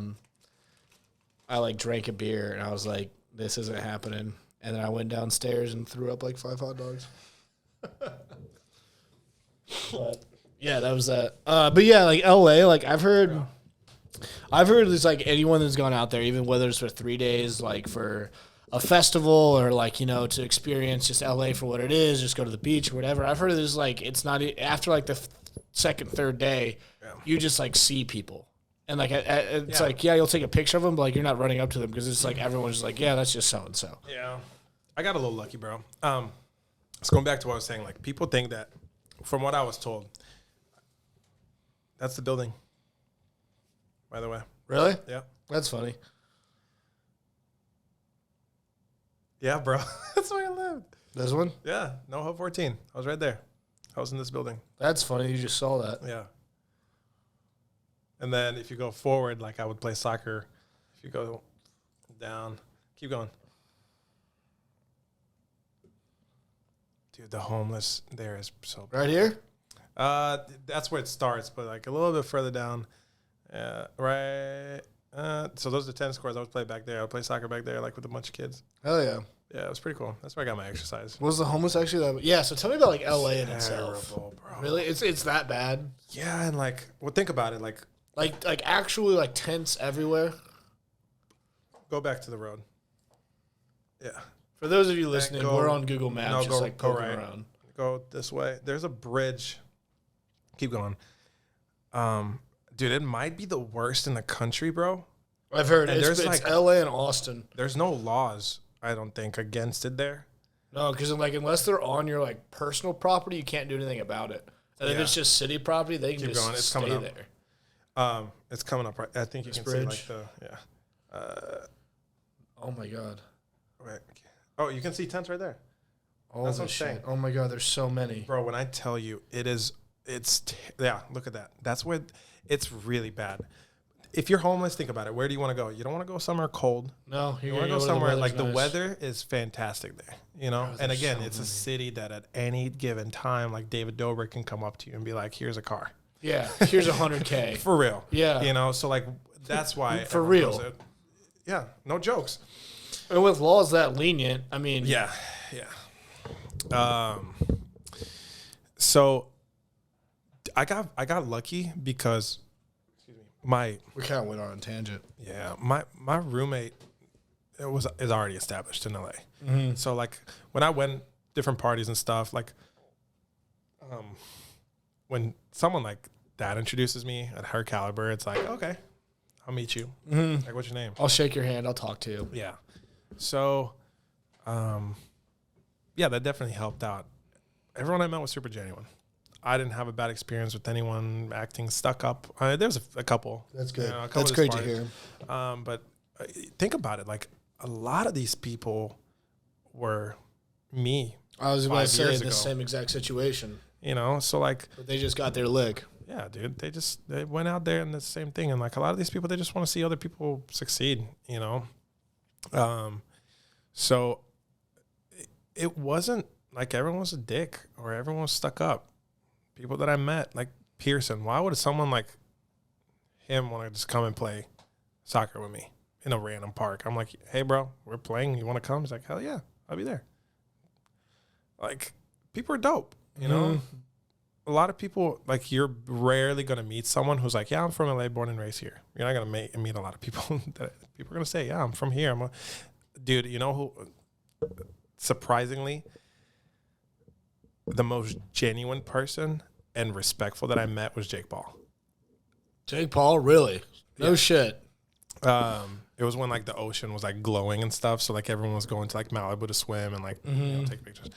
S1: like, drank a beer, and I was like, this isn't happening. And then I went downstairs and threw up, like, 5 hot dogs. But, yeah, that was that. But, yeah, like, L.A., like, I've heard it's, like, anyone that's gone out there, even whether it's for 3 days, like, for a festival or, like, you know, to experience just L.A. for what it is, just go to the beach or whatever. I've heard there's, like, it's not, after, like, the second, third day, you just, like, see people. And, like, it's like, yeah, you'll take a picture of them, but, like, you're not running up to them because it's, like, everyone's just like, yeah, that's just so-and-so.
S2: Yeah. I got a little lucky, bro. It's going back to what I was saying. Like, people think that, from what I was told, that's the building, by the way.
S1: Really?
S2: Yeah.
S1: That's funny.
S2: Yeah, bro. That's where I lived.
S1: This one?
S2: Yeah. No Hope 14. I was right there. I was in this building.
S1: That's funny. You just saw that.
S2: Yeah. And then if you go forward, like I would play soccer. If you go down, keep going. Dude, the homeless there is so bad.
S1: Right here?
S2: That's where it starts, but like a little bit further down. Right. So those are the tennis courts. I would play back there. I would play soccer back there, like with a bunch of kids.
S1: Hell yeah.
S2: Yeah, it was pretty cool. That's where I got my exercise.
S1: Was the homeless actually that? Yeah, so tell me about, like, L.A. in itself.
S2: Terrible, bro.
S1: Really? It's that bad?
S2: Yeah, and like, well, think about it.
S1: Like actually, like, tents everywhere?
S2: Go back to the road. Yeah.
S1: For those of you listening, we're on Google Maps,
S2: go
S1: poking
S2: right.
S1: around.
S2: Go this way. There's a bridge. Keep going. Dude, it might be the worst in the country, bro.
S1: I've heard
S2: And
S1: it's
S2: like,
S1: L.A. and Austin.
S2: There's no laws, I don't think, against it there.
S1: No, because, like, unless they're on your, like, personal property, you can't do anything about it. And if it's just city property, they can
S2: Keep
S1: just
S2: going. It's
S1: stay
S2: coming up.
S1: there.
S2: It's coming up right. I think you
S1: This
S2: can
S1: bridge?
S2: see like the
S1: Oh my god.
S2: Right. Oh, you can see tents right there.
S1: Oh,
S2: That's what I'm saying.
S1: Oh my god, there's so many.
S2: Bro, when I tell you look at that. That's where it's really bad. If you're homeless, think about it. Where do you want to go? You don't want to go somewhere cold.
S1: No,
S2: You want to go somewhere like the
S1: nice.
S2: weather is fantastic there, you know?
S1: Bro,
S2: And
S1: there's
S2: again,
S1: so
S2: it's a
S1: many.
S2: city that at any given time, like David Dobrik can come up to you and be like, here's a car.
S1: Yeah, here's $100K.
S2: For real.
S1: Yeah.
S2: You know, so like that's why.
S1: For
S2: everyone
S1: real.
S2: goes there. Yeah, no jokes.
S1: And with laws that lenient, I mean,
S2: Yeah. So I got lucky because my
S1: we kind of went on a tangent.
S2: my roommate is already established in LA.
S1: Mm-hmm.
S2: So like when I went different parties and stuff, like when someone like that introduces me at her caliber, it's like, okay, I'll meet you.
S1: Mm-hmm.
S2: Like, what's your name?
S1: I'll shake your hand. I'll talk to you.
S2: Yeah. So, yeah, that definitely helped out. Everyone I met was super genuine. I didn't have a bad experience with anyone acting stuck up. There's a couple.
S1: That's good.
S2: You know, a couple
S1: That's
S2: of
S1: great to
S2: parties.
S1: hear.
S2: But think about it. Like, a lot of these people were me,
S1: I was about to
S2: 5
S1: say
S2: years
S1: the
S2: ago.
S1: same exact situation,
S2: you know? So, like,
S1: but they just got their lick.
S2: yeah, dude, they went out there and the same thing. And, like, a lot of these people, they just want to see other people succeed, you know? So it wasn't like everyone was a dick or everyone was stuck up. People that I met, like Pearson, why would someone like him want to just come and play soccer with me in a random park? I'm like, hey, bro, we're playing. You want to come? He's like, hell yeah, I'll be there. Like, people are dope, you know? A lot of people, like, you're rarely going to meet someone who's like, yeah, I'm from LA, born and raised here. You're not going to meet a lot of people that people are going to say, yeah, I'm from here. Dude, you know who, surprisingly, the most genuine person and respectful that I met was Jake Paul.
S1: Jake Paul, really? No shit.
S2: It was when like the ocean was like glowing and stuff, so like everyone was going to like Malibu to swim and like you know, take pictures.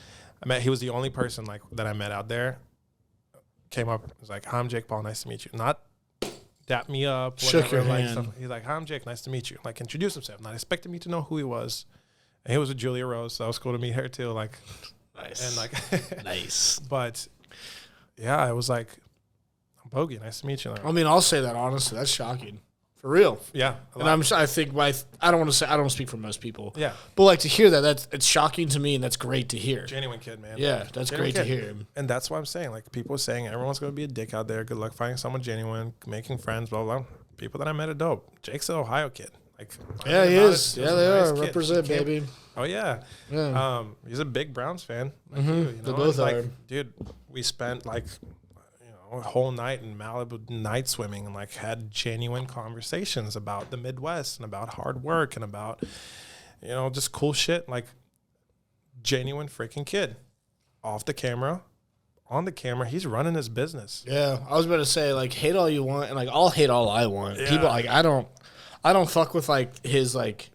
S2: He was the only person like that I met out there. Came up, was like, "Hi, I'm Jake Paul. Nice to meet you." Not dap me up,
S1: Shook your
S2: like,
S1: hand.
S2: stuff. He's like, "Hi, I'm Jake. Nice to meet you." Like, introduced himself. Not expecting me to know who he was. And he was with Julia Rose, so that was cool to meet her too. Like,
S1: Nice.
S2: and like,
S1: Nice.
S2: but yeah, I was like, I'm Bogi. Nice to meet you. Like,
S1: I mean, I'll say that honestly. That's shocking. For real.
S2: yeah,
S1: And I think I don't want to say, I don't speak for most people.
S2: yeah,
S1: But like to hear that, it's shocking to me and that's great to hear.
S2: genuine kid, man.
S1: Yeah, that's
S2: Genuine
S1: great to
S2: kid.
S1: hear.
S2: And that's what I'm saying. Like, people are saying everyone's going to be a dick out there. Good luck finding someone genuine, making friends, blah, blah, blah. People that I met are dope. Jake's an Ohio kid. Like,
S1: Yeah, he
S2: about
S1: is.
S2: it,
S1: Yeah,
S2: he's a
S1: they
S2: nice
S1: are.
S2: kid.
S1: Represent,
S2: He came-
S1: baby.
S2: Oh, yeah.
S1: Yeah.
S2: He's a big Browns fan. Like you
S1: They
S2: know?
S1: both
S2: It's like,
S1: are.
S2: dude, we spent like, you know, a whole night in Malibu night swimming and like had genuine conversations about the Midwest and about hard work and about, you know, just cool shit. Like, genuine freaking kid. Off the camera, on the camera, he's running his business.
S1: Yeah, I was about to say like hate all you want, and like I'll hate all I want.
S2: Yeah.
S1: People like I don't fuck with like his like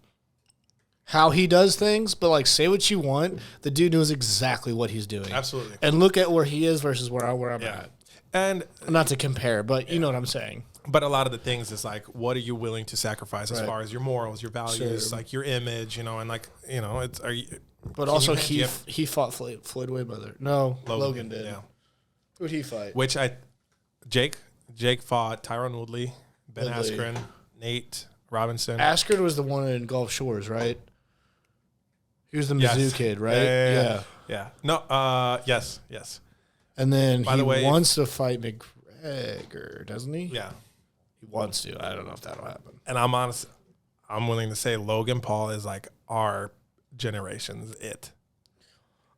S1: how he does things, but like say what you want. The dude knows exactly what he's doing.
S2: Absolutely.
S1: And look at where he is versus where I'm
S2: Yeah.
S1: at.
S2: And
S1: Not to compare, but you know what I'm saying.
S2: but a lot of the things is like, what are you willing to sacrifice as
S1: Right.
S2: far as your morals, your values,
S1: Sure.
S2: like your image, you know, and like, you know, it's are you.
S1: But
S2: can
S1: also
S2: you-
S1: he fought Floyd Mayweather. No, Logan did.
S2: Yeah.
S1: Who'd he fight?
S2: Which Jake fought Tyron Woodley, Ben
S1: Woodley.
S2: Askren, Nate Robinson.
S1: Askren was the one in Gulf Shores, right? He was the
S2: Yes.
S1: Mizzou kid, right?
S2: Yeah. No. Yes.
S1: And then
S2: By
S1: he
S2: the way,
S1: wants to fight McGregor, doesn't he?
S2: Yeah.
S1: He wants to. I don't know if that'll happen.
S2: And I'm honest. I'm willing to say Logan Paul is like our generation's it.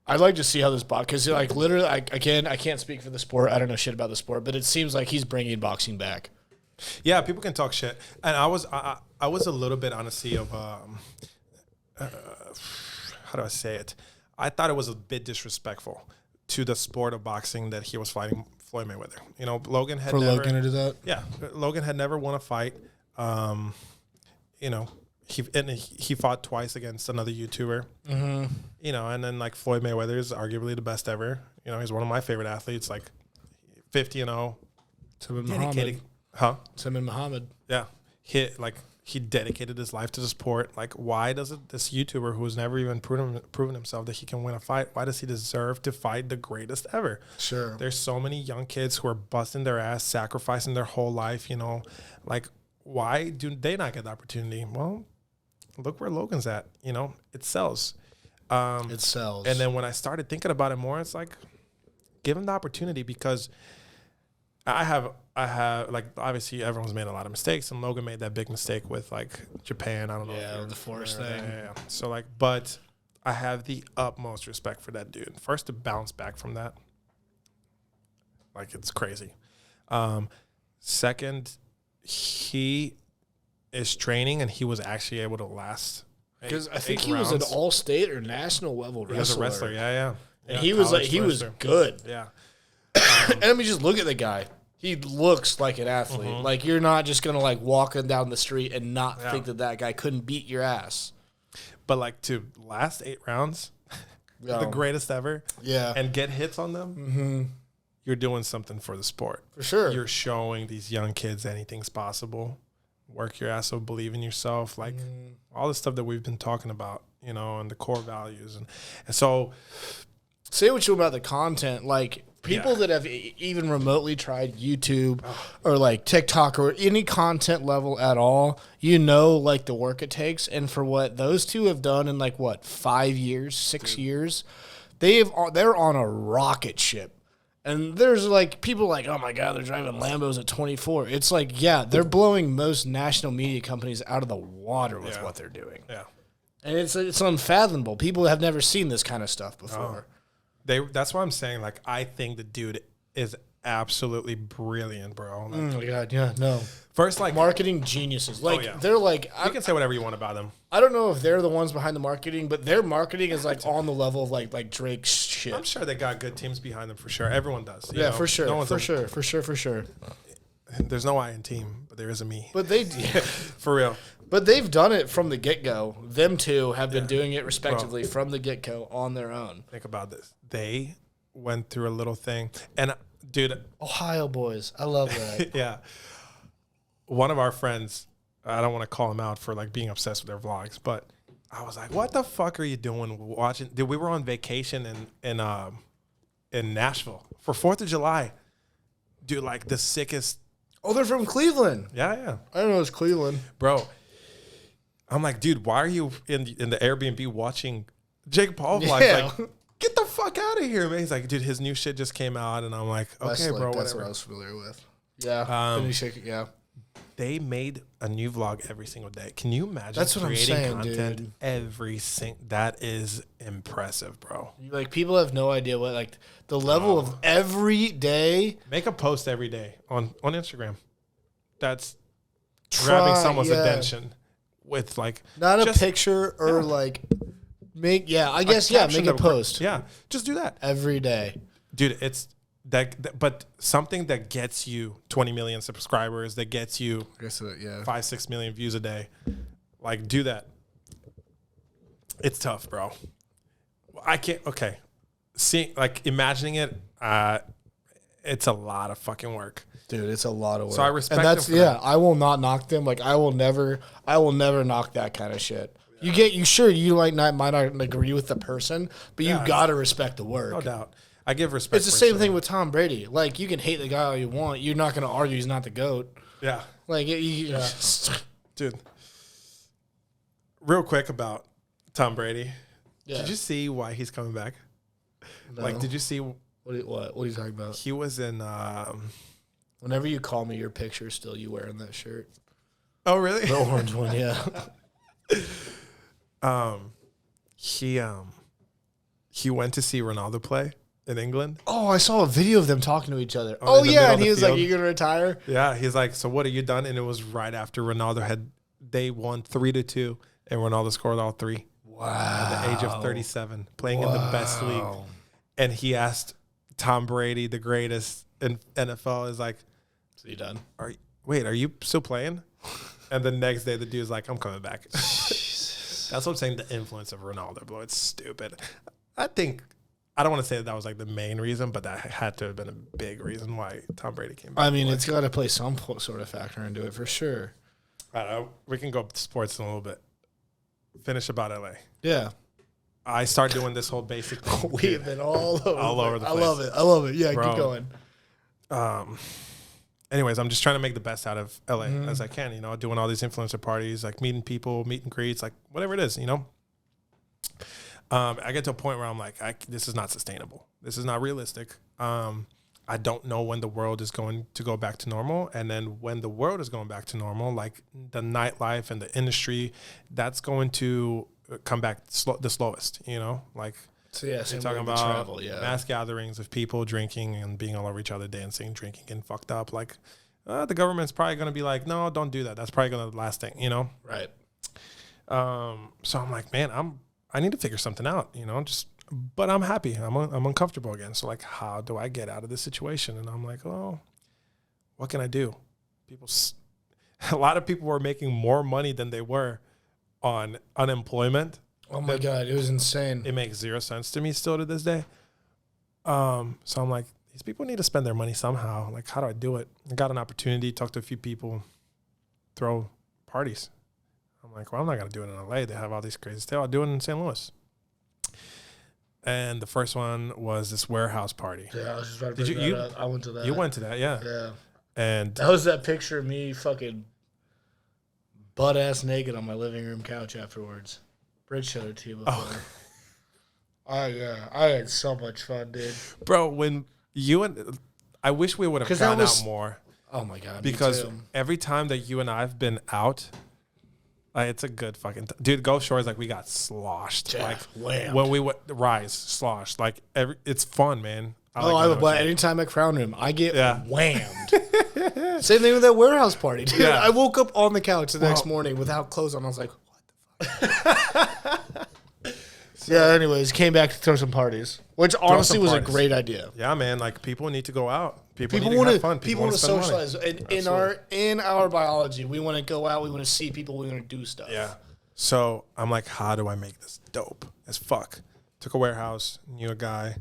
S1: I'd like to see how this box, because like literally, I can't speak for the sport. I don't know shit about the sport, but it seems like he's bringing boxing back.
S2: Yeah, people can talk shit, and I was a little bit honestly of how do I say it? I thought it was a bit disrespectful to the sport of boxing that he was fighting Floyd Mayweather. You know, Logan had never,
S1: Logan to do that.
S2: yeah, Logan had never won a fight. You know, he fought twice against another YouTuber.
S1: Mm-hmm.
S2: You know, and then like Floyd Mayweather is arguably the best ever. You know, he's one of my favorite athletes. Like, 50-0.
S1: Timon
S2: Dedicated.
S1: Muhammad.
S2: Huh?
S1: Timon Muhammad.
S2: Yeah. He dedicated his life to the sport. Like, why does this YouTuber who's never even proven himself that he can win a fight, why does he deserve to fight the greatest ever?
S1: Sure.
S2: There's so many young kids who are busting their ass, sacrificing their whole life, like, why do they not get the opportunity? Well, look where Logan's at, it sells.
S1: It sells.
S2: And then when I started thinking about it more, it's like, give him the opportunity, because I have like, obviously everyone's made a lot of mistakes, and Logan made that big mistake with like Japan. I don't know.
S1: Yeah, the force thing.
S2: Yeah. So like, but I have the utmost respect for that dude. First, to bounce back from that, like, it's crazy. Second, he is training, and he was actually able to last.
S1: Because I think he was an all-state or national level wrestler.
S2: He was a wrestler. Yeah.
S1: And he was good.
S2: Yeah.
S1: And I mean, just look at the guy. He looks like an athlete.
S2: Mm-hmm.
S1: Like, you're not just going to, like, walk down the street and not think that guy couldn't beat your ass.
S2: But, like, to last 8 rounds, the greatest ever, and get hits on them, you're doing something for the sport.
S1: For sure.
S2: You're showing these young kids anything's possible. Work your ass off, believe in yourself, like all the stuff that we've been talking about, and the core values. And so...
S1: Say what you want about the content, like... People that have even remotely tried YouTube or like TikTok or any content level at all, like the work it takes. And for what those two have done in 5 years, 6 years, they're on a rocket ship. And there's like people like, oh my God, they're driving Lambos at 24. It's like, yeah, they're blowing most national media companies out of the water with what they're doing.
S2: Yeah.
S1: And it's unfathomable. People have never seen this kind of stuff before.
S2: That's why I'm saying, like, I think the dude is absolutely brilliant, bro. Like,
S1: Oh my God, yeah, no.
S2: First, like,
S1: marketing geniuses. Like, they're like...
S2: You can say whatever you want about them.
S1: I don't know if they're the ones behind the marketing, but their marketing is, like, on the level of, like Drake's shit.
S2: I'm sure they got good teams behind them, for sure. Everyone does.
S1: Yeah, for sure. No for sure.
S2: There's no I in team, but there is a me.
S1: But they...
S2: For real.
S1: But they've done it from the get-go. Them two have been doing it respectively from the get-go on their own.
S2: Think about this. They went through a little thing. And, dude...
S1: Ohio boys. I love that.
S2: Yeah. One of our friends, I don't want to call him out for, like, being obsessed with their vlogs, but I was like, what the fuck are you doing watching? Dude, we were on vacation in Nashville for 4th of July. Dude, like, the sickest...
S1: Oh, they're from Cleveland.
S2: Yeah.
S1: I don't know it's Cleveland.
S2: Bro... I'm like, dude, why are you in the Airbnb watching Jake Paul vlogs?
S1: Yeah.
S2: Like, get the fuck out of here, man. He's like, dude, his new shit just came out. And I'm like, okay, bro,
S1: That's
S2: whatever.
S1: what I was familiar with. Yeah.
S2: They made a new vlog every single day. Can you imagine
S1: That's what
S2: creating
S1: I'm saying,
S2: content
S1: dude.
S2: every single... That is impressive, bro.
S1: Like, people have no idea what, like, the level of every day.
S2: Make a post every day on Instagram. That's grabbing someone's attention. With like
S1: not a picture or like make make a post.
S2: Yeah, just do that
S1: every day,
S2: dude. It's that, but something that gets you 20 million subscribers, that gets you 5-6 million views a day. Like, do that. It's tough, bro. I can't. Okay, imagining it. It's a lot of fucking work.
S1: Dude, it's a lot of work.
S2: So I respect
S1: them for
S2: that.
S1: I will not knock them. Like, I will never knock that kind of shit. Yeah. You might not agree with the person, but you gotta respect the work.
S2: No doubt. I give respect.
S1: It's the same thing with Tom Brady. Like, you can hate the guy all you want. You're not gonna argue he's not the GOAT.
S2: Yeah.
S1: Like,
S2: dude. Real quick about Tom Brady.
S1: Yeah.
S2: Did you see why he's coming back?
S1: No.
S2: Like, did you see
S1: what are you talking about?
S2: He was in
S1: whenever you call me your picture, still you wearing that shirt.
S2: Oh, really?
S1: The orange one, yeah.
S2: He went to see Ronaldo play in England.
S1: Oh, I saw a video of them talking to each other. Oh yeah, and he was like, "You gonna retire?"
S2: Yeah, he's like, "So what are you done?" And it was right after Ronaldo they won 3-2, and Ronaldo scored all 3.
S1: Wow.
S2: At the age of 37, playing in the best league. And he asked Tom Brady, the greatest in NFL, is like,
S1: "So you done?
S2: Are you still playing?" And the next day, the dude's like, "I'm coming back." That's what I'm saying. The influence of Ronaldo, bro. It's stupid. I think I don't want to say that was like the main reason, but that had to have been a big reason why Tom Brady came back.
S1: I mean, it's got to play some sort of factor into it for sure.
S2: I don't know. We can go sports in a little bit. Finish about LA.
S1: Yeah.
S2: I started doing this whole basic thing.
S1: We've been all over the place.
S2: I
S1: love it. Yeah,
S2: Bro.
S1: keep going.
S2: Anyways, I'm just trying to make the best out of LA as I can, you know, doing all these influencer parties, like meeting people, meet and greets, like whatever it is, you know. I get to a point where I'm like, this is not sustainable. This is not realistic. I don't know when the world is going to go back to normal. And then when the world is going back to normal, like the nightlife and the industry, that's going to come back the slowest, you know, like.
S1: So yeah,
S2: you're talking about travel, mass gatherings of people drinking and being all over each other, dancing, drinking, getting fucked up. Like the government's probably going to be like, no, don't do that. That's probably going to be the last thing, you know?
S1: Right.
S2: So I'm like, man, I need to figure something out, you know, but I'm happy. I'm uncomfortable again. So like, how do I get out of this situation? And I'm like, oh, what can I do? A lot of people were making more money than they were on unemployment.
S1: Oh my God, it was insane.
S2: It makes zero sense to me still to this day. So I'm like, these people need to spend their money somehow. Like, how do I do it? I got an opportunity, talked to a few people, throw parties. I'm like, well, I'm not going to do it in LA. They have all these crazy stuff. I'll do it in St. Louis. And the first one was this warehouse party.
S1: Yeah, I was just about to bring that up. I went to that.
S2: You went to that, yeah.
S1: Yeah.
S2: And
S1: that was that picture of me fucking butt-ass naked on my living room couch afterwards. Bridge showed it to you before. I had so much fun, dude.
S2: Bro, when you and I wish we would have gone out more.
S1: Oh my God,
S2: because every time that you and I have been out, it's a good fucking dude. Gulf Shores, like we got sloshed.
S1: Yeah,
S2: like
S1: whammed.
S2: when we went Rise sloshed. Like it's fun, man.
S1: But anytime at Crown Room, I get whammed. Same thing with that warehouse party, dude. Yeah. I woke up on the couch the next morning without clothes on. I was like, yeah, anyways, came back to throw some parties, which honestly was a great idea.
S2: Yeah, man, like people need to go out. People need to have fun.
S1: People want to socialize. In our biology, we want to go out, we want to see people, we want to do stuff.
S2: Yeah. So I'm like, how do I make this dope as fuck? Took a warehouse, knew a guy,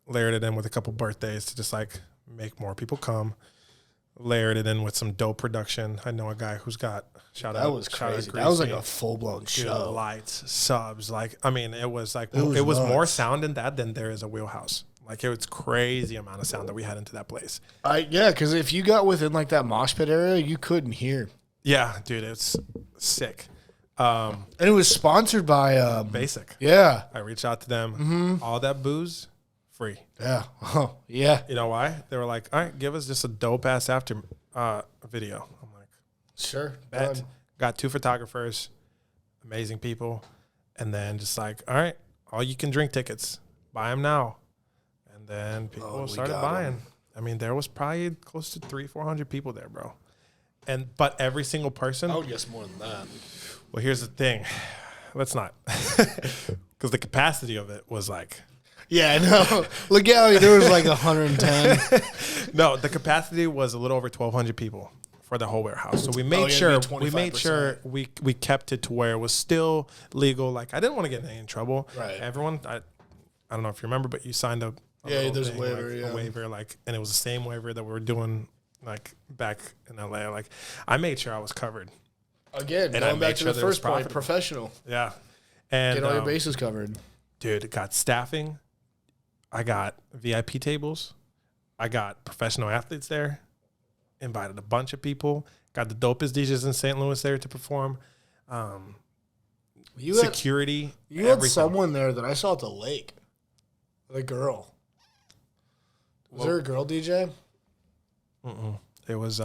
S2: layered it in with a couple birthdays to just like make more people come. Layered it in with some dope production. I know a guy who's got
S1: that was crazy. That was like a full blown show.
S2: Lights, subs, like I mean, it was like it was more sound in that than there is a wheelhouse. Like it was crazy amount of sound that we had into that place.
S1: Because if you got within like that mosh pit area, you couldn't hear.
S2: Yeah, dude, it's sick.
S1: And it was sponsored by
S2: Basic.
S1: Yeah,
S2: I reached out to them. All that booze. Free.
S1: Yeah. Oh, yeah.
S2: You know why? They were like, all right, give us just a dope ass after video. I'm like,
S1: sure.
S2: Bet. Got 2 photographers, amazing people. And then just like, all right, all you can drink tickets, buy them now. And then people started buying. I mean, there was probably close to 300-400 people there, bro. But every single person.
S1: I would guess more than that.
S2: Well, here's the thing. Let's not. Because the capacity of it was like.
S1: Yeah, no. Legality, there was like 110.
S2: No, the capacity was a little over 1,200 people for the whole warehouse. So we made sure we kept it to where it was still legal. Like I didn't want to get in trouble.
S1: Right.
S2: Everyone, I don't know if you remember, but you signed a
S1: there's a waiver,
S2: a waiver, like, and it was the same waiver that we were doing like back in LA. Like I made sure I was covered.
S1: Again, and going back to the first point, professional.
S2: Yeah, and
S1: get all your bases covered.
S2: Dude, it got staffing. I got VIP tables. I got professional athletes there. Invited a bunch of people. Got the dopest DJs in St. Louis there to perform. Security.
S1: You had someone there that I saw at the lake. The girl. Was there a girl DJ?
S2: It was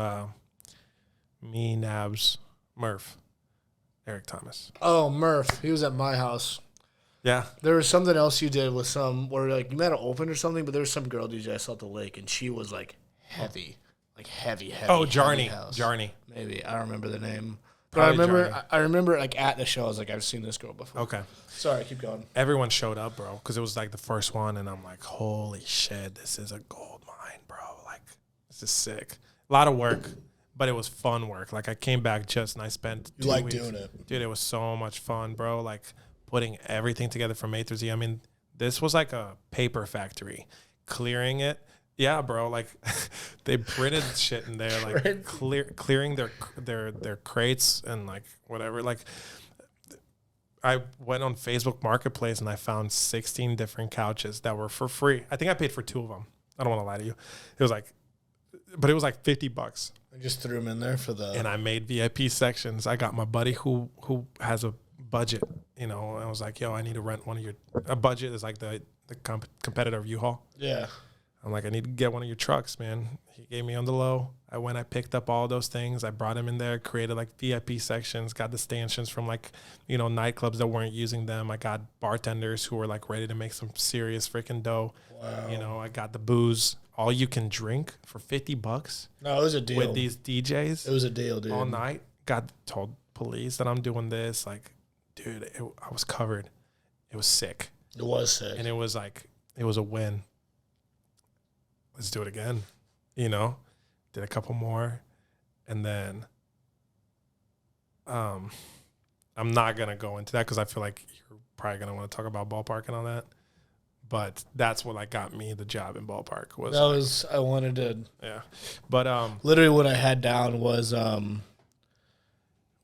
S2: me, Nabs, Murph, Eric Thomas.
S1: Oh, Murph. He was at my house.
S2: Yeah.
S1: There was something else you did with where like you met an open or something, but there was some girl DJ I saw at the lake, and she was like heavy. Like heavy.
S2: Oh, Jarny.
S1: Maybe. I don't remember the name. But I remember like at the show, I was like, I've seen this girl before.
S2: Okay.
S1: Sorry, keep going.
S2: Everyone showed up, bro, because it was like the first one, and I'm like, holy shit, this is a gold mine, bro. Like, this is sick. A lot of work, but it was fun work. Like, I came back and I spent 2 weeks.
S1: Doing it.
S2: Dude, it was so much fun, bro. Like, putting everything together from A through Z. I mean, This was like a paper factory. Clearing it. Yeah, bro. Like they printed shit in there, like clearing their crates and like whatever. Like I went on Facebook Marketplace and I found 16 different couches that were for free. I think I paid for 2 of them. I don't want to lie to you. It was like $50.
S1: I just threw them in there for the.
S2: And I made VIP sections. I got my buddy who has a budget, you know. I was like, yo, I need to rent one of your. A budget is like the competitor of U-Haul.
S1: Yeah.
S2: I'm like, I need to get one of your trucks, man. He gave me on the low. I picked up all those things. I brought him in there, created like VIP sections, got the stanchions from like, you know, nightclubs that weren't using them. I got bartenders who were like ready to make some serious freaking dough.
S1: Wow.
S2: You know, I got the booze, all you can drink for $50.
S1: No, it was a deal.
S2: With these DJs.
S1: It was a deal, dude.
S2: All night. Told police that I'm doing this. Like, dude, I was covered. It was sick.
S1: It was sick.
S2: And it was like, it was a win. Let's do it again. You know, did a couple more. And then I'm not going to go into that because I feel like you're probably going to want to talk about ballpark and all that. But that's what like got me the job in ballpark.
S1: I wanted to.
S2: Yeah. But
S1: literally what I had down was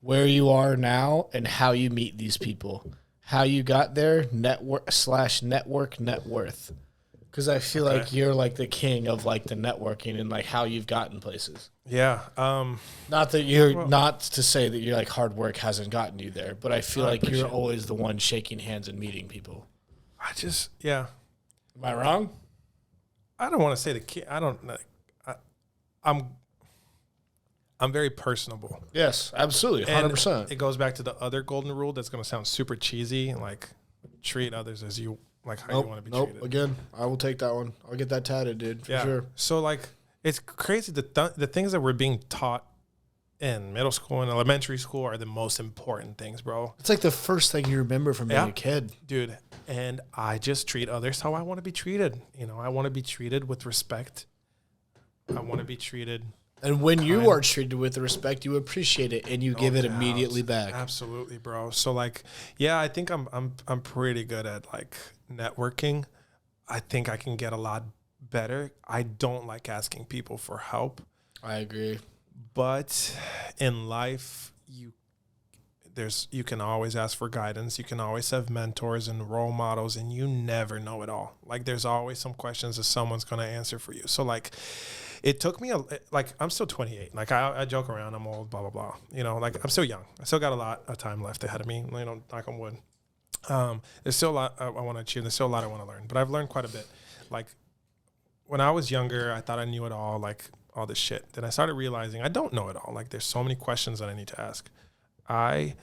S1: where you are now and how you meet these people. How you got there, network net worth. Because I feel like you're like the king of like the networking and like how you've gotten places.
S2: Yeah.
S1: Not that you're not to say that you're like hard work hasn't gotten you there, but I feel like you're always the one shaking hands and meeting people.
S2: Yeah.
S1: Am I wrong?
S2: I don't want to say the king. I don't. I'm very personable.
S1: Yes, absolutely, 100%.
S2: And it goes back to the other golden rule that's going to sound super cheesy, like treat others as you like how you want to be treated.
S1: Again, I will take that one. I'll get that tatted, dude, for sure.
S2: So like, it's crazy the things that we're being taught in middle school and elementary school are the most important things, bro.
S1: It's like the first thing you remember from being a kid,
S2: dude. And I just treat others how I want to be treated. You know, I want to be treated with respect. I want to be treated.
S1: And when you are treated with respect, you appreciate it and you give it immediately back.
S2: Absolutely, bro. So like, yeah, I think I'm pretty good at like networking. I think I can get a lot better. I don't like asking people for help.
S1: I agree.
S2: But in life, you can always ask for guidance. You can always have mentors and role models, and you never know it all. Like there's always some questions that someone's going to answer for you. So like, it took me I'm still 28. Like I joke around, I'm old, blah, blah, blah. You know, like I'm still young. I still got a lot of time left ahead of me, you know, knock on wood. There's still a lot I want to achieve. There's still a lot I want to learn, but I've learned quite a bit. Like when I was younger, I thought I knew it all, like all this shit. Then I started realizing I don't know it all. Like there's so many questions that I need to ask. I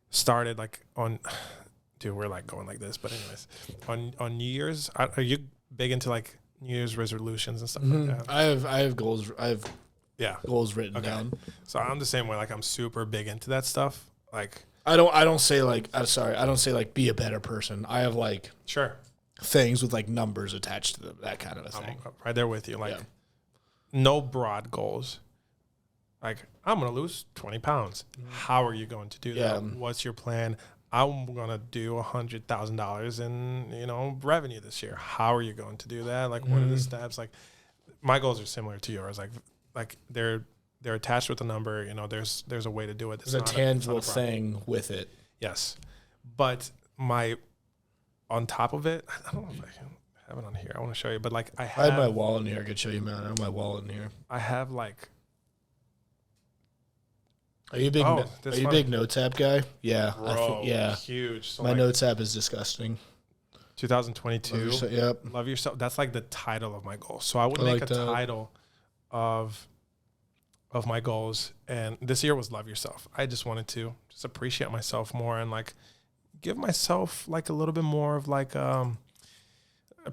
S2: started like dude, we're like going like this, but anyways, on New Year's, are you big into like New Year's resolutions and stuff like that?
S1: I have goals. I have goals written down.
S2: So I'm the same way. Like I'm super big into that stuff. Like
S1: I don't say like I don't say like be a better person. I have like things with like numbers attached to them, that kind of a thing.
S2: I'm right there with you. Like no broad goals. Like I'm gonna lose 20 pounds. How are you going to do that? What's your plan? I'm gonna do $100,000 in revenue this year. How are you going to do that? Like what are the steps? Like my goals are similar to yours. Like they're attached with a number. You know, there's a way to do it.
S1: There's a tangible thing with it.
S2: Yes, but on top of it, I don't know if I can have it on here. I want to show you, but like I have
S1: my wallet in here. I could show you, man. I have my wallet in here.
S2: I have like.
S1: Are you a big notes app guy? Yeah.
S2: Bro, huge. So
S1: my notes app is disgusting.
S2: 2022.
S1: Yep.
S2: Love yourself. That's like the title of my goal. So I would make a title of my goals. And this year was love yourself. I just wanted to just appreciate myself more and like give myself like a little bit more of like a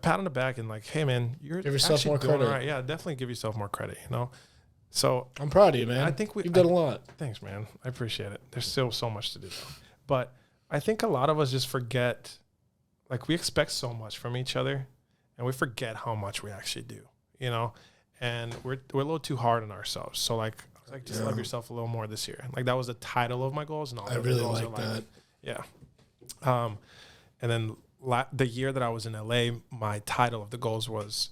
S2: pat on the back and like, hey man, you're
S1: give yourself more credit.
S2: Right. Yeah, definitely give yourself more credit, you know? So
S1: I'm proud of you, man.
S2: I think
S1: you've done a lot.
S2: Thanks, man. I appreciate it. There's still so much to do, though. But I think a lot of us just forget, like we expect so much from each other, and we forget how much we actually do, you know. And we're a little too hard on ourselves. So like just love yourself a little more this year. Like that was the title of my goals, and all
S1: I really like that.
S2: Yeah. And then the year that I was in LA, my title of the goals was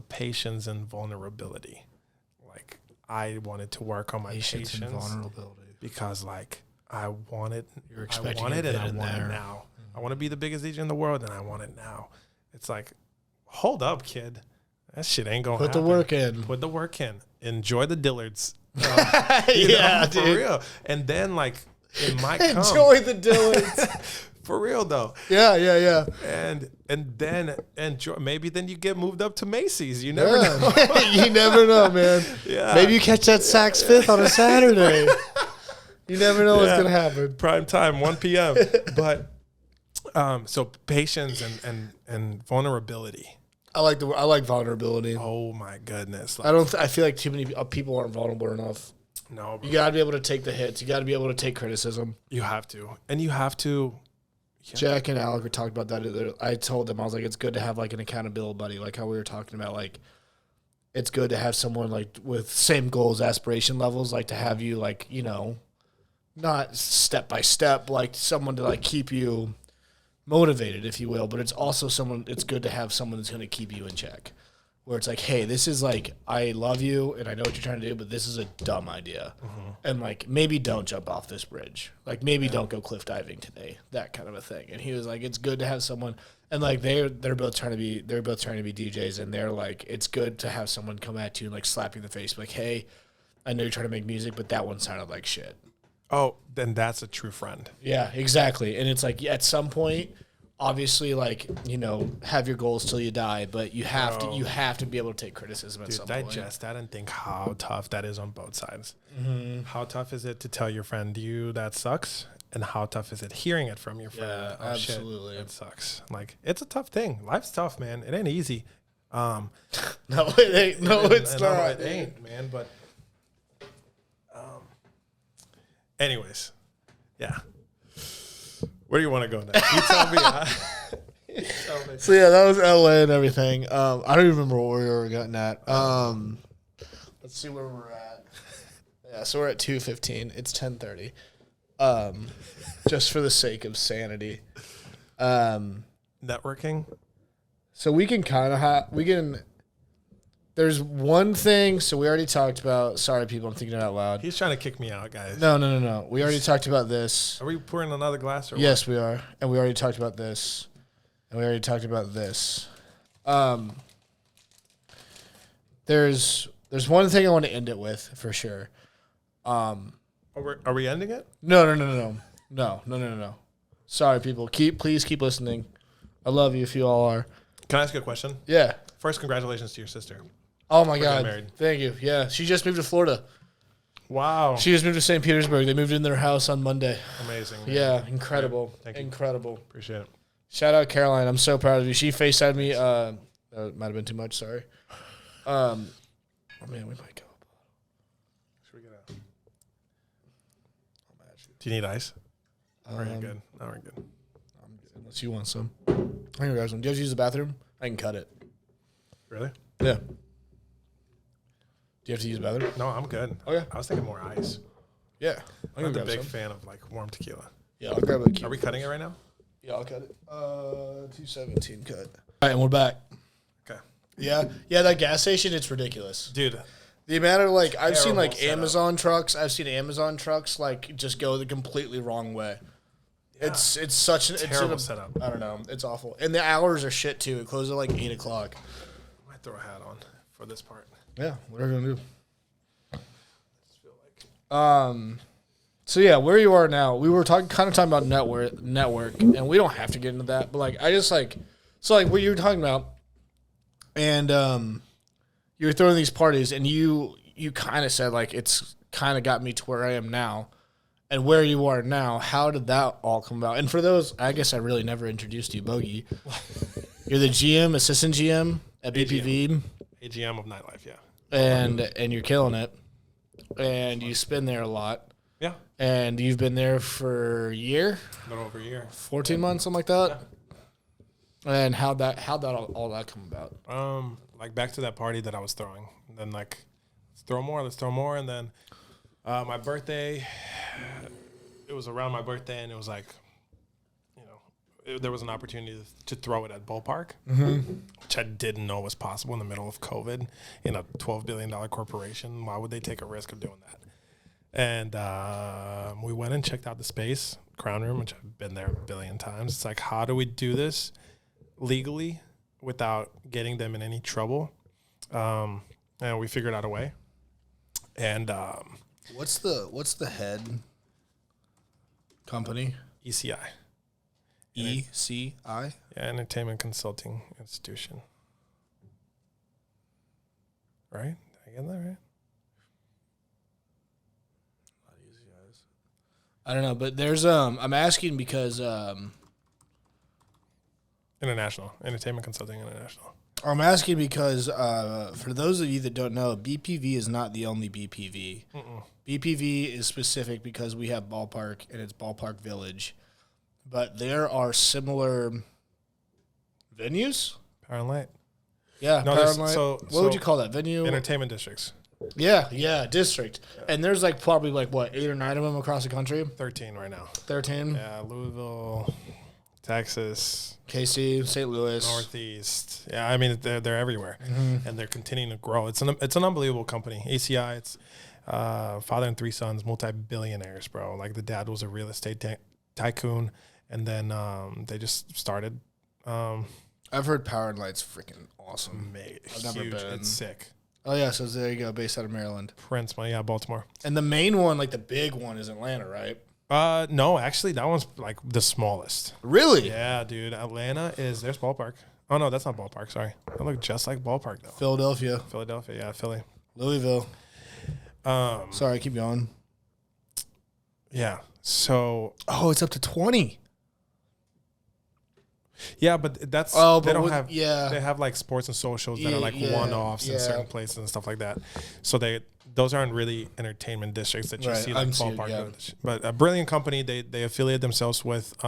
S2: patience and vulnerability. Like I wanted to work on my patience
S1: and vulnerability
S2: because like I want it.
S1: You're
S2: I
S1: expecting
S2: want it
S1: it
S2: and I
S1: in
S2: want
S1: there.
S2: it now. I want to be the biggest DJ in the world and I want it now. It's like, hold up, kid. That shit ain't going to happen.
S1: Put the work in.
S2: Put the work in. Enjoy the Dillards.
S1: Yeah,
S2: for
S1: dude.
S2: real. And then like it might come.
S1: Enjoy the Dillards.
S2: For real though.
S1: Yeah.
S2: And then enjoy. Maybe then you get moved up to Macy's. You never know.
S1: You never know, man.
S2: Yeah.
S1: Maybe you catch that Saks Fifth on a Saturday. You never know what's gonna happen.
S2: Prime time, 1 p.m. But so patience and vulnerability.
S1: I like vulnerability.
S2: Oh my goodness. Like,
S1: I feel like too many people aren't vulnerable enough.
S2: no,
S1: You gotta be able to take the hits. You gotta be able to take criticism.
S2: you have to. And you have to.
S1: Jack and Alec were talking about that. I told them, I was like, it's good to have like an accountability buddy, like how we were talking about, like it's good to have someone like with same goals, aspiration levels, like to have you like, you know, not step by step, like someone to like keep you motivated, if you will, but it's also it's good to have someone that's going to keep you in check, where it's like, hey, this is like, I love you and I know what you're trying to do, but this is a dumb idea. And like, maybe don't jump off this bridge. Like maybe don't go cliff diving today, that kind of a thing. And he was like, it's good to have someone, and like they're both trying to be DJs, and they're like, it's good to have someone come at you and like slap you in the face, like, hey, I know you're trying to make music, but that one sounded like shit.
S2: Oh, then that's a true friend.
S1: Yeah, exactly. And it's like at some point, obviously, like, you know, have your goals till you die, but you have to be able to take criticism at some point.
S2: Digest that and think how tough that is on both sides. How tough is it to tell your friend that sucks, and how tough is it hearing it from your friend?
S1: Yeah,
S2: Oh, shit,
S1: absolutely.
S2: it sucks. Like it's a tough thing. Life's tough, man. It ain't easy.
S1: No, it ain't. No, it's not.
S2: It ain't, man. But anyways, yeah. Where do you want to go next? You tell me.
S1: So yeah, that was LA and everything. I don't even remember where we were getting at. Let's see where we're at. Yeah, so we're at 2:15. It's 10:30. Just for the sake of sanity.
S2: Networking.
S1: So we can kind of there's one thing. So we already talked about. Sorry, people, I'm thinking it out loud.
S2: He's trying to kick me out, guys.
S1: No. We already talked about this.
S2: Are we pouring another glass? Or
S1: Yes, we are. And we already talked about this. And we already talked about this. There's one thing I want to end it with for sure.
S2: Are we ending it?
S1: No. Sorry, people. Please keep listening. I love you if you all are.
S2: Can I ask you a question?
S1: Yeah.
S2: First, congratulations to your sister.
S1: Oh my
S2: getting
S1: God.
S2: married.
S1: Thank you. Yeah. She just moved to Florida.
S2: Wow.
S1: She just moved to St. Petersburg. They moved in their house on Monday.
S2: Amazing.
S1: Yeah. Incredible.
S2: Thank you.
S1: Incredible.
S2: Appreciate it.
S1: Shout out Caroline. I'm so proud of you. She FaceTimed me. That might have been too much. Sorry. Oh man, we might go.
S2: Should we get out? Do you need ice? Or are you good? No, we're good.
S1: I'm good, unless you want some. I can grab some. Do you have to use the bathroom? I can cut it.
S2: Really?
S1: Yeah. Do you have to use the bathroom?
S2: No, I'm good.
S1: Okay.
S2: I was thinking more ice.
S1: Yeah. I
S2: I'm
S1: can
S2: a
S1: grab
S2: big
S1: some.
S2: fan of like warm tequila.
S1: Yeah, I'll grab a.
S2: Are we cutting it right now?
S1: Yeah, I'll cut it. 217 cut. All right, and we're back.
S2: Okay.
S1: Yeah, that gas station, it's ridiculous.
S2: Dude,
S1: The amount of like I've seen like
S2: Terrible setup.
S1: Amazon trucks. I've seen Amazon trucks like just go the completely wrong way.
S2: Yeah.
S1: It's such an
S2: Terrible setup.
S1: I don't know. It's awful, and the hours are shit too. It closes at like 8:00.
S2: I might throw a hat on for this part.
S1: Yeah, what are we gonna do?
S2: I just feel like
S1: So yeah, where you are now, we were kind of talking about network, and we don't have to get into that, but like I just like what you were talking about, and you were throwing these parties, and you kind of said like it's kind of got me to where I am now, and where you are now. How did that all come about? And for those, I guess I really never introduced you, Bogi. You're the GM, assistant GM at BPV,
S2: AGM of nightlife, yeah.
S1: and you're killing it, and you spin there a lot.
S2: Yeah.
S1: And you've been there for a year,
S2: A little over a year.
S1: 14 months, something like that. And how'd that all that come about?
S2: Like back to that party that I was throwing. And then like let's throw more, and then my birthday, it was around my birthday, and it was like, there was an opportunity to throw it at ballpark, which I didn't know was possible in the middle of COVID in a $12 billion corporation. Why would they take a risk of doing that? And we went and checked out the space, Crown Room, which I've been there a billion times. It's like, how do we do this legally without getting them in any trouble? And we figured out a way. And
S1: what's the head company?
S2: ECI.
S1: ECI?
S2: Yeah, Entertainment Consulting Institution. Right? Did I get that right?
S1: I don't know, but there's I'm asking because
S2: International. Entertainment Consulting International.
S1: I'm asking because for those of you that don't know, BPV is not the only BPV. BPV is specific because we have Ballpark and it's Ballpark Village, but there are similar venues.
S2: Power and Light.
S1: Yeah,
S2: No,
S1: Power
S2: there's-
S1: and Light.
S2: so-
S1: What would you call that venue?
S2: Entertainment districts.
S1: Yeah, district. And there's like probably like what 8 or 9 of them across the country.
S2: 13 right now.
S1: 13.
S2: Yeah, Louisville, Texas,
S1: KC, St. Louis.
S2: Northeast. Yeah, I mean they're everywhere, and they're continuing to grow. It's an unbelievable company. ACI. It's father and 3 sons, multi-billionaires, bro. Like the dad was a real estate tycoon, and then they just started.
S1: I've heard Power and Light's freaking awesome.
S2: I've
S1: never
S2: huge.
S1: been.
S2: It's sick.
S1: Oh yeah, so there you go, based out of Maryland.
S2: Princeton, yeah, Baltimore.
S1: And the main one, like the big one, is Atlanta, right?
S2: No, actually, that one's like the smallest.
S1: Really?
S2: Yeah, dude. Atlanta there's Ballpark. Oh no, that's not Ballpark. Sorry, that look just like Ballpark though.
S1: Philadelphia,
S2: Philly.
S1: Louisville. Sorry, keep going.
S2: Yeah. So.
S1: Oh, it's up to 20.
S2: Yeah, but that's they don't have. Yeah, they have like sports and socials that are like one-offs in certain places and stuff like that. So those aren't really entertainment districts that you see like Ballpark. But a brilliant company. They affiliate themselves with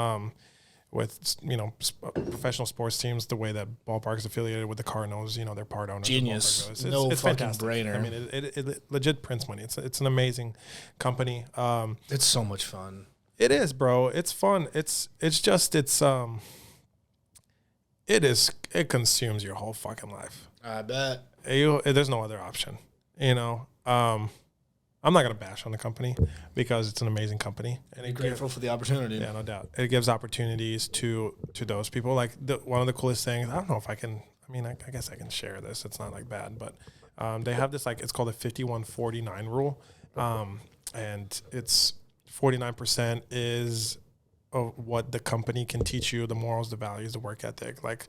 S2: professional sports teams the way that Ballpark's affiliated with the Cardinals. They're part owners.
S1: Genius.
S2: It's
S1: fucking
S2: fantastic.
S1: brainer.
S2: I mean, it legit prints money. It's an amazing company.
S1: It's so much fun.
S2: It is, bro. It's fun. It consumes your whole fucking life.
S1: I bet.
S2: There's no other option. I'm not gonna bash on the company because it's an amazing company, and
S1: I'm grateful for the opportunity.
S2: Yeah, no doubt. It gives opportunities to those people. Like one of the coolest things. I don't know if I can. I mean, I guess I can share this. It's not like bad, but they have this it's called the 51-49 rule, and it's 49% is of what the company can teach you, the morals, the values, the work ethic, like,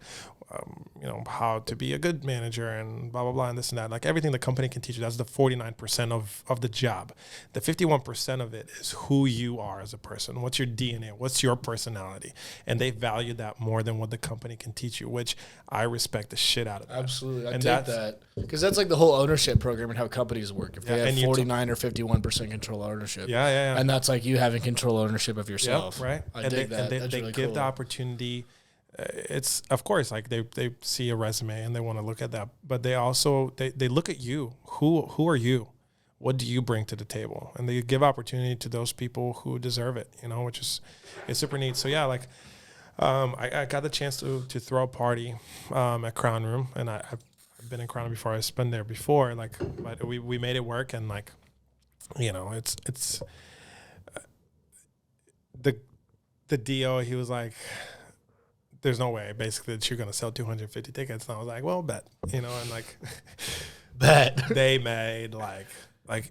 S2: how to be a good manager and blah, blah, blah, and this and that. Like everything the company can teach you, that's the 49% of the job. The 51% of it is who you are as a person. What's your DNA? What's your personality? And they value that more than what the company can teach you, which I respect the shit out of that.
S1: Absolutely. I take that. Because that's like the whole ownership program and how companies work. If they have 49 or 51% control ownership.
S2: Yeah.
S1: And that's like you having control ownership of yourself.
S2: Yep, right.
S1: I dig that.
S2: And they give the opportunity. It's, of course, like they see a resume and they want to look at that, but they also they look at you. Who are you? What do you bring to the table? And they give opportunity to those people who deserve it, which is super neat. So yeah, like I got the chance to throw a party at Crown Room, and I've been in Crown Room before. I've been there before, but we made it work, and it's the DO. He was like, there's no way basically that you're going to sell 250 tickets. And I was like, well, bet, and like,
S1: bet
S2: they made like,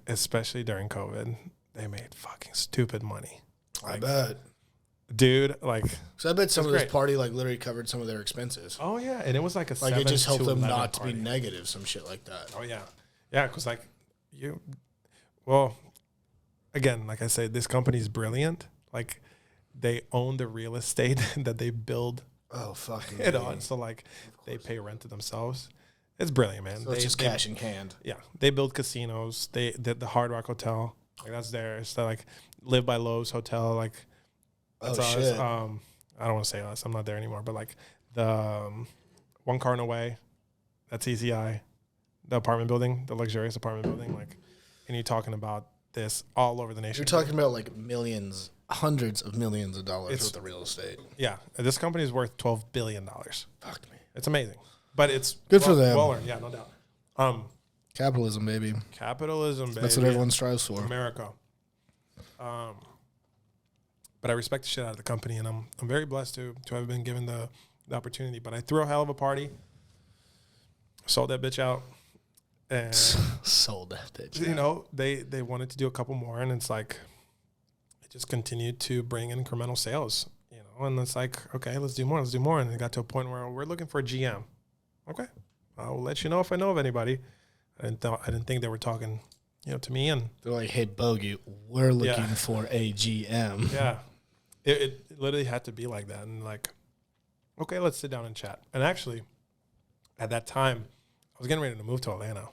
S2: especially during COVID, they made fucking stupid money.
S1: I bet.
S2: Dude,
S1: so I bet some of this party literally covered some of their expenses.
S2: Oh yeah. And it was like
S1: it just helped them not
S2: party.
S1: To be negative, some shit like that.
S2: Oh yeah. Yeah. Cause again, like I said, this company is brilliant. Like they own the real estate that they build.
S1: Oh, fucking
S2: it on. So they pay rent to themselves. It's brilliant, man.
S1: So it's just cash in hand.
S2: Yeah. They build casinos. They did the Hard Rock Hotel. That's theirs. They Live by Lowe's Hotel. That's
S1: shit.
S2: I don't want to say us. I'm not there anymore. But the One Cardinal Way, that's ECI. The apartment building, the luxurious apartment building. And you're talking about this all over the nation.
S1: You're talking about millions hundreds of millions of dollars
S2: It's-
S1: worth of real estate.
S2: Yeah, this company is worth $12 billion.
S1: Fuck me.
S2: It's amazing, but it's
S1: Good for them.
S2: Well earned, yeah, no doubt.
S1: Capitalism, baby.
S2: Capitalism, baby.
S1: That's what everyone strives for.
S2: America. But I respect the shit out of the company, and I'm very blessed to have been given the opportunity. But I threw a hell of a party, sold that bitch out, and
S1: Sold that bitch.
S2: you know they wanted to do a couple more, and it's like it just continued to bring incremental sales, you know. And it's like, okay, let's do more, and it got to a point where we're looking for a GM. Okay, I'll let you know if I know of anybody. I didn't think they were talking, you know, to me, and
S1: They're like, hey, Bogi, we're looking for a GM.
S2: yeah, it literally had to be like that, and like, okay, let's sit down and chat. And actually, at that time, I was getting ready to move to Atlanta.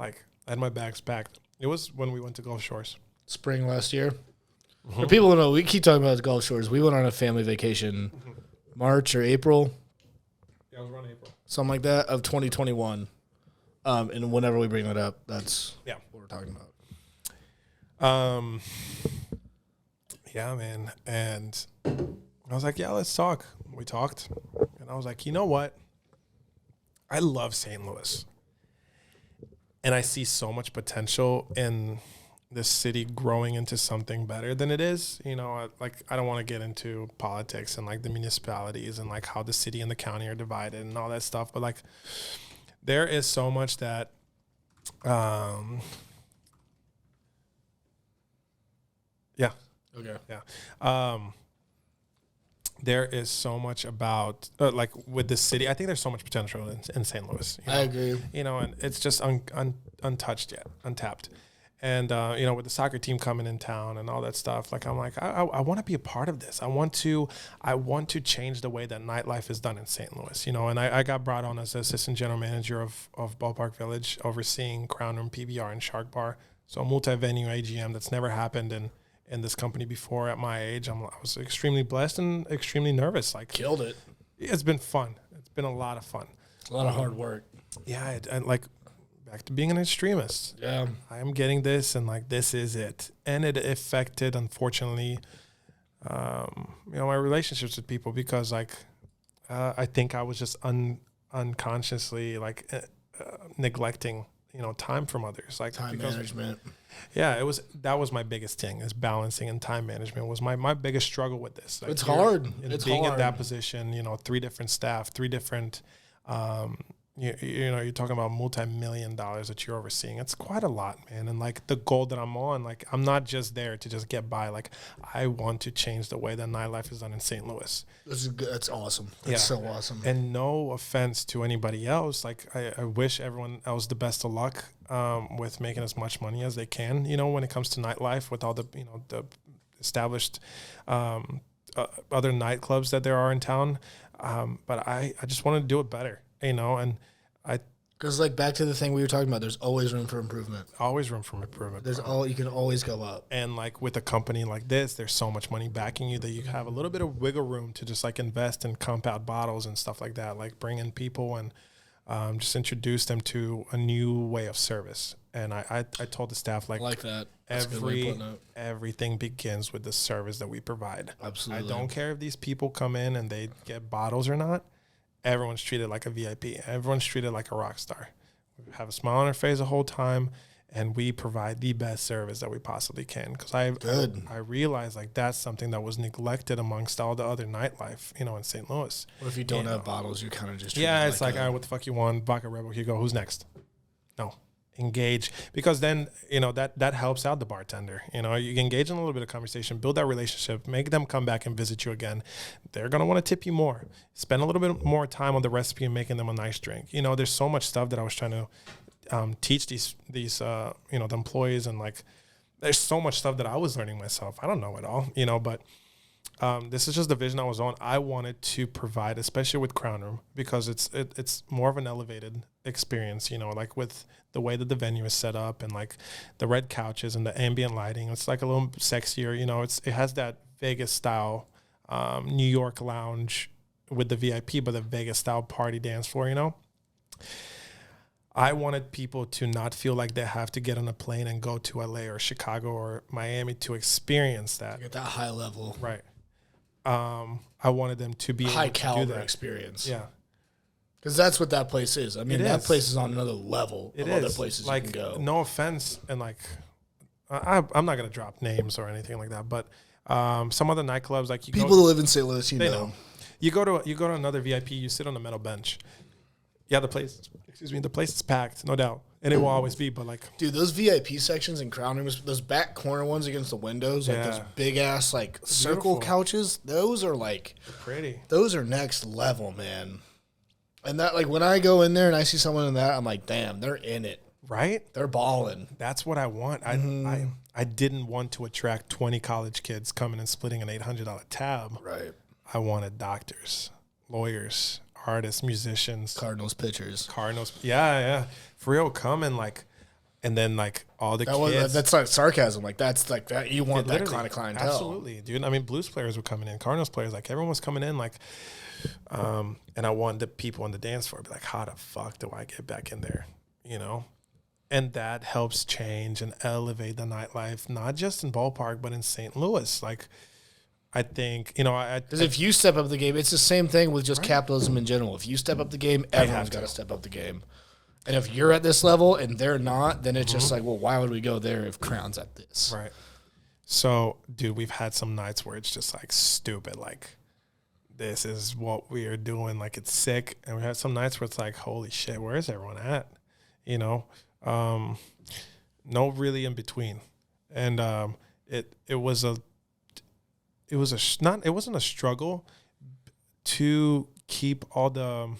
S2: Like, I had my bags packed. It was when we went to Gulf Shores.
S1: Spring last year. For people who know, we keep talking about the Gulf Shores. We went on a family vacation March or April,
S2: Yeah, I was around April.
S1: something like that, of 2021. And whenever we bring that up, that's
S2: Yeah.
S1: what we're talking about.
S2: Yeah, man. And I was like, yeah, let's talk. We talked. And I was like, you know what? I love St. Louis. And I see so much potential in this city growing into something better than it is. You know, I don't want to get into politics and like the municipalities and like how the city and the county are divided and all that stuff. But like, there is so much that, yeah.
S1: Okay.
S2: Yeah. There is so much about, like with the city, I think there's so much potential in St. Louis. You know?
S1: I agree.
S2: You know, and it's just untouched yet, untapped. And, you know, with the soccer team coming in town and all that stuff, like, I'm like, I want to be a part of this. I want to change the way that nightlife is done in St. Louis, you know, and I got brought on as assistant general manager of Ballpark Village, overseeing Crown Room, PBR, and Shark Bar. So a multi-venue AGM that's never happened in this company before at my age. I was extremely blessed and extremely nervous. Like,
S1: Killed it.
S2: it's been fun. It's been a lot of fun.
S1: A lot of hard work.
S2: Yeah, and like, back to being an extremist.
S1: Yeah.
S2: I am getting this, and like, this is it. And it affected, unfortunately, you know, my relationships with people, because like, I think I was just unconsciously like neglecting, you know, time from others. Like
S1: Time management.
S2: Yeah, that was my biggest thing, is balancing, and time management was my biggest struggle with this. Like,
S1: It's hard. It's
S2: being
S1: hard.
S2: in that position, you know, 3 different staff, 3 different, you know, you're talking about multi-million dollars that you're overseeing. It's quite a lot, man. And like, the goal that I'm on, like, I'm not just there to just get by. Like, I want to change the way that nightlife is done in St. Louis.
S1: This is good. That's awesome. That's so awesome.
S2: And no offense to anybody else. Like, I wish everyone else the best of luck with making as much money as they can, you know, when it comes to nightlife, with all the, you know, the established other nightclubs that there are in town. But I just want to do it better, you know, and
S1: Because like back to the thing we were talking about, there's always room for improvement.
S2: always room for improvement.
S1: You can always go up.
S2: And like, with a company like this, there's so much money backing you that you have a little bit of wiggle room to just like invest in compound bottles and stuff like that. Like, bring in people and just introduce them to a new way of service. And I told the staff, like,
S1: I like that. That's a good way of putting it.
S2: everything begins with the service that we provide.
S1: Absolutely.
S2: I don't care if these people come in and they get bottles or not. Everyone's treated like a VIP. Everyone's treated like a rock star. We have a smile on our face the whole time, and we provide the best service that we possibly can. Because I realize, like, that's something that was neglected amongst all the other nightlife, you know, in St. Louis.
S1: Or if you don't have bottles, you're kind of just
S2: It's like, all right, what the fuck you want? Vodka, Rebel, Hugo, who's next? No. Engage, because then, you know, that helps out the bartender. You know, you engage in a little bit of conversation, build that relationship, make them come back and visit you again. They're going to want to tip you more, spend a little bit more time on the recipe and making them a nice drink. You know, there's so much stuff that I was trying to teach these you know, the employees, and like, there's so much stuff that I was learning myself. I don't know it all, you know, but this is just the vision I was on. I wanted to provide, especially with Crown Room, because it's more of an elevated experience, you know, like with the way that the venue is set up, and like the red couches and the ambient lighting. It's like a little sexier, you know, it has that Vegas style New York lounge with the VIP, but the Vegas style party dance floor, you know. I wanted people to not feel like they have to get on a plane and go to LA or Chicago or Miami to experience that.
S1: Get that high level,
S2: Right. I wanted them to be
S1: high
S2: able to do
S1: caliber
S2: that.
S1: experience.
S2: Yeah.
S1: Because that's what that place is. I mean,
S2: It
S1: that
S2: is.
S1: place is on another level of other places
S2: like,
S1: you can go.
S2: no offense, and like, I'm not gonna drop names or anything like that, but some other nightclubs, like
S1: People that live in St. Louis,
S2: they know. You go to another VIP, you sit on a metal bench. Yeah, the place is packed, no doubt, and it will always be. But like,
S1: dude, those VIP sections and crown rooms, those back corner ones against the windows, like those big ass like circle couches, those are like
S2: pretty.
S1: Those are next level, man. And that, like, when I go in there and I see someone in that, I'm like, damn, they're in it.
S2: Right?
S1: They're balling.
S2: That's what I want. I didn't want to attract 20 college kids coming and splitting an $800 tab.
S1: Right.
S2: I wanted doctors, lawyers, artists, musicians.
S1: Cardinals pitchers.
S2: Yeah. For real, come and like, and then like all the kids.
S1: That's not sarcasm. Like, that's like that. You want that kind of clientele.
S2: Absolutely, dude. I mean, Blues players were coming in, Cardinals players, like everyone was coming in, like, and I wanted the people on the dance floor to be like, how the fuck do I get back in there? You know? And that helps change and elevate the nightlife, not just in Ballpark, but in St. Louis. Like, I think, you know, because
S1: if you step up the game, it's the same thing with just capitalism in general. If you step up the game, everyone's got to step up the game. And if you're at this level and they're not, then it's just like, well, why would we go there if Crown's at this?
S2: Right. So, dude, we've had some nights where it's just like stupid, like, this is what we are doing, like it's sick. And we had some nights where it's like, holy shit, where is everyone at? You know, no really in between. And it wasn't a struggle to keep all the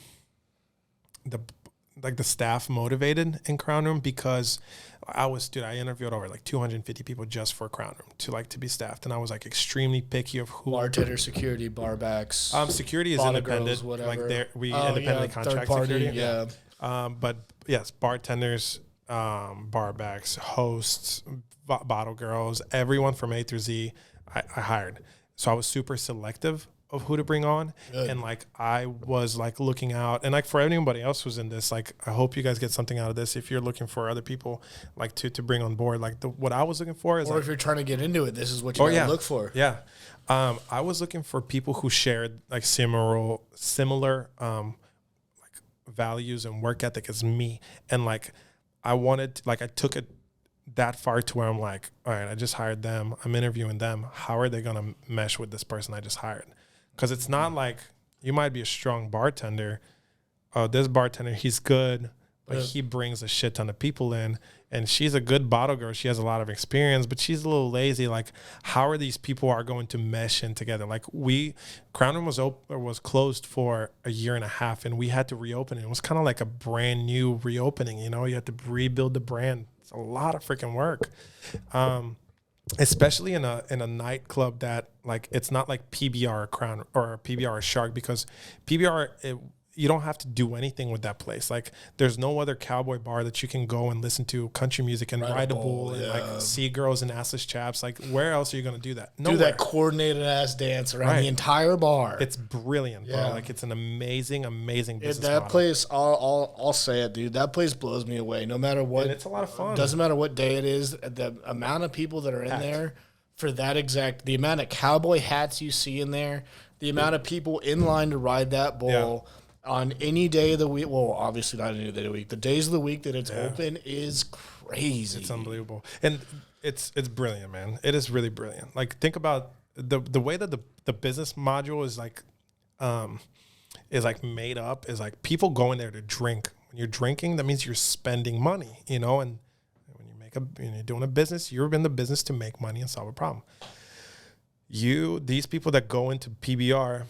S2: staff motivated in Crown Room, because I interviewed over like 250 people just for Crown Room to be staffed, and I was like extremely picky of who.
S1: Bartender, security, barbacks.
S2: Security is independent.
S1: Girls, whatever.
S2: Like we independently contract security.
S1: Yeah.
S2: But yes, bartenders, barbacks, hosts, bottle girls, everyone from A through Z, I hired. So I was super selective of who to bring on. Good. And like I was like looking out, and like for anybody else who's in this, like I hope you guys get something out of this. If you're looking for other people like to bring on board, like what I was looking for is,
S1: or
S2: like,
S1: if you're trying to get into it, this is what you gotta look for.
S2: Yeah. I was looking for people who shared like similar like values and work ethic as me. And like I took it that far to where I'm like, all right, I just hired them. I'm interviewing them. How are they going to mesh with this person I just hired? Because it's not like you might be a strong bartender. This bartender, he's good, but he brings a shit ton of people in. And she's a good bottle girl. She has a lot of experience, but she's a little lazy. Like, how are these people going to mesh in together? Like Crown Room was closed for a year and a half, and we had to reopen it. It was kind of like a brand new reopening. You know, you had to rebuild the brand. It's a lot of freaking work. Especially in a nightclub that, like, it's not like PBR or Crown or PBR or Shark, because PBR, you don't have to do anything with that place. Like, there's no other cowboy bar that you can go and listen to country music and ride a bull and like see girls and assless chaps. Like, where else are you going to do that? Nowhere.
S1: Do that coordinated ass dance around the entire bar.
S2: It's brilliant, bro. Like, it's an amazing business
S1: that model. Place, I'll say it, dude. That place blows me away. No matter what.
S2: And it's a lot of fun.
S1: Doesn't matter what day it is. The amount of people that are in there for that the amount of cowboy hats you see in there, the amount of people in line to ride that bull. Yeah. On any day of the week, well, obviously not any day of the week. The days of the week that it's open is crazy.
S2: It's unbelievable, and it's brilliant, man. It is really brilliant. Like, think about the way that the business module is made up. Is like people going there to drink. When you're drinking, that means you're spending money, you know. And when you're doing a business, you're in the business to make money and solve a problem. These people that go into PBR,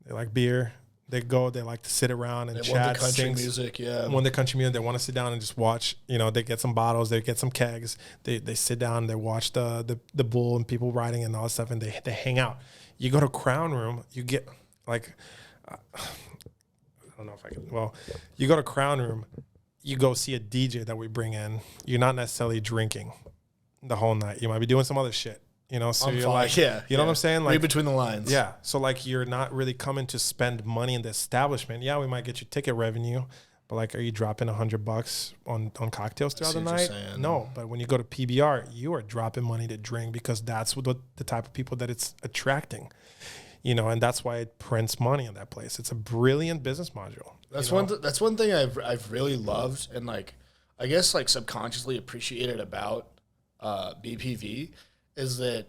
S2: they like beer. They like to sit around and chat,
S1: want the country music,
S2: Want the country music. They want to sit down and just watch. You know, they get some bottles, they get some kegs. They sit down, they watch the bull and people riding and all that stuff, and they hang out. You go to Crown Room, you get like, I don't know if I can. Well, you go to Crown Room, you go see a DJ that we bring in. You're not necessarily drinking the whole night. You might be doing some other shit. You know, so you're like, you know what I'm saying? Like,
S1: read between the lines.
S2: Yeah. So like, you're not really coming to spend money in the establishment. Yeah, we might get you ticket revenue, But like, are you dropping $100 on cocktails throughout the
S1: what you're
S2: night?
S1: saying.
S2: No. But when you go to PBR, you are dropping money to drink because that's what the type of people that it's attracting. You know, and that's why it prints money in that place. It's a brilliant business module.
S1: That's one thing I've really loved and like I guess like subconsciously appreciated about BPV is that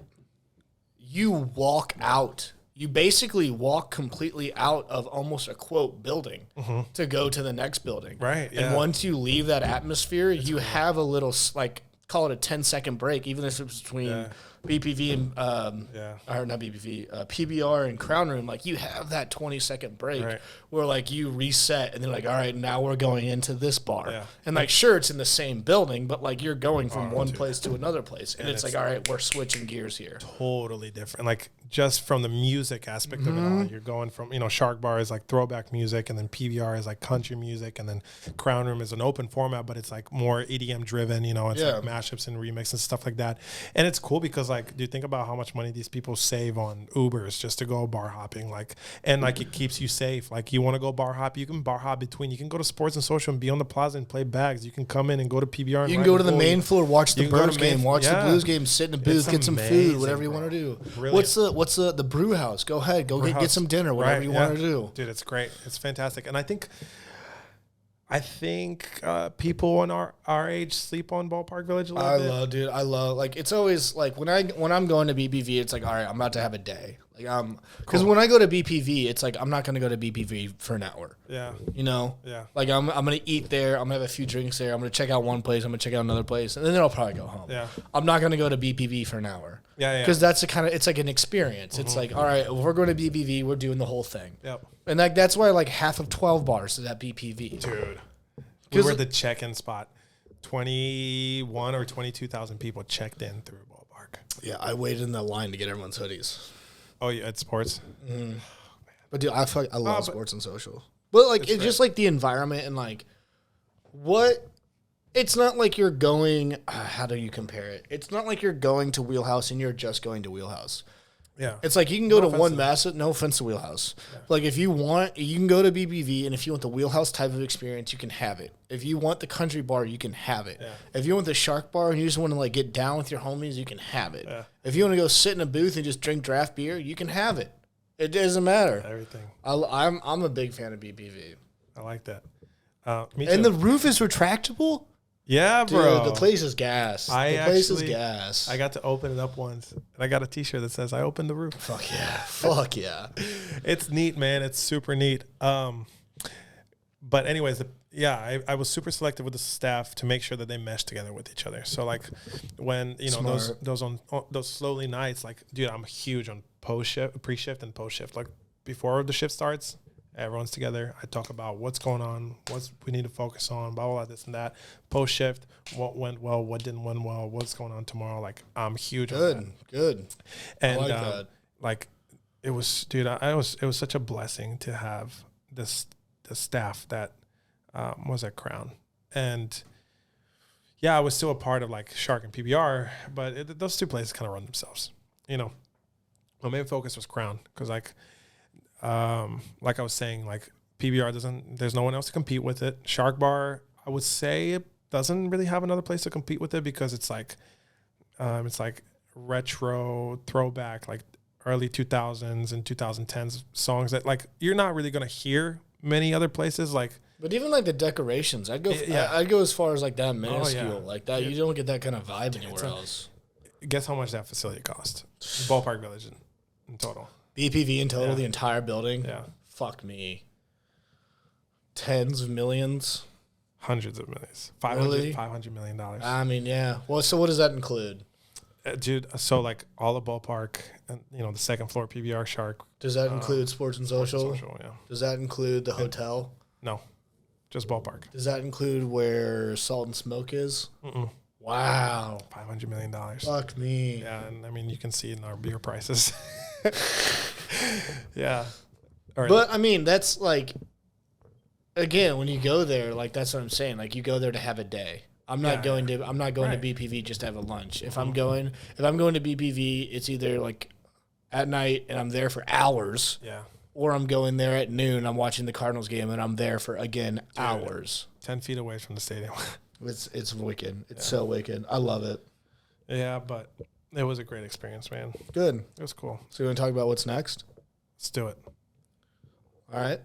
S1: you walk out. You basically walk completely out of almost a quote building to go to the next building.
S2: Right. Yeah.
S1: And once you leave that atmosphere, you have a little like call it a 10-second break, even if it's between BPV and or not BPV, PBR and Crown Room. Like you have that 20-second break where like you reset and they're like, all right, now we're going into this bar. Yeah. And like sure, it's in the same building, but like you're going from one place to another place, and it's like, all right, we're switching gears here.
S2: Totally different. Like just from the music aspect of it all, you're going from, you know, Shark Bar is like throwback music, and then PBR is like country music, and then Crown Room is an open format, but it's like more EDM driven, you know, it's like mashups and remix and stuff like that. And it's cool because like, do you think about how much money these people save on Ubers just to go bar hopping? Like, and like it keeps you safe. Like you want to go bar hop, you can bar hop between, you can go to Sports and Social and be on the plaza and play bags. You can come in and go to PBR. And
S1: you can go to the main floor, watch the Birds game, watch the Blues game, sit in a booth,
S2: It's
S1: get some
S2: amazing,
S1: food, whatever you
S2: bro.
S1: want to do.
S2: Brilliant.
S1: What's the brew house? Go ahead, get some dinner, whatever you want to do.
S2: Dude, it's great. It's fantastic. And I think people in our age sleep on Ballpark Village a little bit.
S1: I love like it's always like when I'm going to BPV, it's like all right, I'm about to have a day. Like because when I go to BPV, it's like I'm not going to go to BPV for an hour.
S2: Yeah.
S1: You know?
S2: Yeah.
S1: Like I'm going to eat there, I'm going to have a few drinks there, I'm going to check out one place, I'm going to check out another place, and then I'll probably go home.
S2: Yeah.
S1: I'm not going to go to BPV for an hour.
S2: Yeah.
S1: Because that's it's like an experience. It's like, all right, if we're going to BPV, we're doing the whole thing.
S2: Yep.
S1: And like that's why like half of 12 bars is at BPV.
S2: Dude. We were the check-in spot. 21 or 22,000 people checked in through Ballpark.
S1: Yeah, I waited in the line to get everyone's hoodies.
S2: Oh, yeah, at Sports?
S1: Mm. But dude, I love Sports and Social. But like it's just like the environment and like it's not like you're going how do you compare it? It's not like you're going to Wheelhouse and you're just going to Wheelhouse.
S2: Yeah.
S1: It's like you can go to one massive, no offense to Wheelhouse. Yeah. Like if you want, you can go to BBV, and if you want the Wheelhouse type of experience, you can have it. If you want the country bar, you can have it. Yeah. If you want the Shark Bar and you just want to like get down with your homies, you can have it. Yeah. If you want to go sit in a booth and just drink draft beer, you can have it. It doesn't matter.
S2: Everything.
S1: I'm a big fan of BBV.
S2: I like that. Me too.
S1: And the roof is retractable.
S2: Yeah, bro.
S1: Dude, the place is gas. The place is gas.
S2: I got to open it up once, and I got a T-shirt that says "I opened the roof."
S1: Fuck yeah! Fuck yeah!
S2: It's neat, man. It's super neat. But anyways, I was super selective with the staff to make sure that they mesh together with each other. So like when those slowly nights, like dude, I'm huge on pre-shift and post-shift. Like before the shift starts, everyone's together. I talk about what's going on, what we need to focus on, blah, blah, blah, this and that. Post shift, what went well, what didn't went well, what's going on tomorrow. Like, I'm huge on that. Good.
S1: And
S2: I like that. Like, it was, dude, it was such a blessing to have the staff that was at Crown. And yeah, I was still a part of like Shark and PBR, but those two places kind of run themselves. You know, my main focus was Crown because like I was saying, like PBR there's no one else to compete with it. Shark Bar, I would say it doesn't really have another place to compete with it because it's like retro throwback, like early 2000s and 2010s songs that like you're not really going to hear many other places. Like,
S1: but even like the decorations, I'd go as far as like that minuscule, like that. You don't get that kind of vibe anywhere else.
S2: Guess how much that facility cost? Ballpark Village in total.
S1: BPV in total, the entire building.
S2: Yeah.
S1: Fuck me. Tens of millions.
S2: Hundreds of millions. $500 million.
S1: I mean, yeah. Well, so what does that include?
S2: Dude, so like all the Ballpark and the second floor PBR Shark.
S1: Does that include Sports and Social?
S2: Yeah.
S1: Does that include the hotel?
S2: No, just Ballpark.
S1: Does that include where Salt and Smoke is?
S2: Mm-mm.
S1: Wow.
S2: $500 million.
S1: Fuck me.
S2: Yeah, and I mean you can see it in our beer prices. Yeah. All right.
S1: But I mean that's like, again, when you go there, like that's what I'm saying. Like you go there to have a day. I'm not going to BPV just to have a lunch. If I'm going to BPV, it's either like at night and I'm there for hours.
S2: Yeah.
S1: or I'm going there at noon. I'm watching the Cardinals game, and I'm there for, again, hours.
S2: 10 feet away from the stadium.
S1: It's wicked. It's so wicked. I love it.
S2: Yeah, but it was a great experience, man.
S1: Good.
S2: It was cool.
S1: So you want to talk about what's next?
S2: Let's do it.
S1: All right.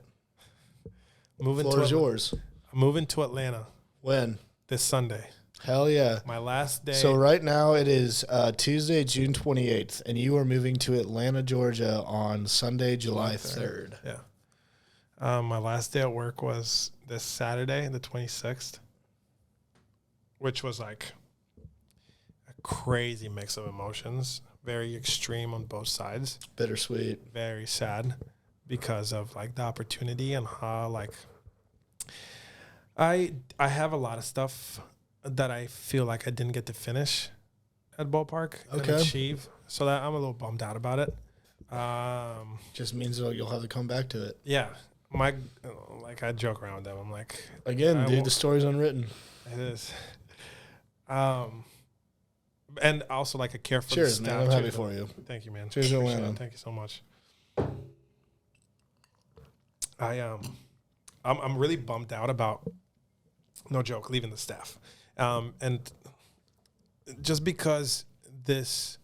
S2: Floor
S1: is yours.
S2: I'm moving to Atlanta.
S1: When?
S2: This Sunday.
S1: Hell yeah.
S2: My last day.
S1: So right now it is Tuesday, June 28th, and you are moving to Atlanta, Georgia on Sunday, July 3rd.
S2: Yeah. My last day at work was this Saturday, the 26th, which was like a crazy mix of emotions, very extreme on both sides.
S1: Bittersweet.
S2: Very sad because of like the opportunity and how like I have a lot of stuff that I feel like I didn't get to finish at ballpark and achieve, so that I'm a little bummed out about it.
S1: Just means you'll have to come back to it.
S2: Yeah, I joke around with them. I'm like,
S1: again, dude, the story's unwritten.
S2: It is. And also like I care for
S1: Cheers,
S2: the staff.
S1: man. I'm happy for you.
S2: Thank you, man.
S1: Cheers, Atlanta.
S2: Thank you so much. I'm really bummed out about, no joke, leaving the staff. And just because this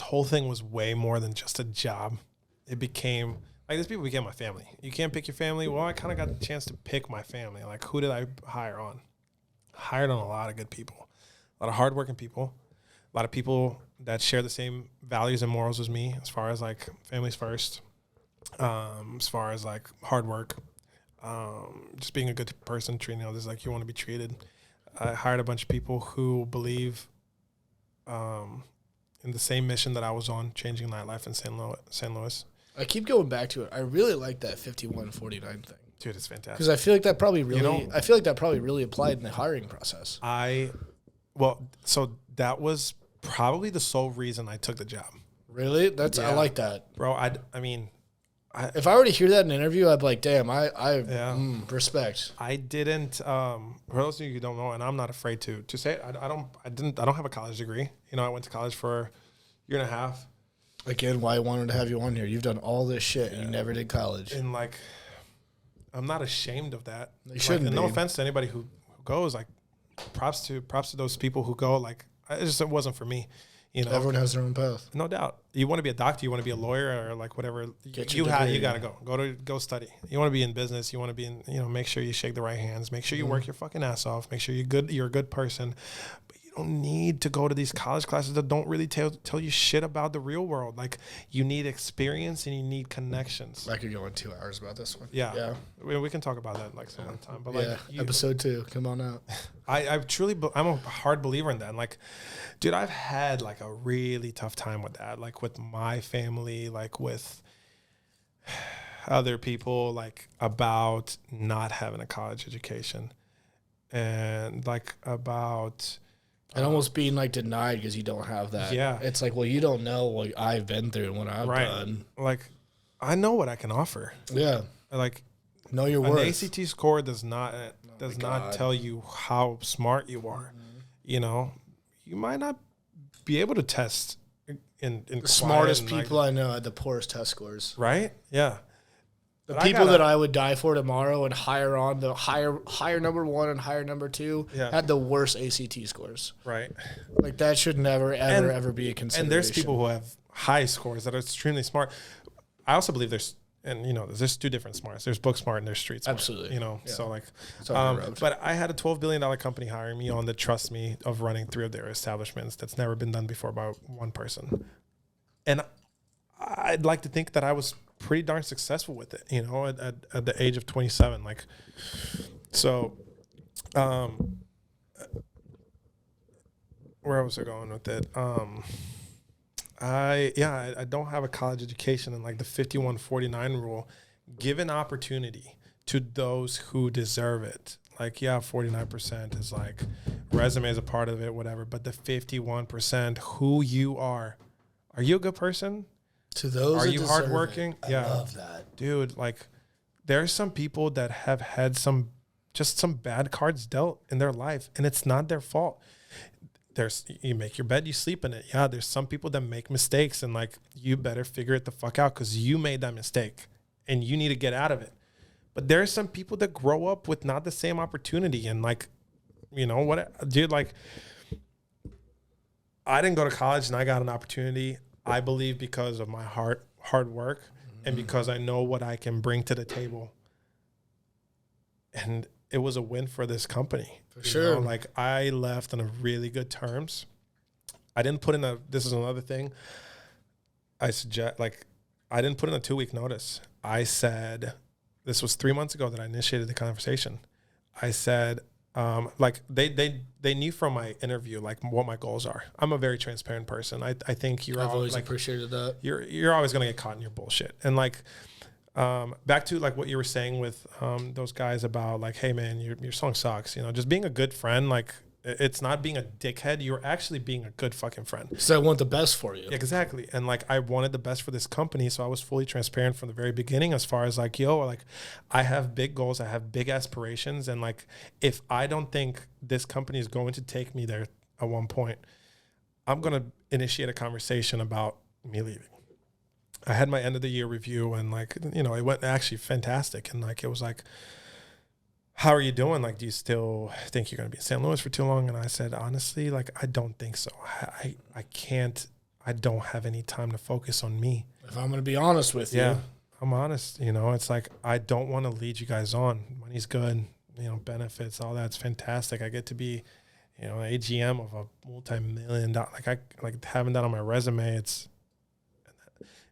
S2: whole thing was way more than just a job, it became like these people became my family. You can't pick your family. Well, I kind of got the chance to pick my family. Like, who did I hire on? Hired on a lot of good people, a lot of hardworking people, a lot of people that share the same values and morals as me, as far as like families first, as far as like hard work, just being a good person, treating others like you want to be treated. I hired a bunch of people who believe in the same mission that I was on, changing nightlife in St. Louis.
S1: I keep going back to it. I really like that 51-49 thing.
S2: Dude, it's fantastic.
S1: Because I feel like that probably really applied in the hiring process.
S2: So that was probably the sole reason I took the job.
S1: Really? I like that.
S2: Bro, I mean,
S1: if I were to hear that in an interview, I'd be like, damn, respect.
S2: I didn't, for those of you who don't know, and I'm not afraid to say it, I don't have a college degree. You know, I went to college for a year and a half.
S1: Again, why I wanted to have you on here. You've done all this shit and you never did college.
S2: And like, I'm not ashamed of that.
S1: You shouldn't be.
S2: No offense to anybody who goes, like, props to those people who go, like, it wasn't for me. You know,
S1: everyone has their own path.
S2: No doubt. You want to be a doctor, you want to be a lawyer, or like whatever. You got to go study. You want to be in business. You want to be in, make sure you shake the right hands. Make sure you work your fucking ass off. Make sure you're a good person. But you don't need to go to these college classes that don't really tell you shit about the real world. Like, you need experience and you need connections.
S1: I could go in 2 hours about this one.
S2: Yeah. We can talk about that like some other time. But like,
S1: episode 2, come on out.
S2: I'm a hard believer in that. And like, dude, I've had like a really tough time with that, like with my family, like with other people, like about not having a college education and like about
S1: and almost being like denied because you don't have that.
S2: Yeah.
S1: It's like, well, you don't know what I've been through and what I've done.
S2: Like, I know what I can offer.
S1: Yeah.
S2: Like,
S1: know your worth.
S2: An ACT score does not tell you how smart you are. Mm-hmm. You know, you might not be able to test in the
S1: smartest people I know had the poorest test scores.
S2: Right? Yeah.
S1: The people that I would die for tomorrow and hire on the higher number 1 and higher number 2 had the worst ACT scores.
S2: Right.
S1: Like, that should never, ever be a consideration. And
S2: there's people who have high scores that are extremely smart. I also believe there's 2 different smarts. There's book smart and there's street smart.
S1: Absolutely.
S2: So like, but I had a $12 billion company hiring me on that trusts me of running 3 of their establishments. That's never been done before by one person. And I'd like to think that I was pretty darn successful with it, at the age of 27. Like, so, where was I going with it? I don't have a college education, and like the 51-49 rule, give an opportunity to those who deserve it. Like, 49% is like resume is a part of it, whatever. But the 51%, who you are you a good person?
S1: To those,
S2: are you hardworking?
S1: I love that,
S2: dude. Like, there's some people that have had some bad cards dealt in their life, and it's not their fault. you make your bed, you sleep in it. Yeah, there's some people that make mistakes, and like, you better figure it the fuck out because you made that mistake and you need to get out of it. But there are some people that grow up with not the same opportunity, and like, you know what, dude, like, I didn't go to college and I got an opportunity, I believe, because of my hard work and because I know what I can bring to the table. And it was a win for this company.
S1: For sure.
S2: Know? Like, I left on a really good terms. I didn't put in this is another thing. I didn't put in a 2-week notice. I said, this was 3 months ago that I initiated the conversation. I said, like, they knew from my interview, like, what my goals are. I'm a very transparent person. I think I've
S1: always appreciated that.
S2: You're always going to get caught in your bullshit. And like, back to like what you were saying with those guys about like, hey man, your song sucks. You know, just being a good friend. Like, it's not being a dickhead. You're actually being a good fucking friend.
S1: So I want the best for you.
S2: Exactly. And like, I wanted the best for this company. So I was fully transparent from the very beginning as far as like, yo, like, I have big goals. I have big aspirations. And like, if I don't think this company is going to take me there at one point, I'm going to initiate a conversation about me leaving. I had my end of the year review, and like, you know, it went actually fantastic. And like, it was like, how are you doing? Like, do you still think you're going to be in St. Louis for too long? And I said, honestly, like, I don't think so. I don't have any time to focus on me.
S1: If I'm going to be honest with you.
S2: I'm honest. You know, it's like, I don't want to lead you guys on. Money's good, you know, benefits, all that's fantastic. I get to be, you know, AGM of a multi-million-dollar, like having that on my resume.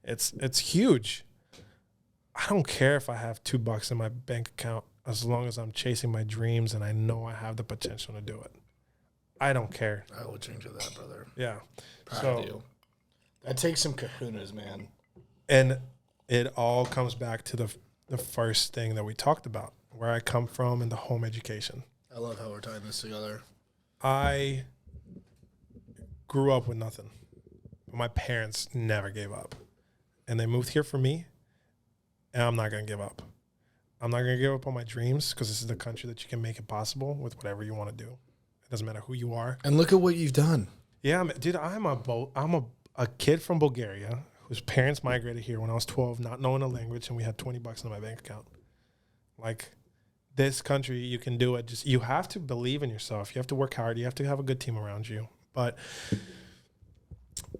S2: It's huge. I don't care if I have $2 in my bank account, as long as I'm chasing my dreams and I know I have the potential to do it. I don't care.
S1: I will drink to that, brother.
S2: Yeah.
S1: Proud of you. That takes some kahunas, man.
S2: And it all comes back to the first thing that we talked about, where I come from and the home education.
S1: I love how we're tying this together.
S2: I grew up with nothing. My parents never gave up. And they moved here for me, and I'm not going to give up. I'm not going to give up on my dreams, because this is the country that you can make it possible with whatever you want to do. It doesn't matter who you are.
S1: And look at what you've done.
S2: Yeah, dude, I'm a kid from Bulgaria whose parents migrated here when I was 12, not knowing the language, and we had $20 in my bank account. Like, this country, you can do it. Just, you have to believe in yourself. You have to work hard. You have to have a good team around you. But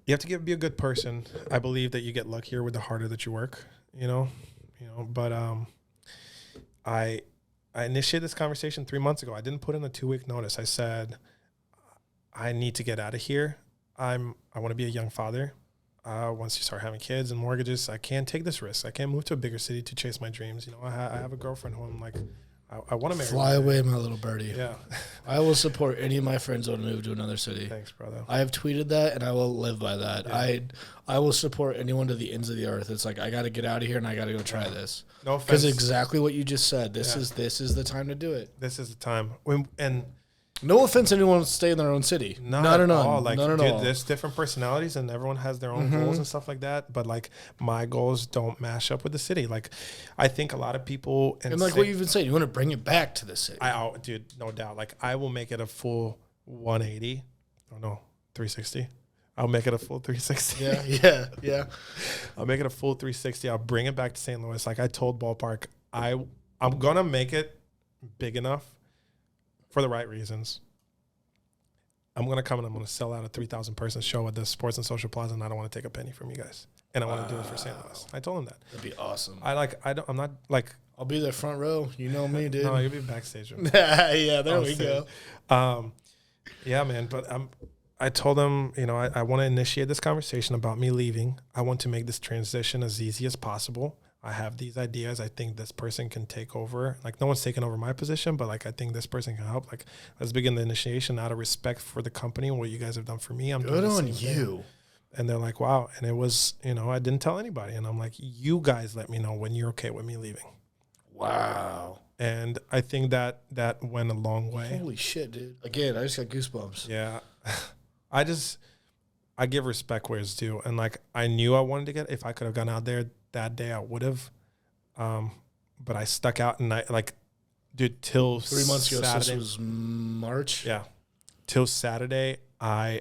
S2: you have to be a good person. I believe that you get luckier with the harder that you work, you know. But I initiated this conversation 3 months ago. I didn't put in a 2-week notice. I said, I need to get out of here. I want to be a young father. Once you start having kids and mortgages, I can't take this risk. I can't move to a bigger city to chase my dreams. You know, I have a girlfriend who I'm like, I want to marry.
S1: Fly away, my little birdie.
S2: Yeah.
S1: I will support any of my friends that want to move to another city.
S2: Thanks, brother.
S1: I have tweeted that, and I will live by that.
S2: Yeah.
S1: I will support anyone to the ends of the earth. It's like, I got to get out of here, and I got to go try this.
S2: No offense.
S1: Because exactly what you just said. This is the time to do it.
S2: This is the time. And
S1: no offense to anyone to stay in their own city.
S2: Not at all.
S1: Like,
S2: dude,
S1: all.
S2: There's different personalities, and everyone has their own goals and stuff like that. But like, my goals don't mash up with the city. Like, I think a lot of people
S1: and like what you've been saying, you want to bring it back to the city.
S2: Dude, no doubt. Like, I will make it a full 180. Oh no, 360. I'll make it a full 360.
S1: Yeah.
S2: I'll make it a full 360. I'll bring it back to St. Louis. Like I told Ballpark, I'm gonna make it big enough for the right reasons. I'm going to come and I'm going to sell out a 3,000 person show at the Sports and Social Plaza, and I don't want to take a penny from you guys. And I want to do it for St. Louis. I told him that.
S1: That'd be awesome.
S2: I'm not like.
S1: I'll be there front row. You know me, dude.
S2: No, you'll be backstage.
S1: Yeah, there we go.
S2: Yeah, man. But I told him, you know, I want to initiate this conversation about me leaving. I want to make this transition as easy as possible. I have these ideas. I think this person can take over. Like, no one's taken over my position, but like, I think this person can help. Like, let's begin the initiation out of respect for the company and what you guys have done for me. I'm
S1: good
S2: doing
S1: on you.
S2: And they're like, wow. And it was, you know, I didn't tell anybody. And I'm like, you guys let me know when you're okay with me leaving.
S1: Wow.
S2: And I think that went a long way.
S1: Holy shit, dude. Again, I just got goosebumps.
S2: Yeah. I give respect where it's due. And like, I knew I wanted to get, if I could have gone out there that day, I would have. But I stuck out, and I like, dude, till
S1: 3 months ago,
S2: Saturday.
S1: so this was March.
S2: Yeah. Till Saturday, I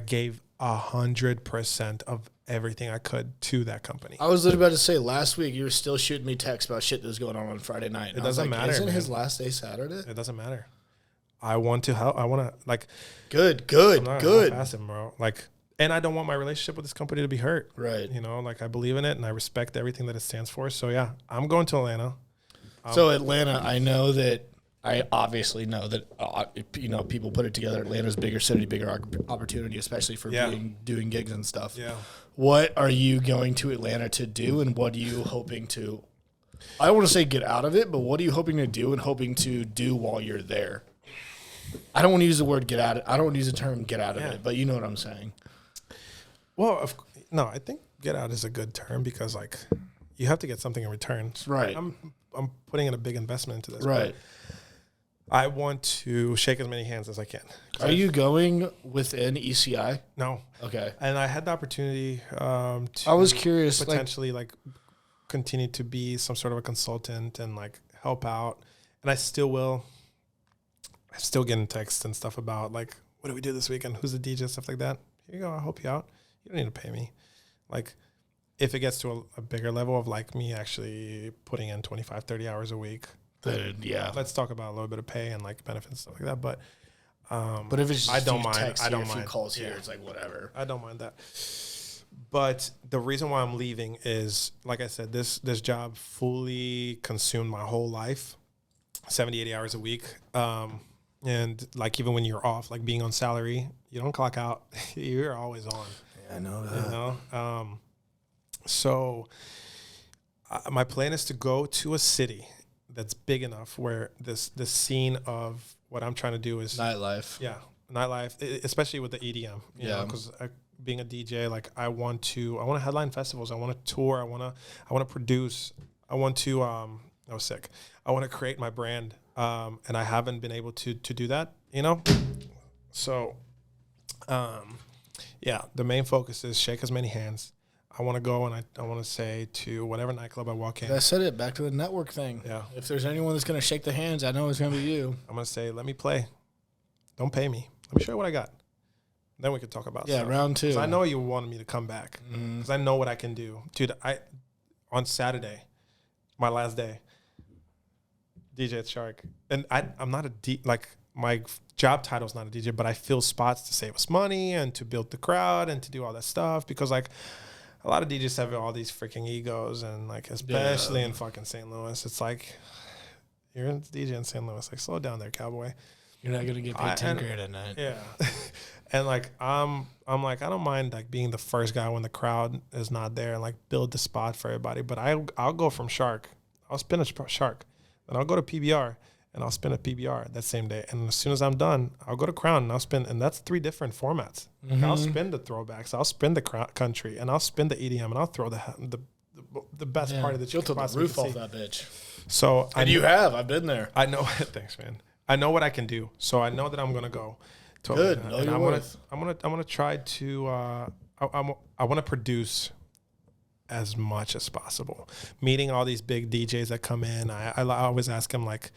S2: gave 100% of everything I could to that company.
S1: I was literally about to say last week you were still shooting me texts about shit that was going on Friday night.
S2: It doesn't matter.
S1: Isn't
S2: man.
S1: his last day Saturday?
S2: It doesn't matter. I want to help. I want to like.
S1: Good.
S2: I'm not gonna pass him, bro. Like, and I don't want my relationship with this company to be hurt.
S1: Right.
S2: You know, like I believe in it and I respect everything that it stands for. So yeah, I'm going to Atlanta.
S1: So Atlanta, I obviously know that people put it together. Atlanta's bigger city, bigger opportunity, especially for doing gigs and stuff.
S2: Yeah.
S1: What are you going to Atlanta to do, and what are you hoping to? I don't want to say get out of it, but what are you hoping to do and hoping to do while you're there? I don't want to use the word get out. I don't want to use the term get out of it, but you know what I'm saying.
S2: Well, no, I think get out is a good term because like you have to get something in return.
S1: Right.
S2: I'm putting in a big investment into this.
S1: Right.
S2: I want to shake as many hands as I can.
S1: Are you going within ECI?
S2: No.
S1: Okay.
S2: And I had the opportunity to
S1: I was curious,
S2: potentially like continue to be some sort of a consultant and like help out. And I still will. I'm still getting texts and stuff about like, what do we do this weekend? Who's the DJ? Stuff like that. Here you go. I'll help you out. You don't need to pay me. Like if it gets to a bigger level of like me actually putting in 25, 30 hours a week,
S1: then yeah.
S2: Let's talk about a little bit of pay and like benefits and stuff like that. But
S1: if it's just
S2: I don't
S1: a few
S2: mind.
S1: texts
S2: I
S1: here,
S2: don't
S1: a few
S2: mind.
S1: calls here, it's like whatever.
S2: I don't mind that. But the reason why I'm leaving is, like I said, this job fully consumed my whole life, 70, 80 hours a week. And like even when you're off, like being on salary, you don't clock out. You're always on.
S1: Yeah, I know that.
S2: You know? So my plan is to go to a city that's big enough where this scene of what I'm trying to do is
S1: nightlife.
S2: Yeah, nightlife, especially with the EDM.
S1: Yeah,
S2: because being a DJ, like I want to headline festivals. I want to tour. I want to produce. I want to. I was sick. I want to create my brand, and I haven't been able to do that. You know, so yeah, the main focus is shake as many hands. I want to go and I want to say to whatever nightclub I walk in.
S1: I said it, back to the network thing.
S2: Yeah.
S1: If there's anyone that's going to shake the hands, I know it's going to be you.
S2: I'm going to say, let me play. Don't pay me. Let me show you what I got. Then we could talk about stuff.
S1: Round two.
S2: 'Cause I know you wanted me to come back because I know what I can do. Dude, on Saturday, my last day, DJ at Shark. And I'm not my job title is not a DJ, but I fill spots to save us money and to build the crowd and to do all that stuff because like, a lot of DJs have all these freaking egos, and like especially in fucking St. Louis, it's like you're a DJ in St. Louis. Like, slow down there, cowboy.
S1: You're not gonna get paid $10,000 at night.
S2: Yeah, and like I'm like I don't mind like being the first guy when the crowd is not there and like build the spot for everybody. But I'll go from Shark. I'll spin a Shark, then I'll go to PBR. And I'll spin a PBR that same day. And as soon as I'm done, I'll go to Crown and I'll spin. And that's 3 different formats. Mm-hmm. I'll spin the throwbacks. I'll spin the country. And I'll spin the EDM. And I'll throw the best part of the
S1: you'll throw the roof off that bitch.
S2: So
S1: you have. I've been there.
S2: I know. Thanks, man. I know what I can do. So I know that I'm going to go.
S1: Good.
S2: And I'm gonna try to. I want to produce as much as possible. Meeting all these big DJs that come in. I always ask them like,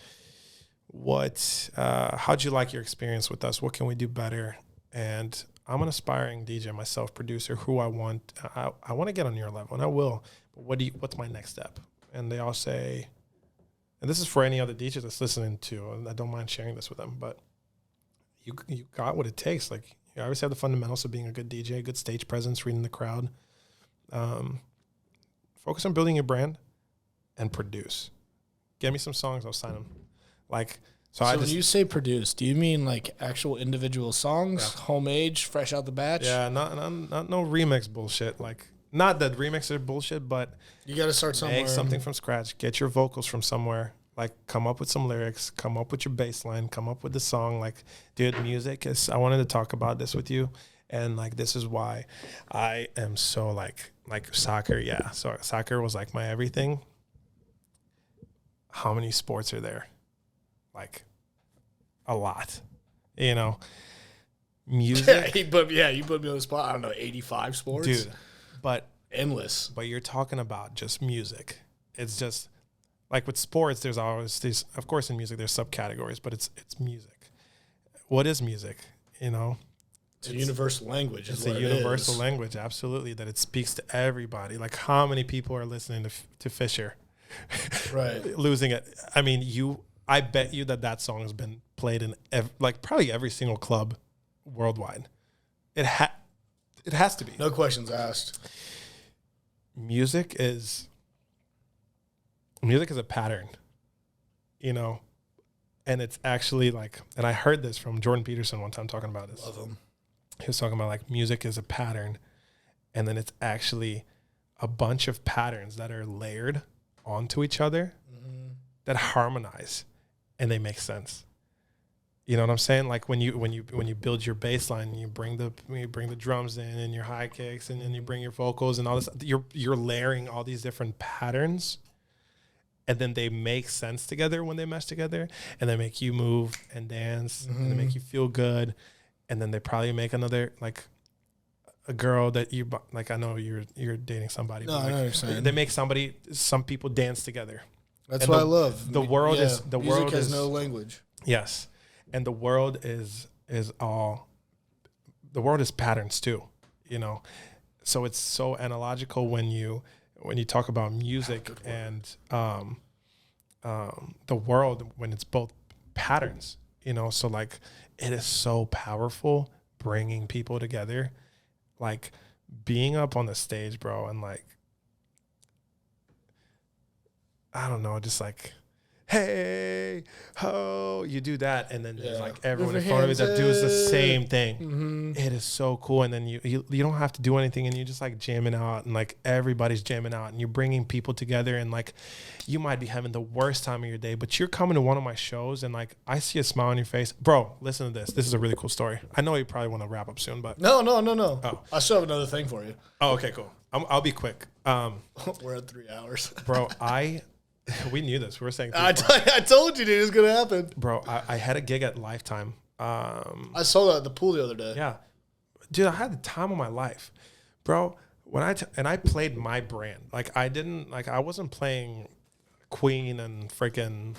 S2: how'd you like your experience with us? What can we do better? And I'm an aspiring DJ myself, producer, who I want to get on your level, and I will. But what's my next step? And they all say, and this is for any other DJ that's listening to, and I don't mind sharing this with them, but you got what it takes. Like, you obviously have the fundamentals of being a good DJ, good stage presence, reading the crowd. Focus on building your brand and produce. Get me some songs, I'll sign them. Like, so
S1: when you say produce, do you mean like actual individual songs, homemade, fresh out the batch?
S2: Yeah, not no remix bullshit. Like, not that remixes are bullshit, but
S1: you got to start somewhere.
S2: Make something from scratch. Get your vocals from somewhere. Like, come up with some lyrics. Come up with your bass line. Come up with the song. Like, dude, music is. I wanted to talk about this with you, and like, this is why I am so like soccer. Yeah, so soccer was like my everything. How many sports are there? Like, a lot, you know. Music.
S1: you put me on the spot. I don't know, 85 sports,
S2: dude. But
S1: endless.
S2: But you're talking about just music. It's just like with sports. There's always these. Of course, in music, there's subcategories, but it's music. What is music? You know,
S1: It's a universal language.
S2: It's a universal language, absolutely, that it speaks to everybody. Like, how many people are listening to Fisher?
S1: Right.
S2: Losing it. I mean, I bet you that song has been played in probably every single club worldwide. It has to be.
S1: No questions asked.
S2: Music is a pattern, and it's actually like, and I heard this from Jordan Peterson one time talking about this.
S1: Love him.
S2: He was talking about like music is a pattern, and then it's actually a bunch of patterns that are layered onto each other that harmonize and they make sense. You know what I'm saying? Like when you build your bass line, you bring the drums in and your high kicks, and then you bring your vocals and all this. You're layering all these different patterns, and then they make sense together when they mesh together, and they make you move and dance, and they make you feel good, and then they probably make another, like, a girl that you like. I know you're dating somebody.
S1: No,
S2: but
S1: I know what you're saying.
S2: They make some people dance together.
S1: That's what I love.
S2: The world is the
S1: music
S2: world
S1: has
S2: is
S1: no language.
S2: Yes, and the world is patterns too. So it's so analogical when you talk about music and the world, when it's both patterns. So like it is so powerful bringing people together, like being up on the stage, bro, and like, I don't know, just like, hey, ho, you do that, and then there's like everyone in front of you that does the same thing. It is so cool, and then you don't have to do anything, and you just like jamming out, and like everybody's jamming out, and you're bringing people together, and like you might be having the worst time of your day, but you're coming to one of my shows, and like I see a smile on your face, bro. Listen to this. This is a really cool story. I know you probably want to wrap up soon, but
S1: No.
S2: Oh.
S1: I still have another thing for you.
S2: Oh, okay, cool. I'll be quick.
S1: We're at 3 hours.
S2: Bro, we knew this. We were saying,
S1: I told you, dude, it was gonna happen.
S2: bro, I had a gig at Lifetime.
S1: I saw that at the pool the other day.
S2: Yeah, dude, I had the time of my life, bro. When I played my brand, like I wasn't playing Queen and freaking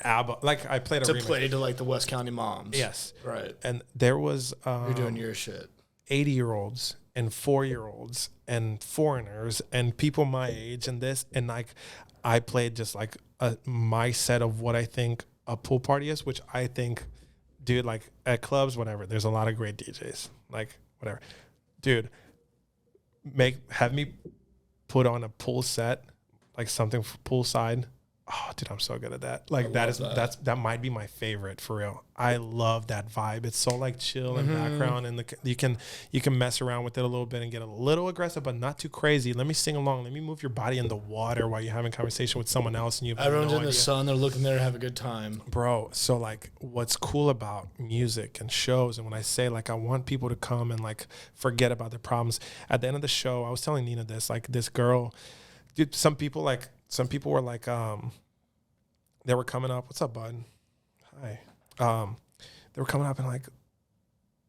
S2: ABBA. Like I played a remix.
S1: Play to like the West County moms.
S2: Yes,
S1: Right.
S2: and there was
S1: You're doing your shit.
S2: 80-year-olds and 4-year-olds and foreigners and people my age and this, and like I played just like my set of what I think a pool party is, which I think, dude, like at clubs, whatever, there's a lot of great DJs, like whatever, dude, have me put on a pool set, like something poolside. Oh, dude, I'm so good at that. Like that might be my favorite, for real. I love that vibe. It's so like chill and background, and you can mess around with it a little bit and get a little aggressive, but not too crazy. Let me sing along. Let me move your body in the water while you're having a conversation with someone else, and
S1: everyone's in the sun. They're looking there to have a good time,
S2: bro. So like, what's cool about music and shows, and when I say like I want people to come and like forget about their problems at the end of the show, I was telling Nina this, like this girl, dude. Some people were like, they were coming up. What's up, bud? Hi. They were coming up and like,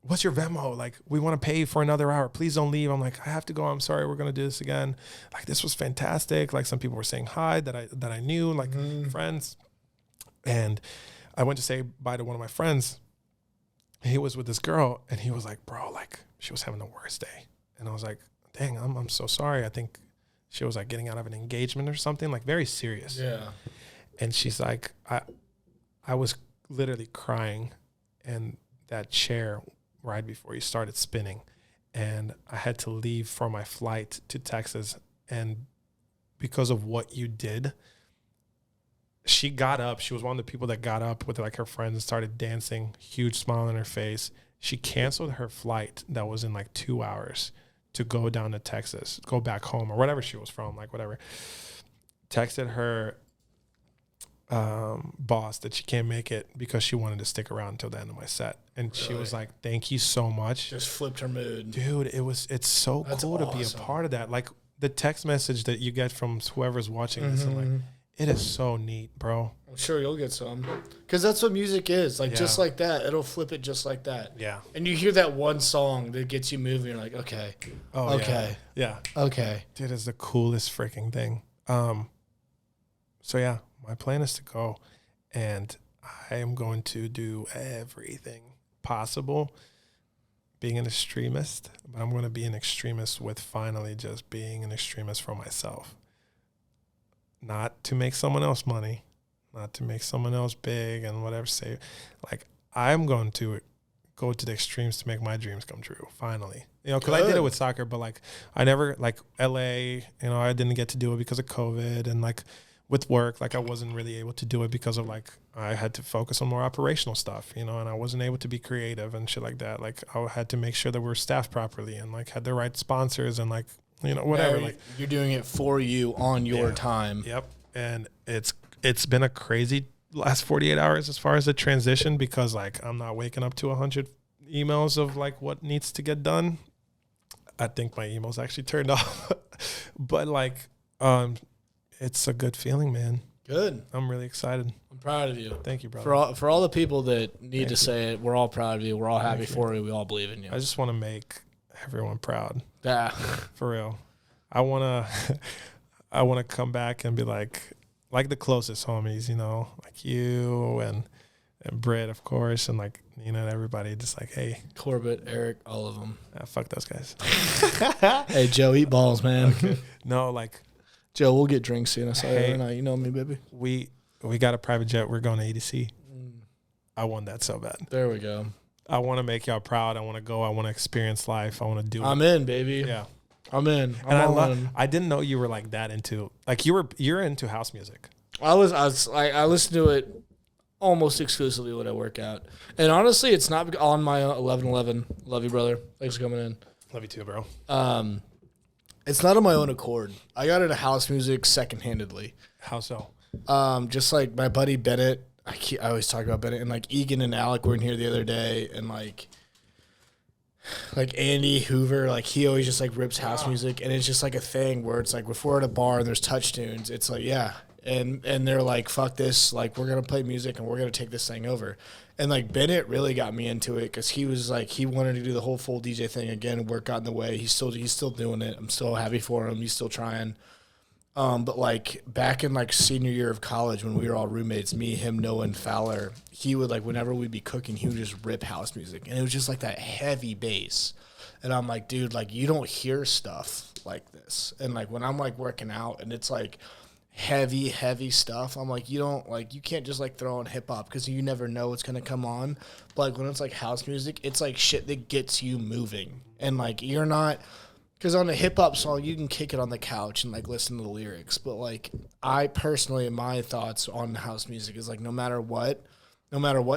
S2: what's your Venmo? Like, we want to pay you for another hour. Please don't leave. I'm like, I have to go. I'm sorry. We're going to do this again. Like, this was fantastic. Like, some people were saying hi that I knew, like friends. And I went to say bye to one of my friends. He was with this girl, and he was like, bro, like, she was having the worst day. And I was like, dang, I'm so sorry. I think she was like getting out of an engagement or something, like very serious.
S1: Yeah.
S2: And she's like, I was literally crying in that chair right before you started spinning. And I had to leave for my flight to Texas. And because of what you did, she got up. She was one of the people that got up with like her friends and started dancing, huge smile on her face. She canceled her flight that was in like 2 hours to go down to Texas, go back home or whatever she was from, like whatever. Texted her boss that she can't make it because she wanted to stick around until the end of my set, and she was like, thank you so much.
S1: Just flipped her mood,
S2: dude. It's so cool to be a part of that. Like the text message that you get from whoever's watching this, and like, it is so neat, bro.
S1: I'm sure you'll get some, because that's what music is. Like, just like that, it'll flip it just like that.
S2: Yeah. And
S1: you hear that one song that gets you moving, you're like, okay, okay,
S2: yeah,
S1: okay.
S2: Dude, it's the coolest freaking thing. So yeah, my plan is to go, and I am going to do everything possible being an extremist, but I'm going to be an extremist with finally just being an extremist for myself. Not to make someone else money, not to make someone else big and whatever. Say, like, I'm going to go to the extremes to make my dreams come true, finally. You know, because I did it with soccer, but, like, I never, like, LA, you know, I didn't get to do it because of COVID. And, like, with work, like, I wasn't really able to do it because of, like, I had to focus on more operational stuff, you know, and I wasn't able to be creative and shit like that. Like, I had to make sure that we were staffed properly and, like, had the right sponsors and, like, you know, whatever.
S1: Now
S2: like,
S1: you're doing it for you on your time.
S2: Yep. And it's been a crazy last 48 hours as far as the transition, because, like, I'm not waking up to 100 emails of, like, what needs to get done. I think my emails actually turned off. But, like, it's a good feeling, man.
S1: Good.
S2: I'm really excited.
S1: I'm proud of you.
S2: Thank you, brother.
S1: For all the people that need to say it, we're all proud of you. We're all happy for you. We all believe in you.
S2: I just want to make everyone proud.
S1: Yeah.
S2: For real. I want to come back and be like the closest homies, you know, like you and Britt, of course, and, like, you know, everybody just like, hey.
S1: Corbett, Eric, all of them.
S2: Fuck those guys.
S1: Hey, Joe, eat balls, man.
S2: Okay. No, like.
S1: Joe, we'll get drinks soon. I saw you the other night. You know me, baby.
S2: We got a private jet. We're going to EDC. I want that so bad.
S1: There we go.
S2: I want to make y'all proud. I want to go. I want to experience life. I want to do it.
S1: I'm in, baby.
S2: Yeah.
S1: I'm in.
S2: I didn't know you were like that into, like, you're into house music.
S1: I listen to it almost exclusively when I work out. And honestly, it's not on my 11:11. Love you, brother. Thanks for coming in.
S2: Love you too, bro.
S1: It's not on my own accord. I got into house music second-handedly.
S2: How so?
S1: Just like my buddy Bennett. I always talk about Bennett, and, like, Egan and Alec were in here the other day, and, like Andy Hoover, like, he always just, like, rips house music, and it's just like a thing where it's like if we're at a bar and there's touch tunes, it's like, yeah. And they're like, fuck this, like, we're going to play music and we're going to take this thing over. And, like, Bennett really got me into it because he was like, he wanted to do the whole full DJ thing again, and work got in the way. He's still doing it. I'm still happy for him. He's still trying. But, like, back in, like, senior year of college when we were all roommates, me, him, Noah, and Fowler, he would, like, whenever we'd be cooking, he would just rip house music. And it was just, like, that heavy bass. And I'm like, dude, like, you don't hear stuff like this. And, like, when I'm, like, working out and it's, like, heavy stuff, I'm like, you can't just, like, throw on hip-hop because you never know what's going to come on. But, like, when it's, like, house music, it's, like, shit that gets you moving. And, like, you're not... Because on a hip-hop song, you can kick it on the couch and, like, listen to the lyrics. But, like, I personally, my thoughts on house music is, like, no matter what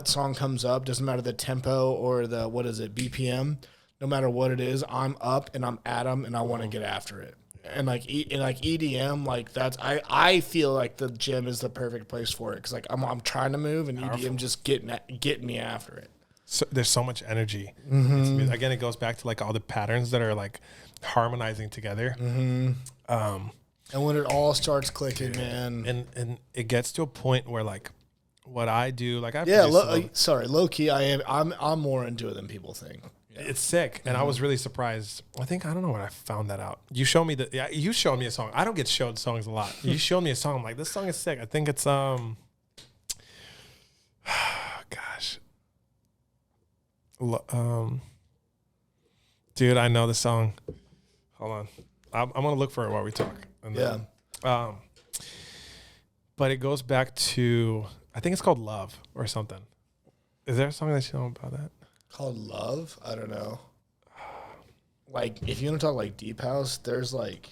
S1: song comes up, doesn't matter the tempo or the, BPM, no matter what it is, I'm up and I'm at 'em and I want to get after it. And, like, EDM, like, that's, I feel like the gym is the perfect place for it. Because, like, I'm trying to move and EDM just getting me after it.
S2: So, there's so much energy. Mm-hmm. Again, it goes back to, like, all the patterns that are, like, harmonizing together.
S1: Mm-hmm. And when it all starts clicking, man.
S2: And it gets to a point where, like, what I do, like,
S1: low key, I'm more into it than people think. Yeah.
S2: It's sick. And I was really surprised. I don't know when I found that out. You showed me you showed me a song. I don't get showed songs a lot. You showed me a song. I'm like, this song is sick. I think it's dude, I know the song. Hold on. I'm gonna look for it while we talk. And then, but it goes back to, I think it's called Love or something. Is there a song that you know about that?
S1: Called Love? I don't know. Like, if you want to talk, like, deep house, there's, like,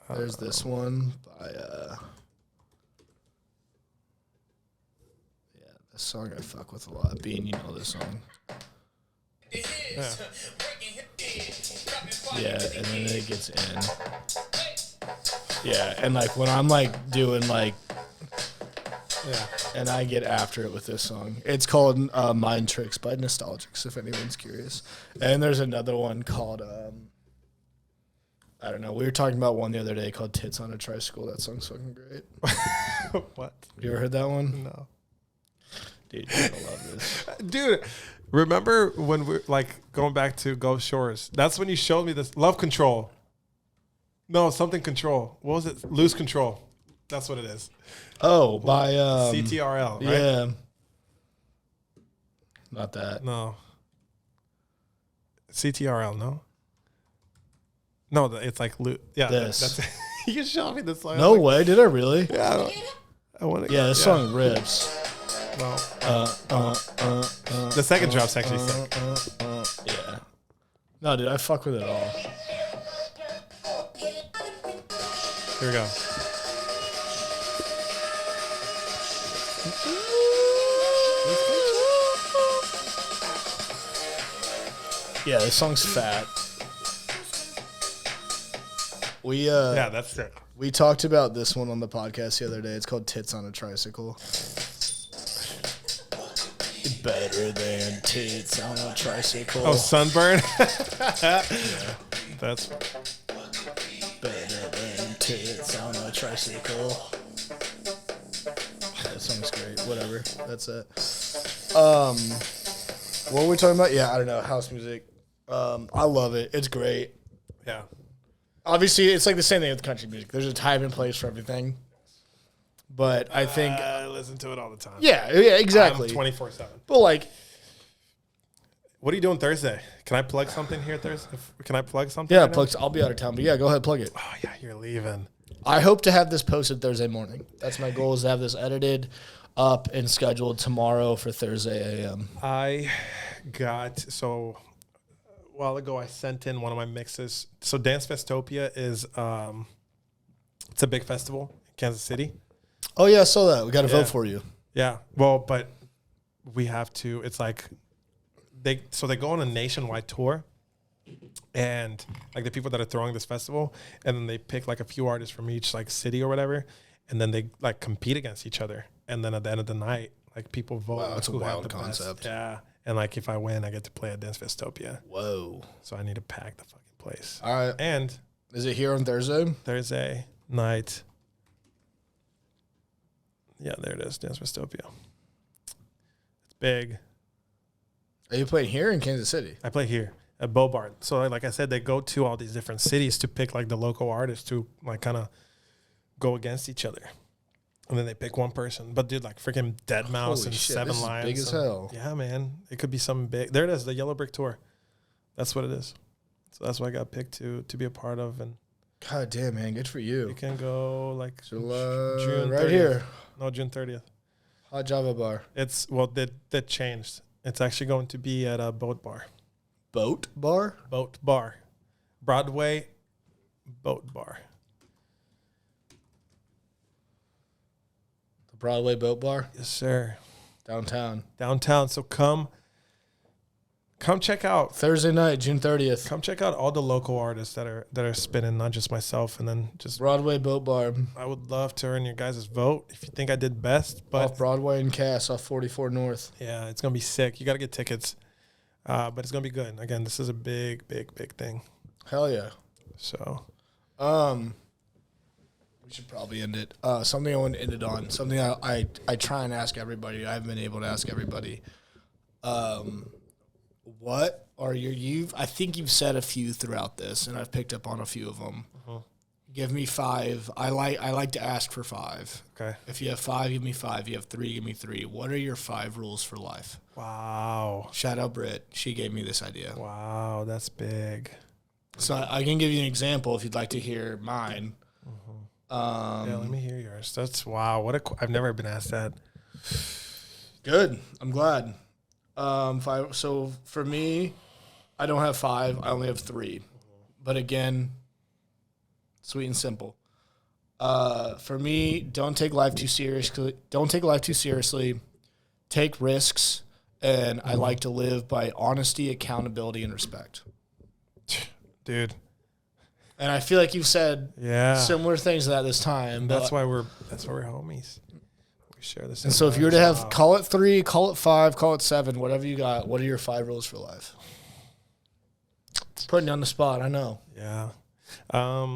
S1: there's this one by the song I fuck with a lot. Bean, you know this song. Yeah, and then it gets in. Yeah, and, like, when I'm, like, doing, like, and I get after it with this song. It's called Mind Tricks by Nostalgics, if anyone's curious. And there's another one called, I don't know. We were talking about one the other day called Tits on a Tricycle. That song's fucking great.
S2: What?
S1: You ever heard that one?
S2: No.
S1: Dude, you're gonna love this.
S2: Dude, remember when we're, like, going back to Gulf Shores? That's when you showed me this. Love Control. No, something Control. What was it? Lose Control. That's what it is.
S1: Oh, by
S2: CTRL, right?
S1: Yeah. Not that.
S2: No. CTRL, no? No, it's like yeah.
S1: This.
S2: That's you can show me this song.
S1: No way, did I really?
S2: Yeah, I want to.
S1: Yeah, this song rips.
S2: Well, the second drop's actually sick.
S1: Yeah. No, dude, I fuck with it all.
S2: Here we go.
S1: Yeah, this song's fat.
S2: Yeah, that's it.
S1: We talked about this one on the podcast the other day. It's called Tits on a Tricycle. Better than tits on a tricycle.
S2: Oh, Sunburn?
S1: Yeah.
S2: That's
S1: Better than tits on a tricycle. That song's great. Whatever. That's it. What were we talking about? Yeah, I don't know. House music. I love it. It's great.
S2: yeah.
S1: Obviously, it's like the same thing with country music. There's a time and place for everything. But I think...
S2: I listen to it all the time.
S1: yeah, exactly.
S2: I'm 24/7.
S1: But like...
S2: What are you doing Thursday? Can I plug something here Thursday? Can I plug something?
S1: Yeah,
S2: right now?
S1: I'll be out of town. But yeah, go ahead, plug it.
S2: Oh, yeah, you're leaving.
S1: I hope to have this posted Thursday morning. That's my goal, is to have this edited up and scheduled tomorrow for Thursday a.m.
S2: I got, so a while ago, I sent in one of my mixes. So Dance Festopia is, it's a big festival in Kansas City.
S1: Oh, yeah, I saw that. We got to vote for you.
S2: Yeah. Well, but we have to, it's like, they go on a nationwide tour, and like the people that are throwing this festival, and then they pick like a few artists from each like city or whatever, and then they like compete against each other, and then at the end of the night, like people vote.
S1: Wow, that's a
S2: who had
S1: wild
S2: the best.
S1: concept.
S2: Yeah, and like if I win, I get to play at Dance Festopia.
S1: Whoa.
S2: So I need to pack the fucking place.
S1: All right.
S2: And
S1: Is it here on Thursday?
S2: Thursday night. Yeah, there it is, Dance Festopia. It's big.
S1: Are you playing here in Kansas City?
S2: I play here at Bobart. So like I said, they go to all these different cities to pick like the local artists to like kind of go against each other. And then they pick one person. But dude, like freaking Dead Mouse
S1: Holy
S2: and
S1: shit,
S2: Seven
S1: this is
S2: Lions.
S1: big as hell.
S2: Yeah, man. It could be something big. There it is, the Yellow Brick Tour. That's what it is. So that's what I got picked to be a part of. And
S1: God damn, man. Good for you.
S2: you can go like
S1: June
S2: right
S1: 30th. Here.
S2: No, June 30th.
S1: Hot Java Bar.
S2: It's, well, that changed. It's actually going to be at a Boat Bar.
S1: Boat Bar?
S2: Boat Bar. Broadway Boat Bar.
S1: The Broadway Boat Bar?
S2: Yes, sir.
S1: Downtown.
S2: Downtown. So come check out.
S1: Thursday night, June 30th.
S2: Come check out all the local artists that are spinning, not just myself. And then just
S1: Broadway Boat Bar.
S2: I would love to earn your guys' vote if you think I did best. But
S1: Off Broadway and Cass, off 44 North.
S2: yeah, it's gonna be sick. You got to get tickets, but it's gonna be good. Again, this is a big thing.
S1: Hell yeah.
S2: So
S1: we should probably end it. Something I want to end it on. Something I try and ask everybody. I haven't been able to ask everybody. What are I think you've said a few throughout this, and I've picked up on a few of them. Give me 5. I like to ask for 5.
S2: okay.
S1: If you have 5, give me 5. You have 3, give me 3. What are your 5 rules for life?
S2: Wow.
S1: Shout out Britt. She gave me this idea.
S2: Wow, that's big.
S1: So I can give you an example if you'd like to hear mine.
S2: Yeah, let me hear yours. That's wow. I've never been asked that.
S1: Good. I'm glad. So for me, I don't have 5. I only have 3. But again, sweet and simple. For me, don't take life too seriously. Take risks, and I like to live by honesty, accountability, and respect.
S2: Dude.
S1: And I feel like you've said similar things to that this time.
S2: That's why we're homies. We share this.
S1: And so if you were to have, call it 3, call it 5, call it 7, whatever you got, what are your 5 rules for life? Putting you on the spot, I know.
S2: Yeah. I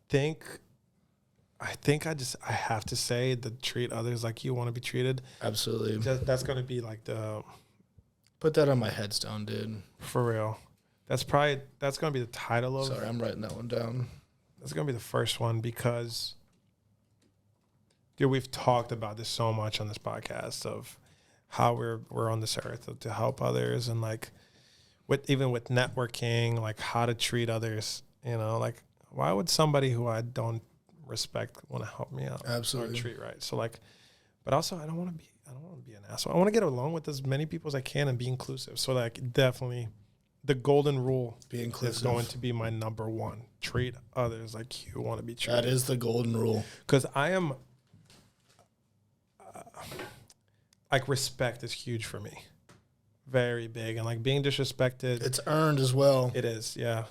S2: think I have to say that treat others like you want to be treated.
S1: Absolutely.
S2: That's going to be like
S1: Put that on my headstone, dude.
S2: for real. That's going to be the title of.
S1: Sorry, I'm writing that one down.
S2: That's going to be the first one because, dude, we've talked about this so much on this podcast of how we're on this earth to help others, and like even with networking, like how to treat others, like why would somebody who I don't respect want to help me out?
S1: Absolutely.
S2: Or treat right. So like, but also I don't want to be an asshole. I want to get along with as many people as I can and be inclusive. So like definitely the golden rule is going to be my number one. Treat others like you want to be treated.
S1: That is the golden rule.
S2: Because I am, like respect is huge for me. Very big. And like being disrespected.
S1: It's earned as well.
S2: It is, yeah.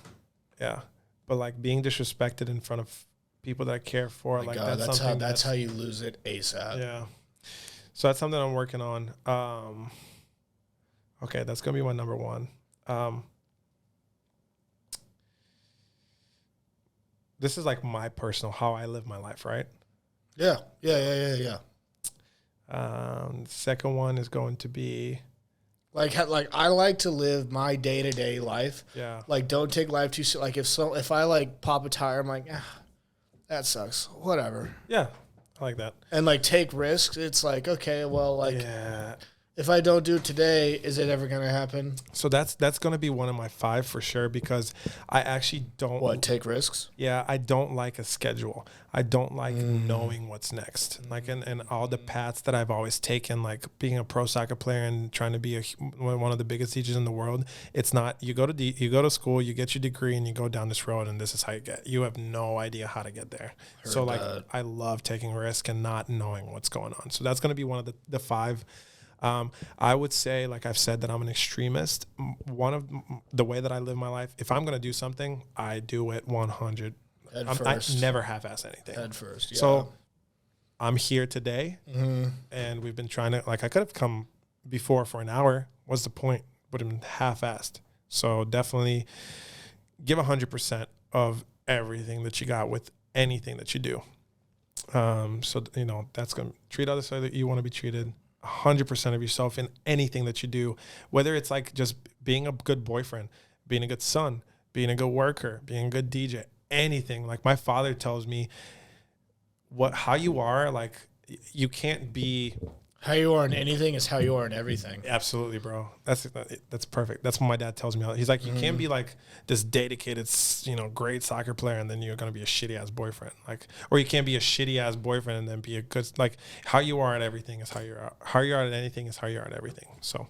S2: Yeah. But like being disrespected in front of people that I care for, like
S1: God, that's how you lose it ASAP.
S2: Yeah. So that's something I'm working on. Okay, that's gonna be my number one. This is like my personal how I live my life, right?
S1: Yeah.
S2: Second one is going to be
S1: like I like to live my day-to-day life.
S2: Yeah.
S1: Like don't take life too seriously. Like if I like pop a tire, I'm like, that sucks. Whatever.
S2: Yeah. I like that.
S1: And like take risks. It's like, okay, well, like
S2: yeah.
S1: If I don't do it today, is it ever going to happen?
S2: So that's going to be one of my 5 for sure, because I actually don't
S1: take risks.
S2: Yeah, I don't like a schedule. I don't like knowing what's next. Like and all the paths that I've always taken, like being a pro soccer player and trying to be one of the biggest teachers in the world. It's not you go to school, you get your degree, and you go down this road, and this is how you get. You have no idea how to get there. So like I love taking risk and not knowing what's going on. So that's going to be one of the 5. I would say, like I've said, that I'm an extremist. One of the way that I live my life, if I'm going to do something, I do it 100. I never half-ass anything.
S1: Head first, yeah.
S2: So I'm here today, and we've been trying to, like, I could have come before for an hour. What's the point? Would have been half-assed. So definitely give 100% of everything that you got with anything that you do. So, that's going to treat others so that you want to be treated. 100% of yourself in anything that you do, whether it's like just being a good boyfriend, being a good son, being a good worker, being a good DJ, anything. Like my father tells me how you are, like you can't be.
S1: How you are in anything is how you are in everything.
S2: Absolutely, bro. That's perfect. That's what my dad tells me. He's like, you can't be like this dedicated, great soccer player, and then you're gonna be a shitty ass boyfriend. Like, or you can't be a shitty ass boyfriend and then be a good. Like, how you are at everything is how you are. How you are at anything is how you are at everything. So,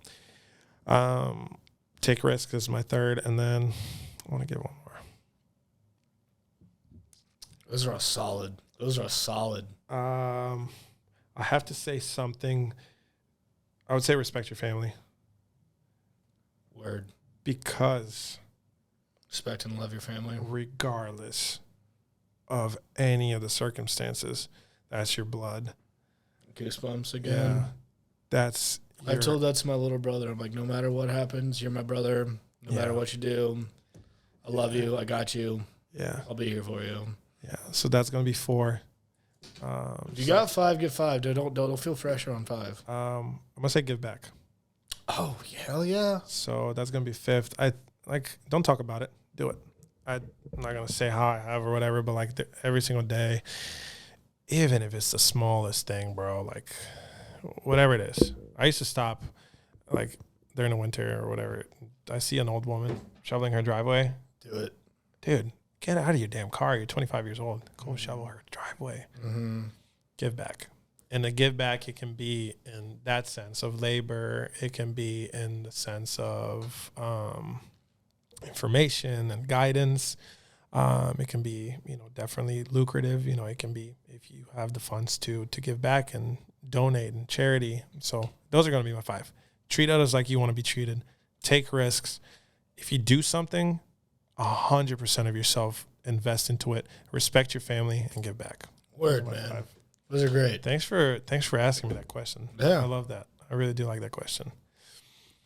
S2: take risks is my 3rd, and then I want to get one more.
S1: Those are solid.
S2: I have to say something. I would say respect your family.
S1: Word.
S2: Because
S1: respect and love your family.
S2: Regardless of any of the circumstances, that's your blood.
S1: Goosebumps again.
S2: Yeah.
S1: I told that to my little brother. I'm like, no matter what happens, you're my brother. No matter what you do, I love you. I got you.
S2: Yeah.
S1: I'll be here for you.
S2: Yeah. So that's going to be 4.
S1: If you got 5, get 5. Don't feel pressure on 5.
S2: I'm gonna say give back.
S1: Oh hell yeah!
S2: So that's gonna be 5th. I like don't talk about it. Do it. I'm not gonna say how I have or whatever, but like every single day, even if it's the smallest thing, bro. Like whatever it is. I used to stop, like during the winter or whatever. I see an old woman shoveling her driveway.
S1: Do it,
S2: dude. Get out of your damn car. You're 25 years old. Go shovel her driveway. Give back. And the give back, it can be in that sense of labor. It can be in the sense of information and guidance. It can be, definitely lucrative. It can be if you have the funds to give back and donate and charity. So those are going to be my 5. Treat others like you want to be treated. Take risks. If you do something, 100% of yourself, invest into it, respect your family, and give back.
S1: Word, man. 5. Those are great.
S2: Thanks for asking me that question.
S1: Yeah.
S2: I love that. I really do like that question.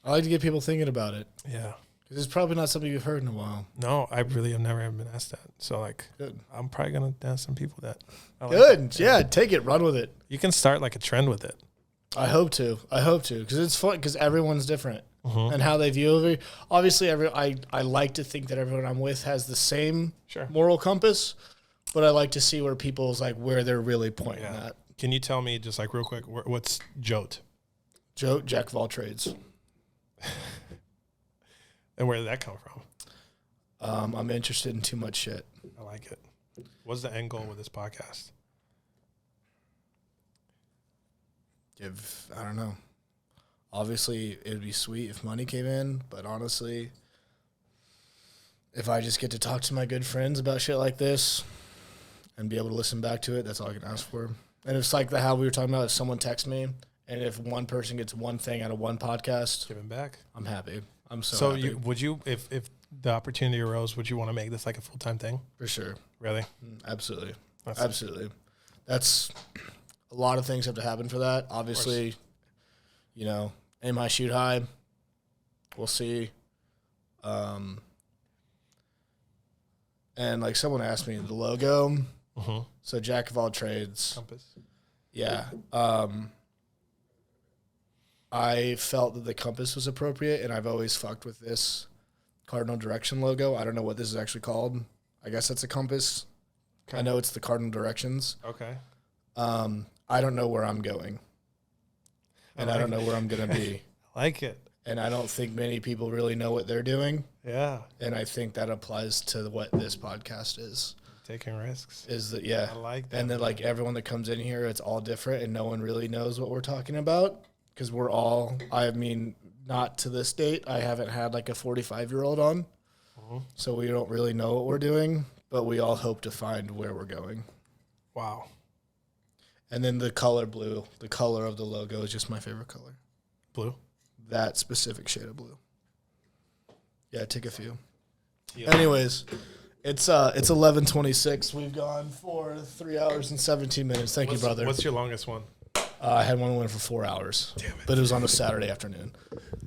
S1: I like to get people thinking about it.
S2: Yeah.
S1: Because it's probably not something you've heard in a while.
S2: No, I really have never been asked that. So, like,
S1: good.
S2: I'm probably going to ask some people that.
S1: Good. Yeah, take it. Run with it.
S2: You can start, like, a trend with it.
S1: I hope to. Because it's fun. Because everyone's different. And how they view it. Obviously, I like to think that everyone I'm with has the same moral compass, but I like to see where people's like where they're really pointing at.
S2: Can you tell me just like real quick what's jote?
S1: Jote, jack of all trades.
S2: And where did that come from?
S1: I'm interested in too much shit.
S2: I like it. What's the end goal with this podcast?
S1: I don't know. Obviously, it would be sweet if money came in, but honestly, if I just get to talk to my good friends about shit like this and be able to listen back to it, that's all I can ask for. And it's like how we were talking about, if someone texts me, and if one person gets one thing out of one podcast,
S2: Giving back.
S1: I'm happy. I'm so happy.
S2: Would you, if the opportunity arose, would you want to make this like a full-time thing?
S1: For sure.
S2: Really?
S1: Absolutely. Absolutely. That's a lot of things have to happen for that. Obviously, you know, aim high, shoot high. We'll see. And like someone asked me the logo. So Jack of all trades.
S2: Compass.
S1: Yeah. I felt that the compass was appropriate, and I've always fucked with this cardinal direction logo. I don't know what this is actually called. I guess that's a compass. Okay. I know it's the cardinal directions.
S2: Okay.
S1: I don't know where I'm going. And I don't know where I'm going to be.
S2: I like it.
S1: And I don't think many people really know what they're doing.
S2: Yeah.
S1: And I think that applies to what this podcast is.
S2: Taking risks.
S1: Is that, yeah.
S2: I like that.
S1: And then, like, everyone that comes in here, it's all different, and no one really knows what we're talking about. Because we're all, I mean, not to this date, I haven't had, like, a 45-year-old on. So we don't really know what we're doing, but we all hope to find where we're going.
S2: Wow. And
S1: then the color blue, the color of the logo is just my favorite color.
S2: Blue?
S1: That specific shade of blue. Yeah, take a few.
S2: Yeah.
S1: Anyways, it's 11:26. We've gone for 3 hours and 17 minutes. Thank you, brother.
S2: What's your longest one?
S1: I had one win for 4 hours. Damn it. But it was on a Saturday afternoon.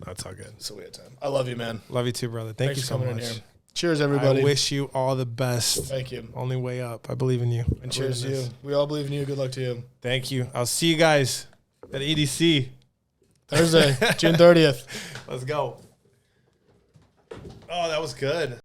S2: That's all good.
S1: So we had time. I love you, man.
S2: Love you too, brother. Thanks
S1: you
S2: so much.
S1: In here. Cheers, everybody.
S2: I wish you all the best.
S1: Thank you.
S2: Only way up. I believe in you.
S1: And cheers to you. We all believe in you. Good luck to you.
S2: Thank you. I'll see you guys at EDC.
S1: Thursday, June 30th.
S2: Let's go. Oh, that was good.